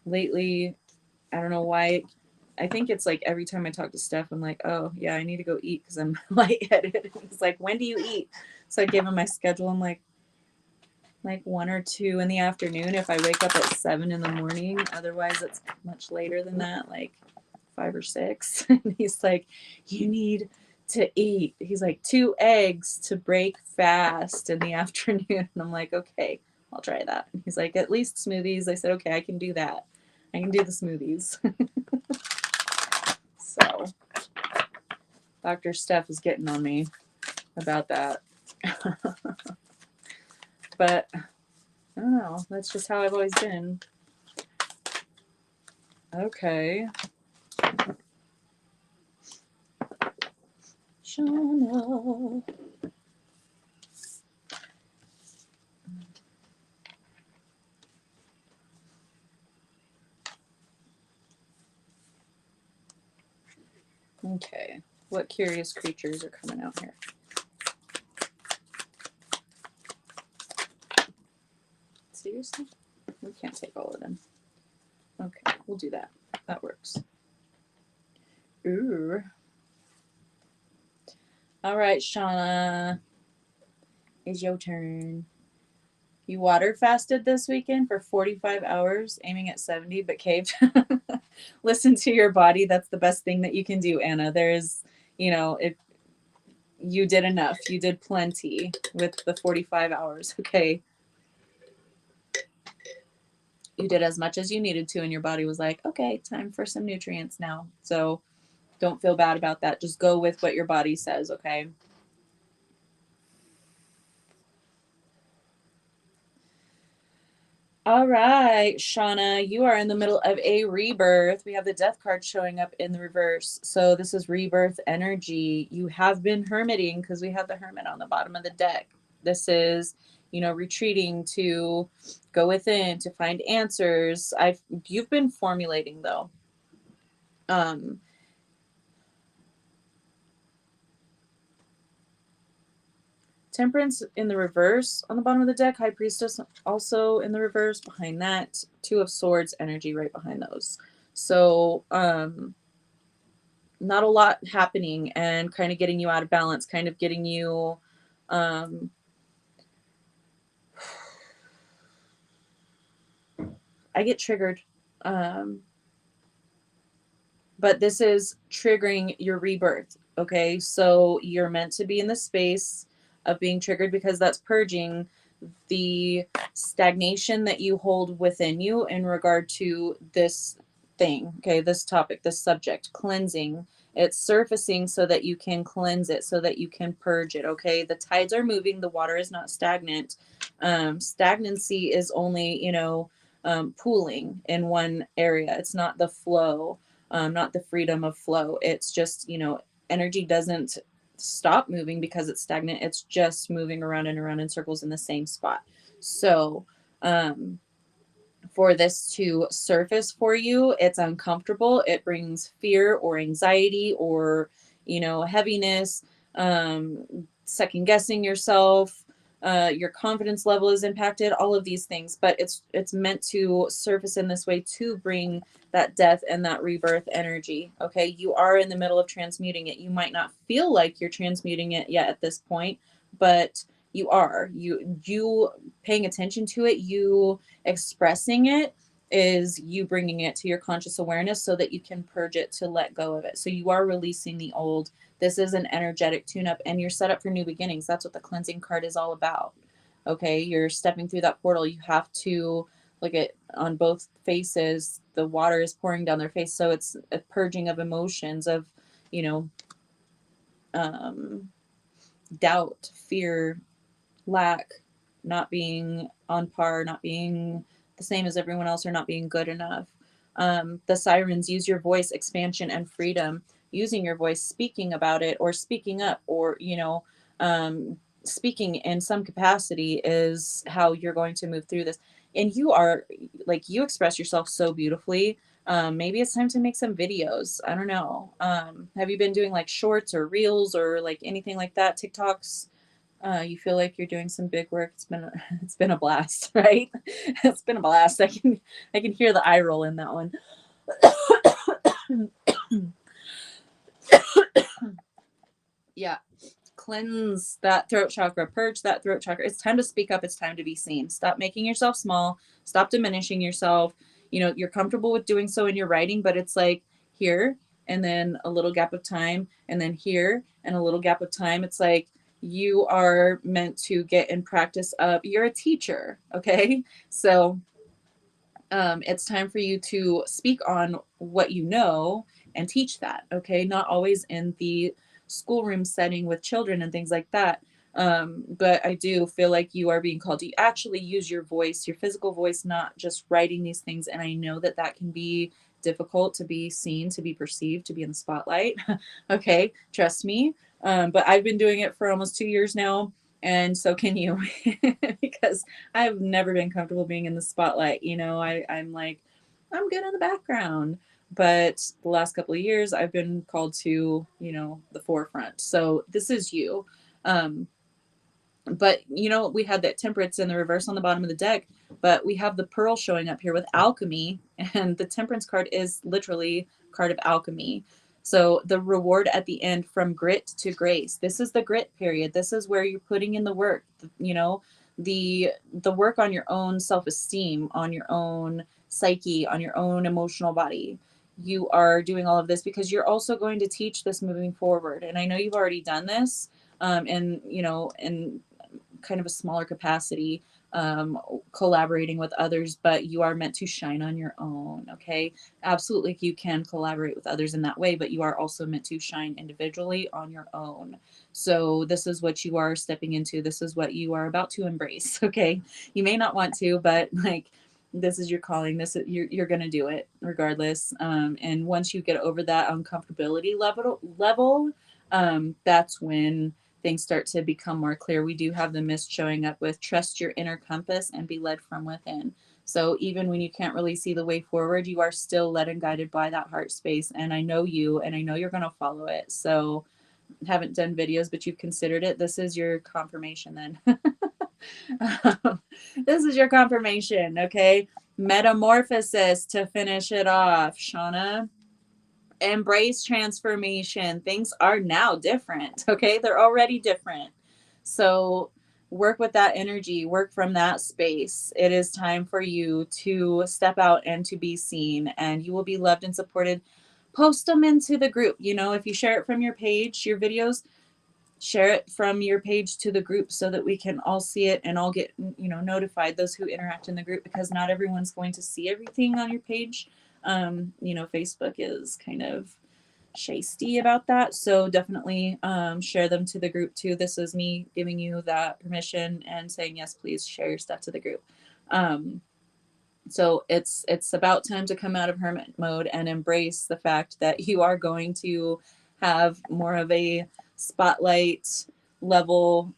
A: lately, I don't know why. I think it's like every time I talk to Steph, I'm like, oh, yeah, I need to go eat because I'm lightheaded. He's like, when do you eat? So I gave him my schedule. I'm like 1 or 2 in the afternoon if I wake up at 7 in the morning. Otherwise, it's much later than that, like 5 or 6. And he's like, you need to eat. He's like, 2 eggs to break fast in the afternoon. And I'm like, okay, I'll try that. And he's like, at least smoothies. I said, okay, I can do that. I can do the smoothies. So Dr. Steph is getting on me about that. But I don't know. That's just how I've always been. Okay. Shauna. Okay. What curious creatures are coming out here? Seriously? We can't take all of them. Okay, we'll do that. That works. Ooh. All right, Shauna. It's your turn. You water fasted this weekend for 45 hours, aiming at 70, but caved. Listen to your body. That's the best thing that you can do, Anna. There's, if you did enough, you did plenty with the 45 hours. Okay. You did as much as you needed to, and your body was like, okay, time for some nutrients now. So don't feel bad about that. Just go with what your body says, okay? All right, Shauna, you are in the middle of a rebirth. We have the death card showing up in the reverse. So this is rebirth energy. You have been hermiting because we have the hermit on the bottom of the deck. This is, retreating to go within, to find answers. You've been formulating though. Temperance in the reverse on the bottom of the deck. High Priestess also in the reverse behind that. 2 of Swords energy right behind those. So, not a lot happening, and kind of getting you out of balance, kind of getting you, um, I get triggered. Um, but this is triggering your rebirth. Okay. So you're meant to be in the space of being triggered because that's purging the stagnation that you hold within you in regard to this thing. Okay. This topic, this subject, cleansing. It's surfacing so that you can cleanse it, so that you can purge it. Okay. The tides are moving, the water is not stagnant. Stagnancy is only, pooling in one area. It's not the flow, not the freedom of flow. It's just, energy doesn't stop moving because it's stagnant. It's just moving around and around in circles in the same spot. So, for this to surface for you, it's uncomfortable. It brings fear or anxiety or, heaviness, second guessing yourself. Your confidence level is impacted, all of these things, but it's meant to surface in this way to bring that death and that rebirth energy. Okay, you are in the middle of transmuting it. You might not feel like you're transmuting it yet at this point, but you are. You paying attention to it, you expressing it, is you bringing it to your conscious awareness so that you can purge it, to let go of it. So you are releasing the old. This is an energetic tune up, and you're set up for new beginnings. That's what the cleansing card is all about. Okay, you're stepping through that portal. You have to look at, on both faces, the water is pouring down their face. So it's a purging of emotions, of, you know, doubt, fear, lack, not being on par, not being the same as everyone else, or not being good enough. The sirens, use your voice, expansion and freedom. Using your voice, speaking about it, or speaking up, or, speaking in some capacity is how you're going to move through this. And you are, like, you express yourself so beautifully. Maybe it's time to make some videos. I don't know. Have you been doing like shorts or reels or like anything like that? TikToks? You feel like you're doing some big work. It's been a blast, right? It's been a blast. I can hear the eye roll in that one. Yeah. Cleanse that throat chakra, purge that throat chakra. It's time to speak up. It's time to be seen. Stop making yourself small. Stop diminishing yourself. You're comfortable with doing so in your writing, but it's like here and then a little gap of time, and then here and a little gap of time. It's like you are meant to get in practice of, you're a teacher. Okay. So it's time for you to speak on what you know and teach that. Okay. Not always in the schoolroom setting with children and things like that. But I do feel like you are being called to actually use your voice, your physical voice, not just writing these things. And I know that that can be difficult, to be seen, to be perceived, to be in the spotlight. Okay. Trust me. But I've been doing it for almost 2 years now. And so can you, because I've never been comfortable being in the spotlight. I'm like, I'm good in the background. But the last couple of years, I've been called to, the forefront. So this is you. Um, but, we had that temperance in the reverse on the bottom of the deck, but we have the pearl showing up here with alchemy. And the temperance card is literally card of alchemy. So the reward at the end, from grit to grace. This is the grit period. This is where you're putting in the work, the work on your own self-esteem, on your own psyche, on your own emotional body. You are doing all of this because you're also going to teach this moving forward. And I know you've already done this, in kind of a smaller capacity, collaborating with others, but you are meant to shine on your own. Okay. Absolutely. You can collaborate with others in that way, but you are also meant to shine individually on your own. So this is what you are stepping into. This is what you are about to embrace. Okay. You may not want to, but like, this is your calling. You're going to do it regardless. And once you get over that uncomfortability level, that's when things start to become more clear. We do have the mist showing up with trust your inner compass and be led from within. So even when you can't really see the way forward, you are still led and guided by that heart space. And I know you, and I know you're going to follow it. So haven't done videos, but you've considered it. This is your confirmation then. This is your confirmation. Okay. Metamorphosis to finish it off, Shauna. Embrace transformation. Things are now different. Okay. They're already different. So work with that energy, work from that space. It is time for you to step out and to be seen, and you will be loved and supported. Post them into the group. You know, if you share it from your page, your videos, share it from your page to the group so that we can all see it and all get, you know, notified, those who interact in the group, because not everyone's going to see everything on your page. You know, Facebook is kind of shisty about that, so definitely share them to the group too. This is me giving you that permission and saying, yes, please share your stuff to the group. So it's about time to come out of hermit mode and embrace the fact that you are going to have more of a spotlight level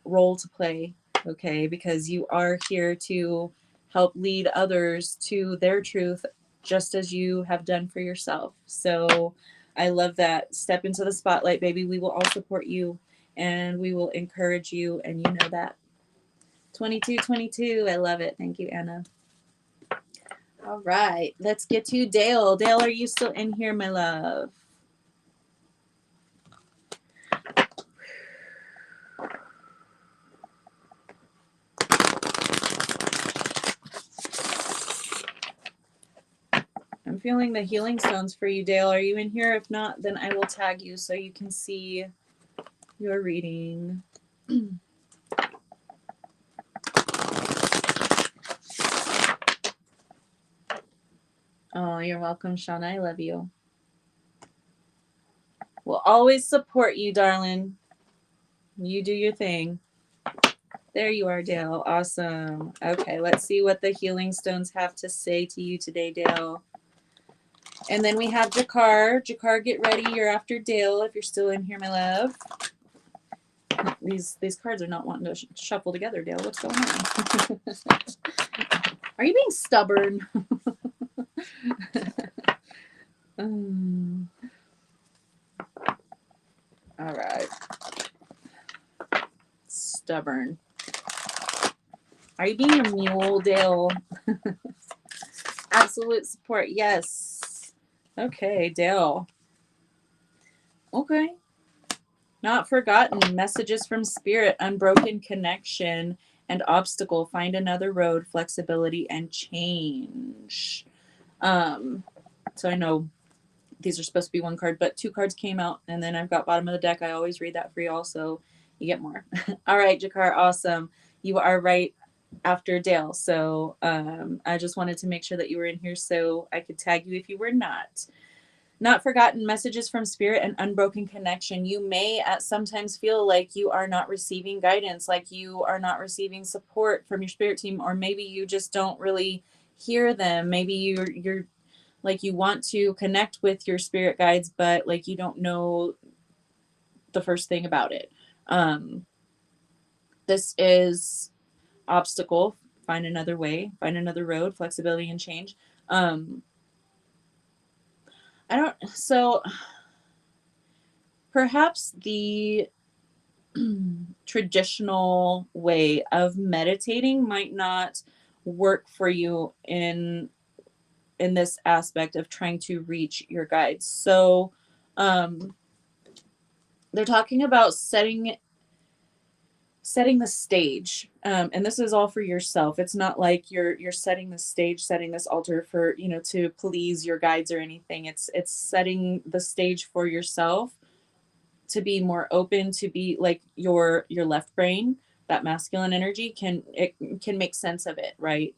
A: role to play, okay? Because you are here to help lead others to their truth, just as you have done for yourself. So I love that. Step into the spotlight, baby. We will all support you and we will encourage you, and you know that. 2222. I love it. Thank you, Anna. All right. Let's get to Dale. Dale, are you still in here, my love? I'm feeling the healing stones for you, Dale. Are you in here? If not, then I will tag you so you can see your reading. Oh, you're welcome, Shauna. I love you. We'll always support you, darling. You do your thing. There you are, Dale. Awesome. Okay, let's see what the healing stones have to say to you today, Dale. And then we have Jakar. Jakar, get ready. You're after Dale if you're still in here, my love. These cards are not wanting to shuffle together, Dale. What's going on? Are you being stubborn? All right. Stubborn. Are you being a mule, Dale? Absolute support. Yes. Okay, Dale. Okay. Not forgotten. Messages from spirit. Unbroken connection and obstacle. Find another road. Flexibility and change. So I know these are supposed to be one card, but two cards came out, and then I've got bottom of the deck. I always read that for y'all, so you get more. All right, Jakar, awesome. You are right after Dale. So I just wanted to make sure that you were in here so I could tag you if you were not. Not forgotten. Messages from spirit and unbroken connection. You may at sometimes feel like you are not receiving guidance, like you are not receiving support from your spirit team, or maybe you just don't really hear them. Maybe you're like you want to connect with your spirit guides, but like you don't know the first thing about it. This is obstacle. Find another way, find another road, flexibility and change. So perhaps the traditional way of meditating might not work for you in this aspect of trying to reach your guides. So they're talking about setting the stage, and this is all for yourself. It's not like you're setting the stage, setting this altar for, you know, to please your guides or anything. It's setting the stage for yourself to be more open, to be like your left brain, that masculine energy can make sense of it, right?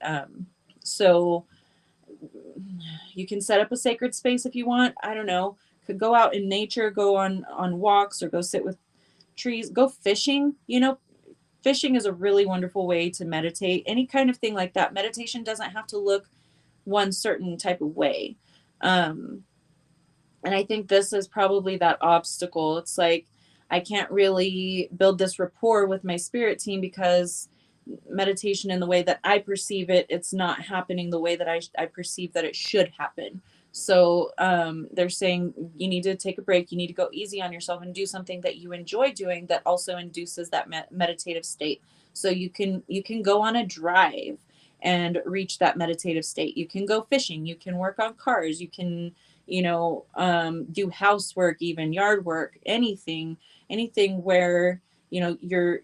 A: So you can set up a sacred space if you want. I don't know, could go out in nature, go on walks, or go sit with trees, go fishing. You know, fishing is a really wonderful way to meditate. Any kind of thing like that. Meditation doesn't have to look one certain type of way. And I think this is probably that obstacle. It's like, I can't really build this rapport with my spirit team because meditation, in the way that I perceive it, it's not happening the way that I perceive that it should happen. So they're saying you need to take a break. You need to go easy on yourself and do something that you enjoy doing that also induces that meditative state. So you can go on a drive and reach that meditative state. You can go fishing, you can work on cars, you can, do housework, even yard work, anything where, your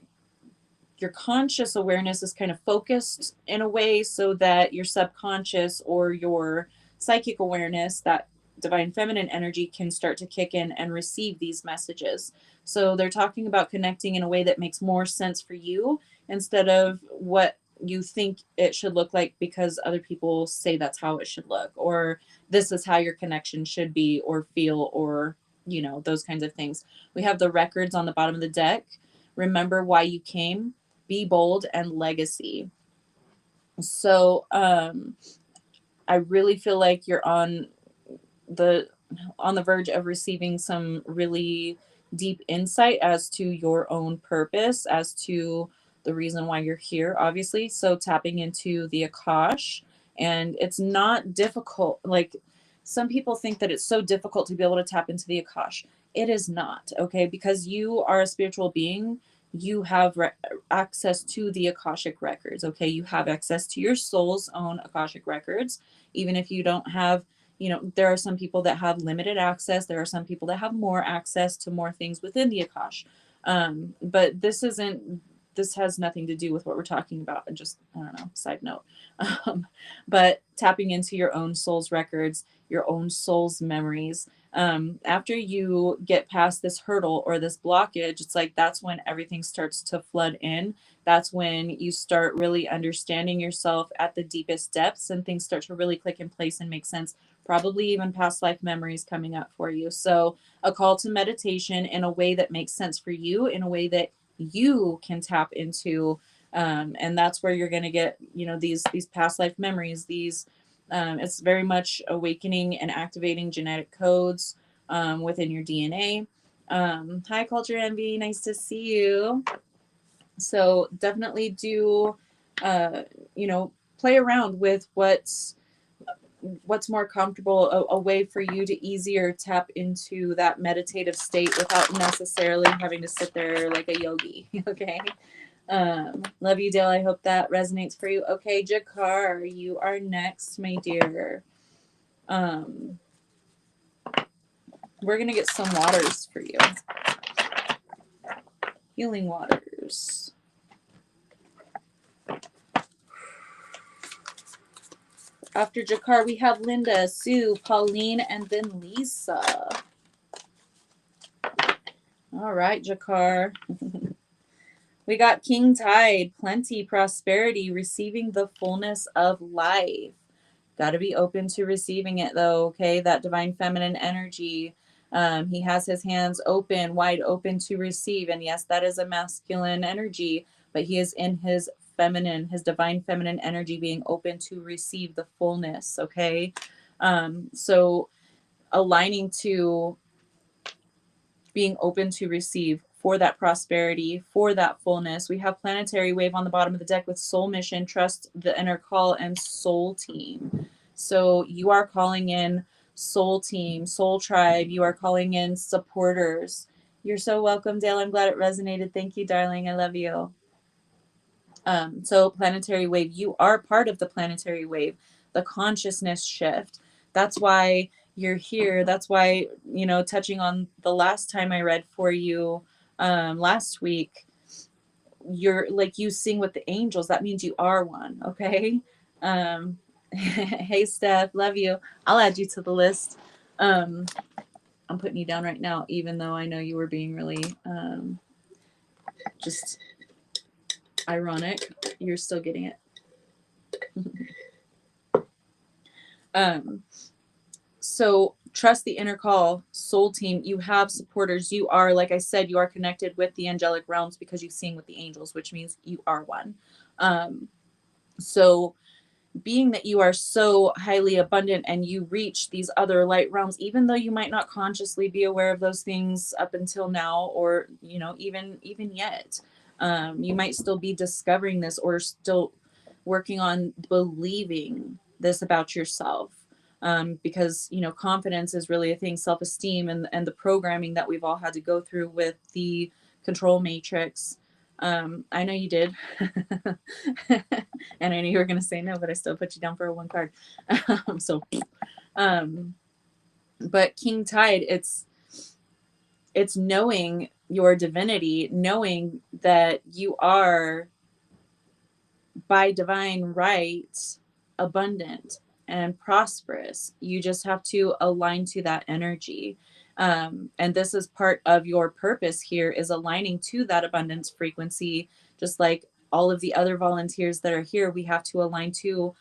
A: conscious awareness is kind of focused in a way so that your subconscious or your psychic awareness, that divine feminine energy, can start to kick in and receive these messages. So they're talking about connecting in a way that makes more sense for you instead of what you think it should look like because other people say that's how it should look, or this is how your connection should be or feel, or those kinds of things. We have the records on the bottom of the deck. Remember why you came, be bold, and legacy. So I really feel like you're the verge of receiving some really deep insight as to your own purpose, as to the reason why you're here, obviously. So tapping into the Akash, and it's not difficult. Like, some people think that it's so difficult to be able to tap into the Akash. It is not, okay? Because you are a spiritual being, you have access to the Akashic records, okay? You have access to your soul's own Akashic records. Even if you don't have, there are some people that have limited access. There are some people that have more access to more things within the Akash. But this has nothing to do with what we're talking about. Just, I don't know, side note. But tapping into your own soul's records, your own soul's memories. After you get past this hurdle or this blockage, it's like that's when everything starts to flood in. That's when you start really understanding yourself at the deepest depths, and things start to really click in place and make sense. Probably even past life memories coming up for you. So a call to meditation in a way that makes sense for you, in a way that you can tap into. And that's where you're going to get, these past life memories, it's very much awakening and activating genetic codes within your DNA. Hi, Culture Envy. Nice to see you. So definitely do, play around with what's more comfortable, a way for you to easier tap into that meditative state without necessarily having to sit there like a yogi. Okay. Love you, Dale. I hope that resonates for you. Okay, Jakar, you are next, my dear. We're gonna get some waters for you. Healing waters. After Jakar, we have Linda, Sue, Pauline, and then Lisa. All right, Jakar. We got King Tide, plenty, prosperity, receiving the fullness of life. Got to be open to receiving it, though, okay? That divine feminine energy. He has his hands open, wide open to receive. And yes, that is a masculine energy, but he is in his divine feminine energy, being open to receive the fullness, okay? So aligning to being open to receive for that prosperity, for that fullness. We have planetary wave on the bottom of the deck with soul mission, trust the inner call, and soul team. So you are calling in soul team, soul tribe. You are calling in supporters. You're so welcome, Dale. I'm glad it resonated. Thank you, darling. I love you. So planetary wave, you are part of the planetary wave, the consciousness shift. That's why you're here. That's why, touching on the last time I read for you last week, you're like, you sing with the angels. That means you are one. Okay. Hey, Steph, love you. I'll add you to the list. I'm putting you down right now, even though I know you were being really just ironic. You're still getting it. So trust the inner call, soul team. You have supporters. You are, like I said, you are connected with the angelic realms because you sing with the angels, which means you are one. So being that you are so highly abundant and you reach these other light realms, even though you might not consciously be aware of those things up until now, or, even yet, you might still be discovering this or still working on believing this about yourself. Because, confidence is really a thing, self-esteem and the programming that we've all had to go through with the control matrix, I know you did. And I knew you were going to say no, but I still put you down for a 1 card. So, but King Tide, it's knowing your divinity, knowing that you are by divine right abundant and prosperous. You just have to align to that energy. And this is part of your purpose here, is aligning to that abundance frequency. Just like all of the other volunteers that are here, we have to align to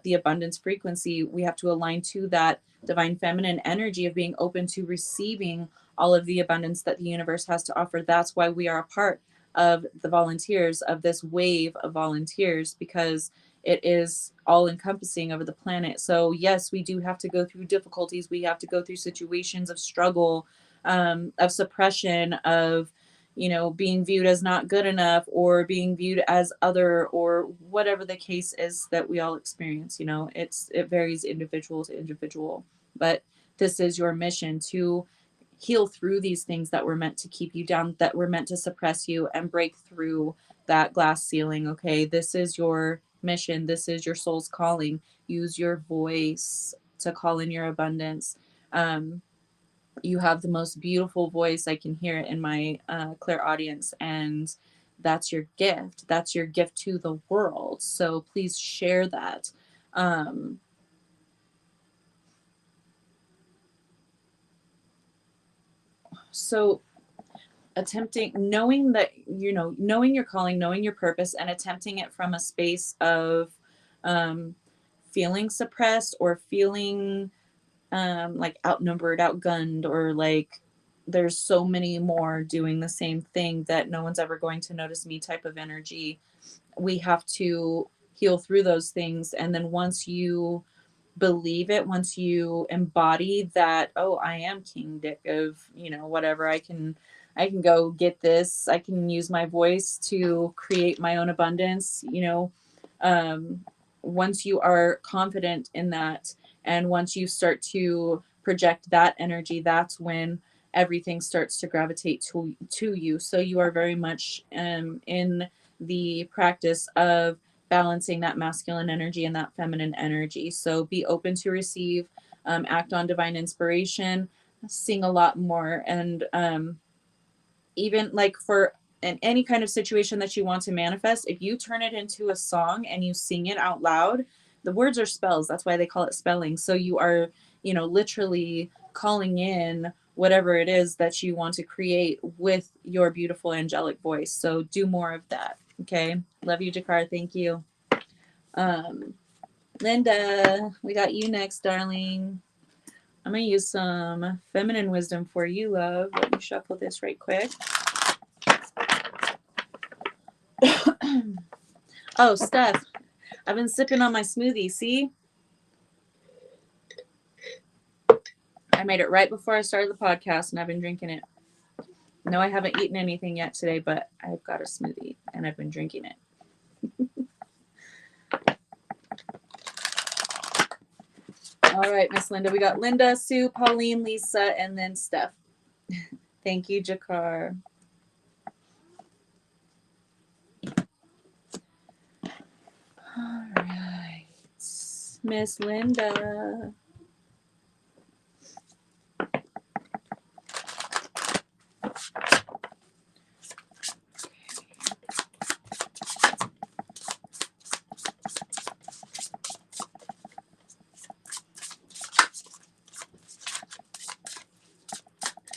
A: the abundance frequency. We have to align to that divine feminine energy of being open to receiving all of the abundance that the universe has to offer. That's why we are a part of the volunteers, of this wave of volunteers, because it is all encompassing over the planet. So yes, we do have to go through difficulties. We have to go through situations of struggle, of suppression, of, being viewed as not good enough, or being viewed as other, or whatever the case is that we all experience. It varies individual to individual, but this is your mission, to heal through these things that were meant to keep you down, that were meant to suppress you, and break through that glass ceiling. Okay, this is your mission. This is your soul's calling. Use your voice to call in your abundance. You have the most beautiful voice. I can hear it in my clairaudience, and that's your gift. That's your gift to the world. So please share that. So knowing that, knowing your calling, knowing your purpose, and attempting it from a space of feeling suppressed, or feeling like outnumbered, outgunned, or like there's so many more doing the same thing that no one's ever going to notice me type of energy. We have to heal through those things. And then once you believe it, once you embody that, oh, I am King Dick of, whatever, I can go get this, I can use my voice to create my own abundance. Once you are confident in that, and once you start to project that energy, that's when everything starts to gravitate to you. So you are very much in the practice of balancing that masculine energy and that feminine energy. So be open to receive, act on divine inspiration, sing a lot more. And even like for in any kind of situation that you want to manifest, if you turn it into a song and you sing it out loud, the words are spells. That's why they call it spelling. So you are, literally calling in whatever it is that you want to create with your beautiful angelic voice. So do more of that. Okay. Love you, Jakar. Thank you. Linda, we got you next, darling. I'm going to use some feminine wisdom for you, love. Let me shuffle this right quick. Oh, Steph, I've been sipping on my smoothie. See? I made it right before I started the podcast, and I've been drinking it. No, I haven't eaten anything yet today, but I've got a smoothie, and I've been drinking it. All right, Miss Linda. We got Linda, Sue, Pauline, Lisa, and then Steph. Thank you, Jakar. All right, Miss Linda.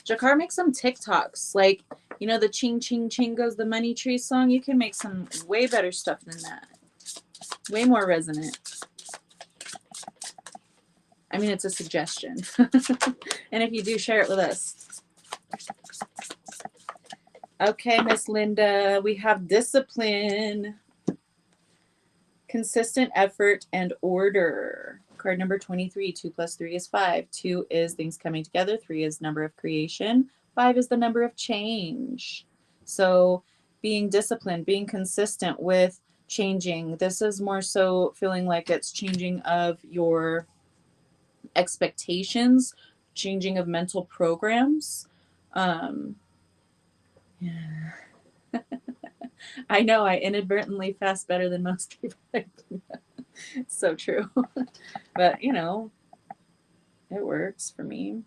A: Jakar makes some TikToks, like, the ching ching ching goes the money tree song. You can make some way better stuff than that. Way more resonant. I mean, it's a suggestion. And if you do, share it with us. Okay, Miss Linda, we have discipline, consistent effort, and order. Card number 23, 2 plus 3 is 5. 2 is things coming together. 3 is number of creation. 5 is the number of change. So being disciplined, being consistent with changing. This is more so feeling like it's changing of your expectations, changing of mental programs. Yeah. I know I inadvertently fast better than most people. So true. But, you know, it works for me.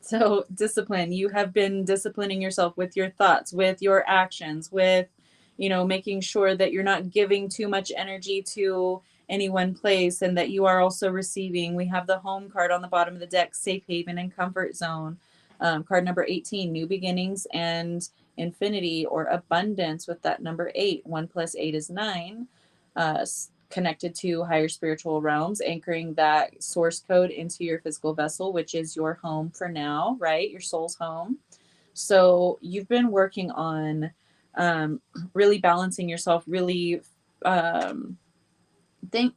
A: So, discipline. You have been disciplining yourself with your thoughts, with your actions, with, you know, making sure that you're not giving too much energy to any one place and that you are also receiving. We have the home card on the bottom of the deck, safe haven and comfort zone. Card number 18, new beginnings and infinity or abundance with that number 8. 1 plus 8 is 9. Connected to higher spiritual realms, anchoring that source code into your physical vessel, which is your home for now, right? Your soul's home. So you've been working on really balancing yourself, really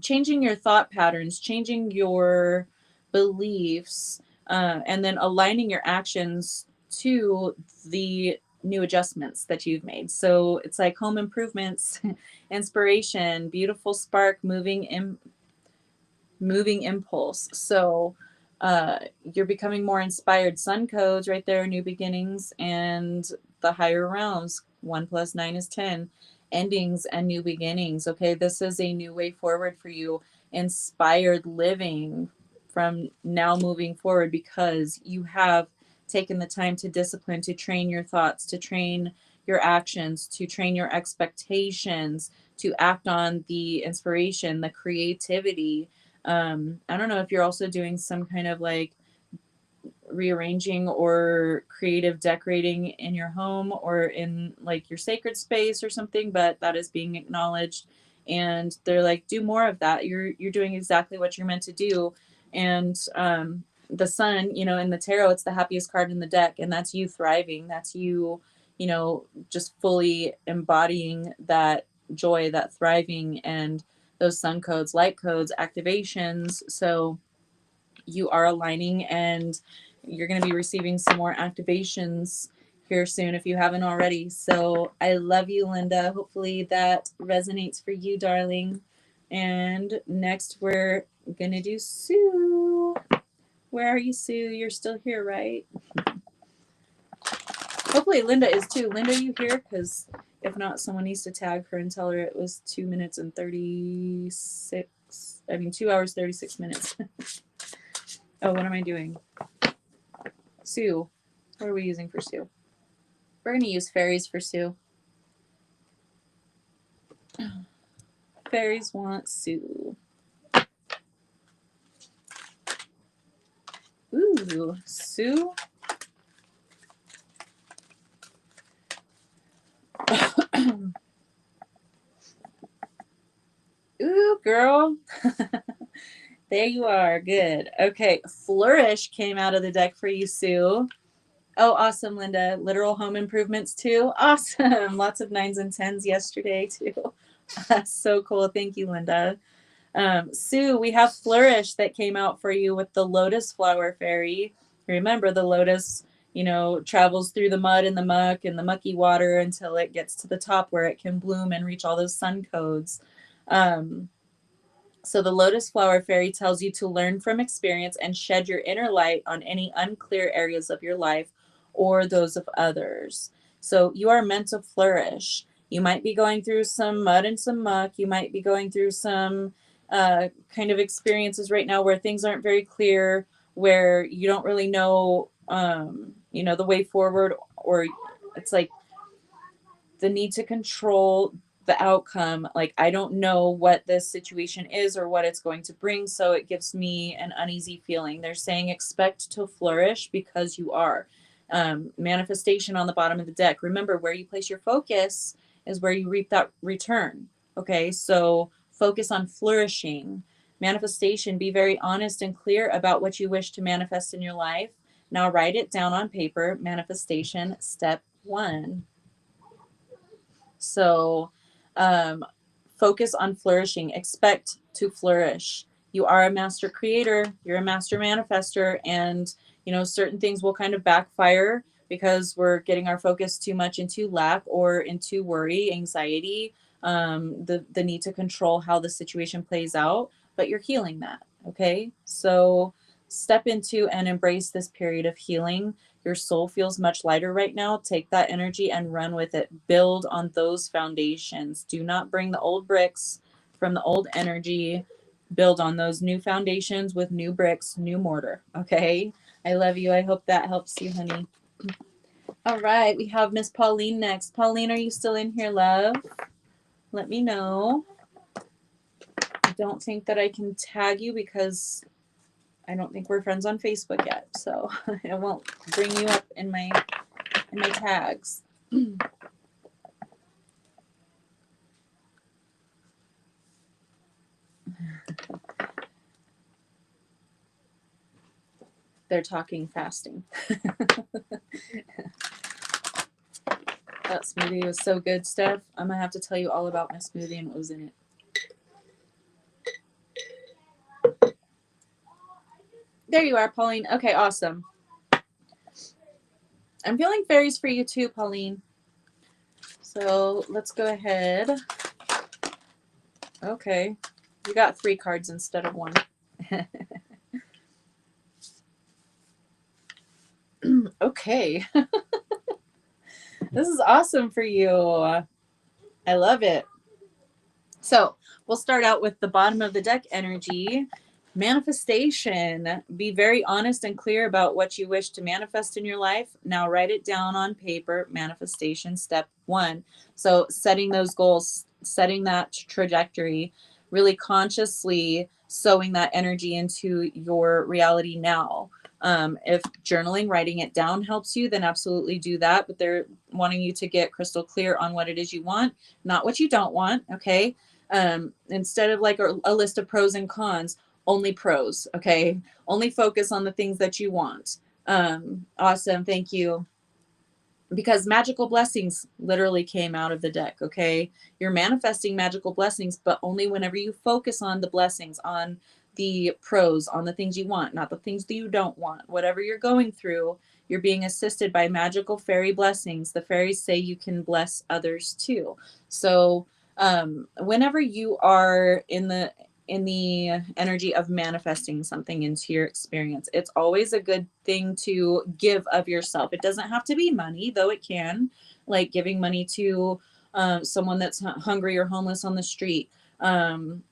A: changing your thought patterns, changing your beliefs, and then aligning your actions to the new adjustments that you've made. So it's like home improvements, inspiration, beautiful spark, moving impulse. So you're becoming more inspired. Sun codes right there, new beginnings and the higher realms. 1 plus 9 is 10. Endings and new beginnings. Okay, this is a new way forward for you. Inspired living from now moving forward because you have taken the time to discipline, to train your thoughts, to train your actions, to train your expectations, to act on the inspiration, the creativity. I don't know if you're also doing some kind of like rearranging or creative decorating in your home or in like your sacred space or something, but that is being acknowledged. And they're like, do more of that. You're doing exactly what you're meant to do. And the sun, you know, in the tarot, it's the happiest card in the deck, and that's you thriving. That's you, you know, just fully embodying that joy, that thriving, and those sun codes, light codes, activations. So you are aligning and you're going to be receiving some more activations here soon if you haven't already. So I love you, Linda. Hopefully that resonates for you, darling. And next we're going to do Sue. Where are you, Sue? You're still here, right? Hopefully Linda is too. Linda, are you here? Because if not, someone needs to tag her and tell her it was 2 minutes and 36. 2 hours, 36 minutes. Oh, what am I doing? Sue. What are we using for Sue? We're going to use fairies for Sue. Fairies want Sue. Ooh, Sue. Ooh, girl. There you are. Good. Okay. Flourish came out of the deck for you, Sue. Oh, awesome, Linda. Literal home improvements too. Awesome. Lots of 9s and 10s yesterday too. That's so cool. Thank you, Linda. Sue, we have Flourish that came out for you with the Lotus Flower Fairy. Remember, the lotus, you know, travels through the mud and the muck and the mucky water until it gets to the top where it can bloom and reach all those sun codes. So the Lotus Flower Fairy tells you to learn from experience and shed your inner light on any unclear areas of your life or those of others. So you are meant to flourish. You might be going through some mud and some muck. You might be going through some kind of experiences right now where things aren't very clear, where you don't really know, you know, the way forward, or it's like the need to control the outcome. Like, I don't know what this situation is or what it's going to bring, so it gives me an uneasy feeling. They're saying expect to flourish because you are. Manifestation on the bottom of the deck. Remember, where you place your focus is where you reap that return. Okay, so focus on flourishing. Manifestation, be very honest and clear about what you wish to manifest in your life. Now write it down on paper. Manifestation, step 1. So focus on flourishing. Expect to flourish. You are a master creator. You're a master manifester. And, you know, certain things will kind of backfire because we're getting our focus too much into lack or into worry, anxiety, the need to control how the situation plays out. But you're healing that. Okay. So step into and embrace this period of healing. Your soul feels much lighter right now. Take that energy and run with it. Build on those foundations. Do not bring the old bricks from the old energy. Build on those new foundations with new bricks, new mortar. Okay. I love you. I hope that helps you, honey. All right. We have Miss Pauline next. Pauline, are you still in here, love? Let me know. I don't think that I can tag you because I don't think we're friends on Facebook yet. So I won't bring you up in my tags. They're talking fasting. That smoothie was so good, Steph. I'm gonna have to tell you all about my smoothie and what was in it. There you are, Pauline. Okay, awesome. I'm feeling fairies for you too, Pauline. So let's go ahead. Okay. You got 3 cards instead of 1. Okay. This is awesome for you. I love it. So we'll start out with the bottom of the deck energy. Manifestation. Be very honest and clear about what you wish to manifest in your life. Now write it down on paper. Manifestation step 1. So setting those goals, setting that trajectory, really consciously sowing that energy into your reality now. If journaling, writing it down helps you, then absolutely do that. But they're wanting you to get crystal clear on what it is you want, not what you don't want. Okay. Instead of like a list of pros and cons, only pros. Okay. Only focus on the things that you want. Awesome. Thank you. Because magical blessings literally came out of the deck. Okay. You're manifesting magical blessings, but only whenever you focus on the blessings, on the pros, on the things you want, not the things that you don't want. Whatever you're going through, you're being assisted by magical fairy blessings. The fairies say you can bless others too. So whenever you are in the energy of manifesting something into your experience, it's always a good thing to give of yourself. It doesn't have to be money, though it can, like giving money to someone that's hungry or homeless on the street.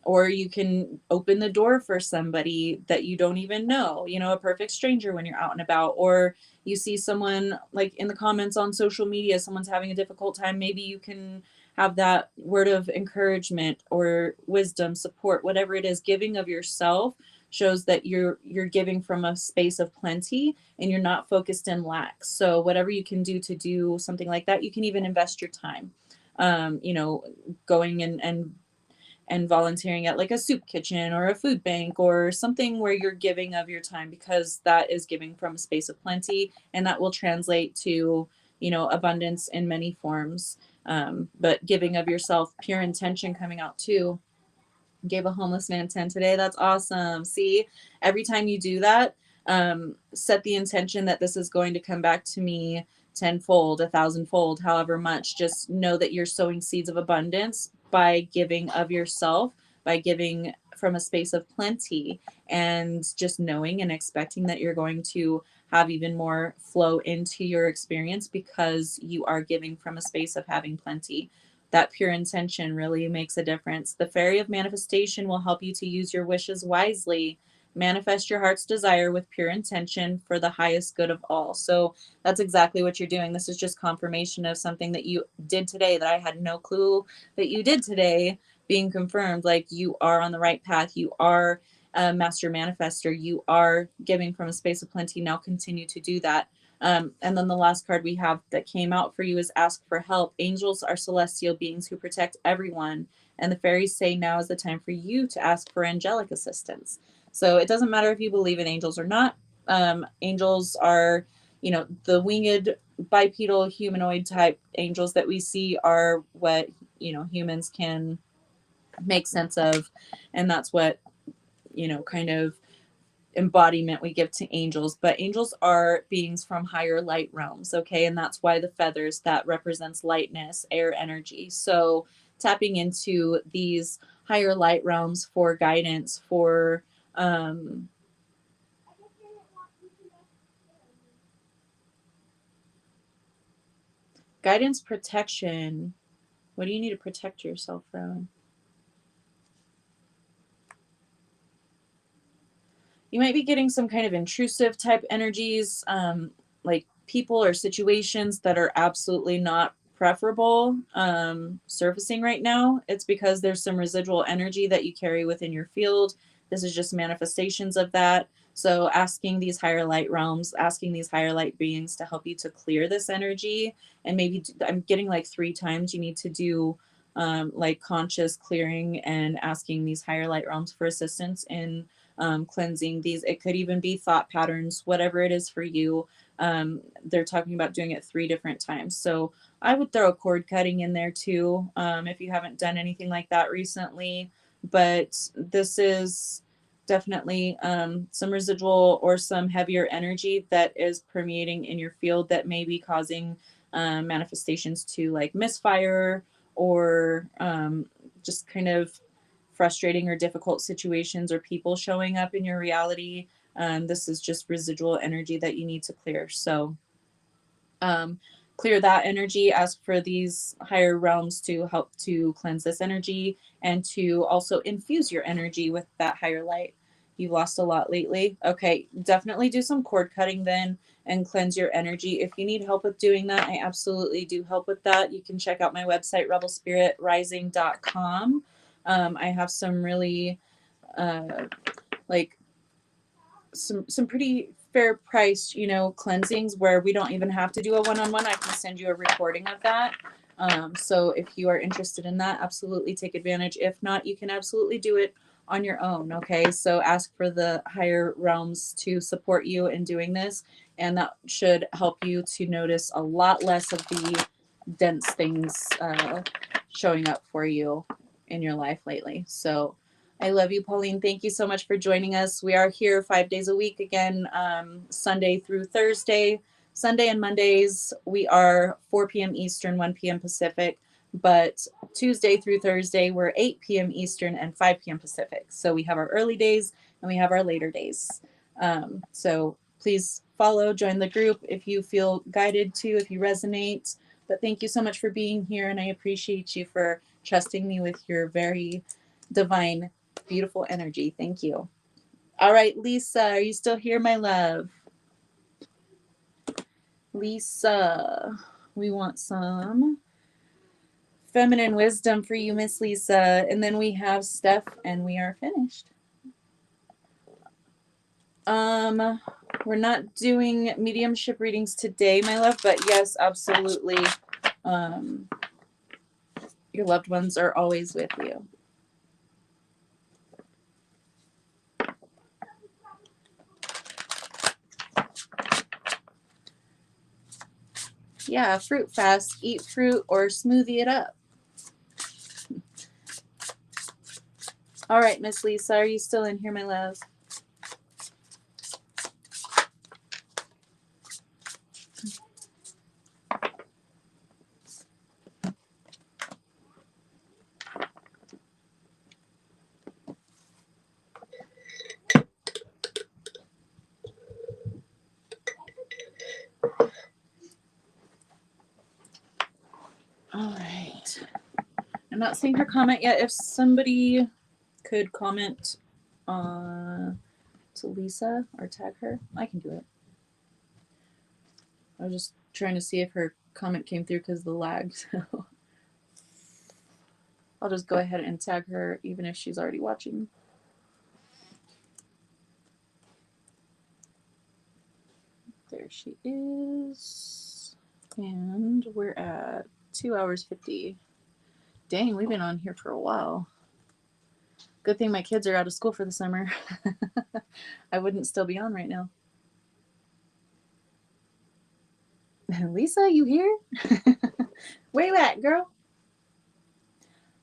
A: Or you can open the door for somebody that you don't even know, a perfect stranger when you're out and about, or you see someone like in the comments on social media, someone's having a difficult time. Maybe you can have that word of encouragement or wisdom, support, whatever it is. Giving of yourself shows that you're giving from a space of plenty and you're not focused in lack. So whatever you can do to do something like that, you can even invest your time, going and volunteering at like a soup kitchen or a food bank or something where you're giving of your time, because that is giving from a space of plenty, and that will translate to abundance in many forms. But giving of yourself, pure intention coming out too. Gave a homeless man 10 today. That's awesome. See, every time you do that, set the intention that this is going to come back to me tenfold, 1,000-fold, however much. Just know that you're sowing seeds of abundance by giving of yourself, by giving from a space of plenty, and just knowing and expecting that you're going to have even more flow into your experience because you are giving from a space of having plenty. That pure intention really makes a difference. The fairy of manifestation will help you to use your wishes wisely. Manifest your heart's desire with pure intention for the highest good of all. So that's exactly what you're doing. This is just confirmation of something that you did today that I had no clue that you did today, being confirmed. Like, you are on the right path. You are a master manifester. You are giving from a space of plenty. Now continue to do that. And then the last card we have that came out for you is ask for help. Angels are celestial beings who protect everyone. And the fairies say now is the time for you to ask for angelic assistance. So it doesn't matter if you believe in angels or not. Angels are, the winged bipedal humanoid type angels that we see are what, humans can make sense of. And that's what, kind of embodiment we give to angels. But angels are beings from higher light realms, okay? And that's why the feathers, that represents lightness, air energy. So tapping into these higher light realms for guidance, for Guidance, protection. What do you need to protect yourself from? You might be getting some kind of intrusive type energies, like people or situations that are absolutely not preferable surfacing right now. It's because there's some residual energy that you carry within your field. This is just manifestations of that. So asking these higher light realms, asking these higher light beings to help you to clear this energy. And maybe I'm getting like 3 times you need to do like conscious clearing and asking these higher light realms for assistance in cleansing these. It could even be thought patterns, whatever it is for you. They're talking about doing it 3 different times. So I would throw a cord cutting in there too, if you haven't done anything like that recently. But this is definitely some residual or some heavier energy that is permeating in your field that may be causing manifestations to like misfire or just kind of frustrating or difficult situations or people showing up in your reality. This is just residual energy that you need to clear. So clear that energy, ask for these higher realms to help to cleanse this energy and to also infuse your energy with that higher light. You've lost a lot lately. Okay, definitely do some cord cutting then and cleanse your energy. If you need help with doing that, I absolutely do help with that. You can check out my website, rebelspiritrising.com. I have some really like some pretty fair price, cleansings where we don't even have to do a one-on-one. I can send you a recording of that. So if you are interested in that, absolutely take advantage. If not, you can absolutely do it on your own. Okay. So ask for the higher realms to support you in doing this. And that should help you to notice a lot less of the dense things showing up for you in your life lately. So I love you, Pauline. Thank you so much for joining us. We are here 5 days a week again, Sunday through Thursday. Sunday and Mondays, we are 4 p.m. Eastern, 1 p.m. Pacific. But Tuesday through Thursday, we're 8 p.m. Eastern and 5 p.m. Pacific. So we have our early days and we have our later days. So please follow, join the group if you feel guided to, if you resonate. But thank you so much for being here, and I appreciate you for trusting me with your very divine, beautiful energy. Thank you. All right, Lisa, are you still here, my love? Lisa, we want some feminine wisdom for you, Miss Lisa. And then we have Steph, and we are finished. We're not doing mediumship readings today, my love, but yes, absolutely. Your loved ones are always with you. Yeah, fruit fast. Eat fruit or smoothie it up. All right, Miss Lisa, are you still in here, my love? All right. I'm not seeing her comment yet. If somebody could comment to Lisa or tag her, I can do it. I was just trying to see if her comment came through because of the lag. So I'll just go ahead and tag her even if she's already watching. There she is. And we're at 2 hours 50. Dang, we've been on here for a while. Good thing my kids are out of school for the summer. I wouldn't still be on right now. Lisa, you here? Where you at, girl?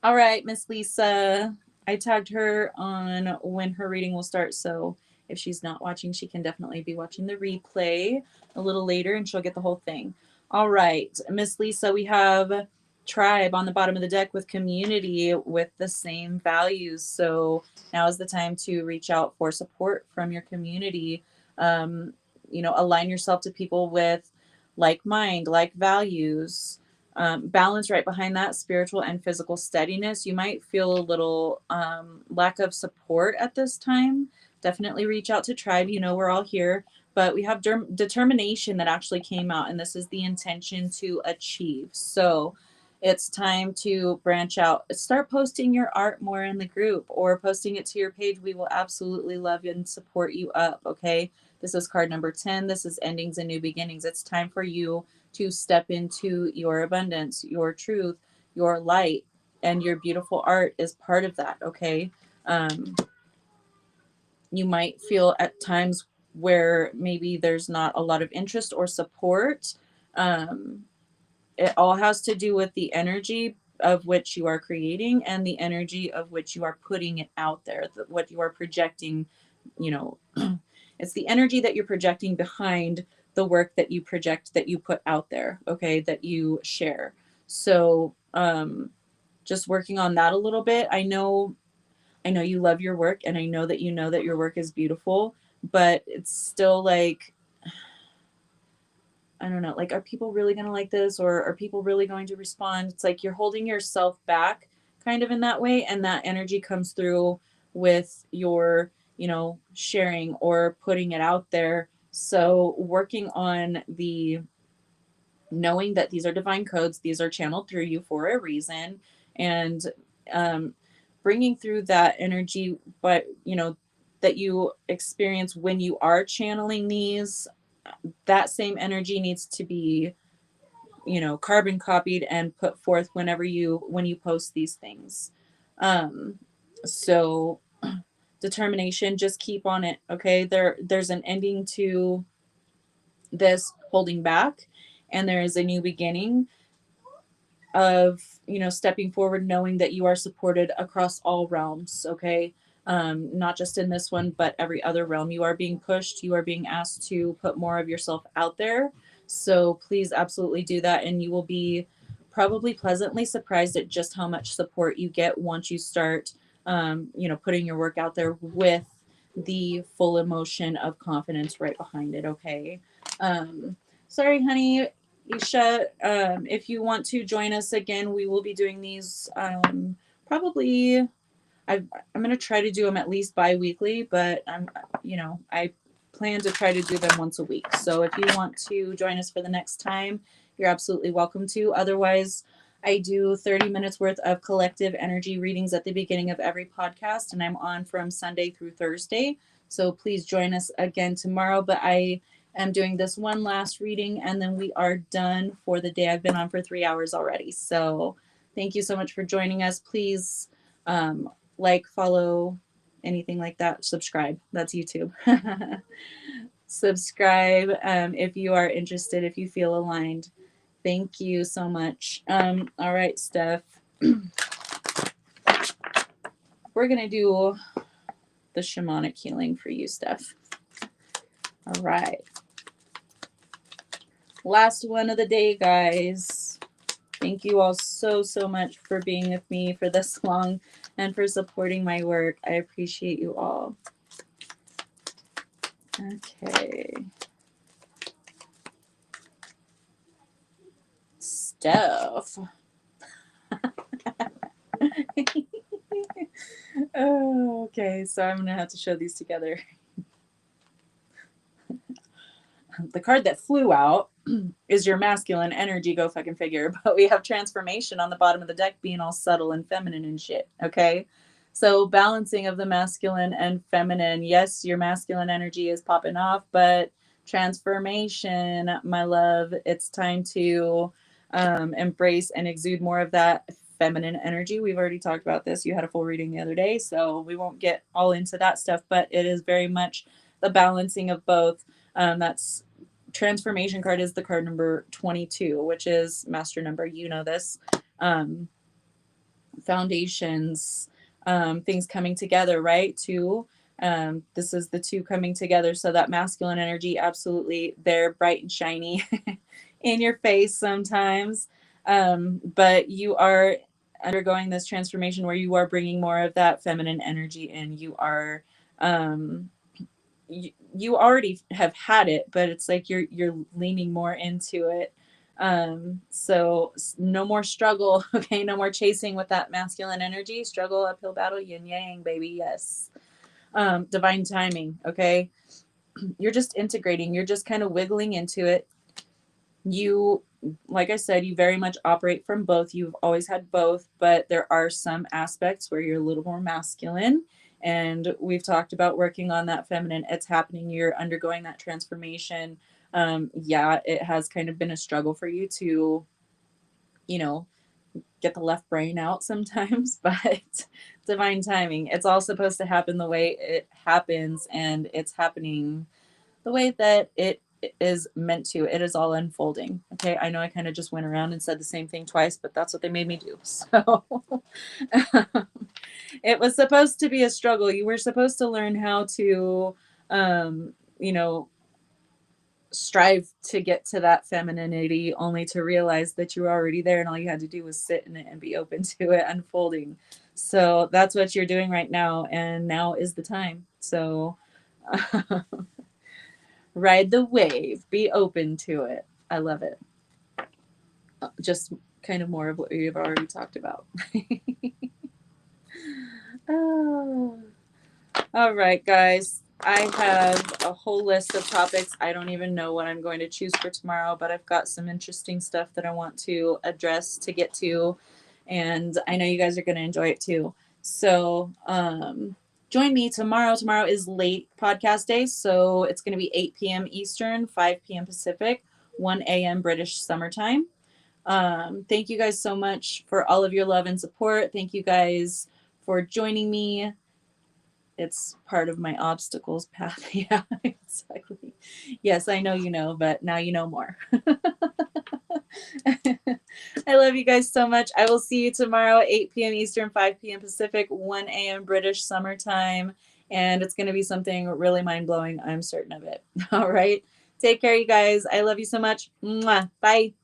A: All right, Miss Lisa. I tagged her on when her reading will start, so if she's not watching, she can definitely be watching the replay a little later, and she'll get the whole thing. All right, Miss Lisa, we have tribe on the bottom of the deck with community with the same values. So now is the time to reach out for support from your community. Align yourself to people with like mind, like values. Balance right behind that, spiritual and physical steadiness. You might feel a little lack of support at this time. Definitely reach out to Tribe. You know, we're all here, but we have determination that actually came out, and this is the intention to achieve. So it's time to branch out. Start posting your art more in the group or posting it to your page. We will absolutely love and support you up. Okay. This is card number 10. This is endings and new beginnings. It's time for you to step into your abundance, your truth, your light, and your beautiful art is part of that. Okay. Um, you might feel at times where maybe there's not a lot of interest or support. It all has to do with the energy of which you are creating and the energy of which you are putting it out there, what you are projecting, you know, it's the energy that you're projecting behind the work that you project, that you put out there, okay, that you share. So just working on that a little bit. I know you love your work, and I know that your work is beautiful, but it's still like, I don't know, like, are people really going to like this, or are people really going to respond? It's like you're holding yourself back kind of in that way. And that energy comes through with your, sharing or putting it out there. So working on the knowing that these are divine codes, these are channeled through you for a reason, and um, bringing through that energy, but that you experience when you are channeling these, that same energy needs to be carbon copied and put forth when you post these things. So determination, just keep on it. Okay, there's an ending to this holding back, and there is a new beginning of stepping forward, knowing that you are supported across all realms. Okay, not just in this one but every other realm. You are being pushed, you are being asked to put more of yourself out there, so please absolutely do that, and you will be probably pleasantly surprised at just how much support you get once you start putting your work out there with the full emotion of confidence right behind it. Okay. Sorry honey, Isha, if you want to join us again, we will be doing these probably. I'm going to try to do them at least bi-weekly, but I plan to try to do them once a week. So if you want to join us for the next time, you're absolutely welcome to. Otherwise, I do 30 minutes worth of collective energy readings at the beginning of every podcast, and I'm on from Sunday through Thursday. So please join us again tomorrow. But I am doing this one last reading, and then we are done for the day. I've been on for 3 hours already. So thank you so much for joining us. Please like, follow, anything like that. Subscribe. That's YouTube. Subscribe if you are interested, if you feel aligned. Thank you so much. All right, Steph. We're going to do the shamanic healing for you, Steph. All right. Last one of the day, guys. Thank you all so, so much for being with me for this long and for supporting my work. I appreciate you all. Okay. Steph. Oh, okay, so I'm gonna have to show these together. The card that flew out is your masculine energy, go fucking figure. But we have transformation on the bottom of the deck, being all subtle and feminine and shit. Okay, so balancing of the masculine and feminine. Yes, your masculine energy is popping off, but transformation, my love, it's time to embrace and exude more of that feminine energy. We've already talked about this. You had a full reading the other day, so we won't get all into that stuff, but it is very much the balancing of both. That's transformation card is the card number 22, which is master number. You know this. Foundations, things coming together, right? Two. This is the two coming together. So that masculine energy, absolutely, they're bright and shiny in your face sometimes. But you are undergoing this transformation where you are bringing more of that feminine energy in. You are you already have had it, but it's like you're leaning more into it. So no more struggle. Okay. No more chasing with that masculine energy. Struggle, uphill battle, yin yang, baby. Yes. Divine timing. Okay. You're just integrating. You're just kind of wiggling into it. You, like I said, you very much operate from both. You've always had both, but there are some aspects where you're a little more masculine. And we've talked about working on that feminine. It's happening. You're undergoing that transformation. Yeah, it has kind of been a struggle for you to, you know, get the left brain out sometimes, but divine timing. It's all supposed to happen the way it happens, and it's happening the way that it is meant to. It is all unfolding. Okay. I know I kind of just went around and said the same thing twice, but that's what they made me do. So it was supposed to be a struggle. You were supposed to learn how to, you know, strive to get to that femininity, only to realize that you were already there and all you had to do was sit in it and be open to it unfolding. So that's what you're doing right now. And now is the time. So ride the wave, be open to it. I love it. Just kind of more of what we've already talked about. Oh. All right, guys. I have a whole list of topics. I don't even know what I'm going to choose for tomorrow, but I've got some interesting stuff that I want to address to get to. And I know you guys are going to enjoy it too. So join me tomorrow. Tomorrow is late podcast day. So it's going to be 8 p.m. Eastern, 5 p.m. Pacific, 1 a.m. British summertime. Thank you guys so much for all of your love and support. Thank you guys for joining me. It's part of my obstacles path. Yeah, exactly. Yes, I know you know, but now you know more. I love you guys so much. I will see you tomorrow, 8 p.m. Eastern, 5 p.m. Pacific, 1 a.m. British summertime. And it's going to be something really mind blowing. I'm certain of it. All right. Take care, you guys. I love you so much. Mwah. Bye.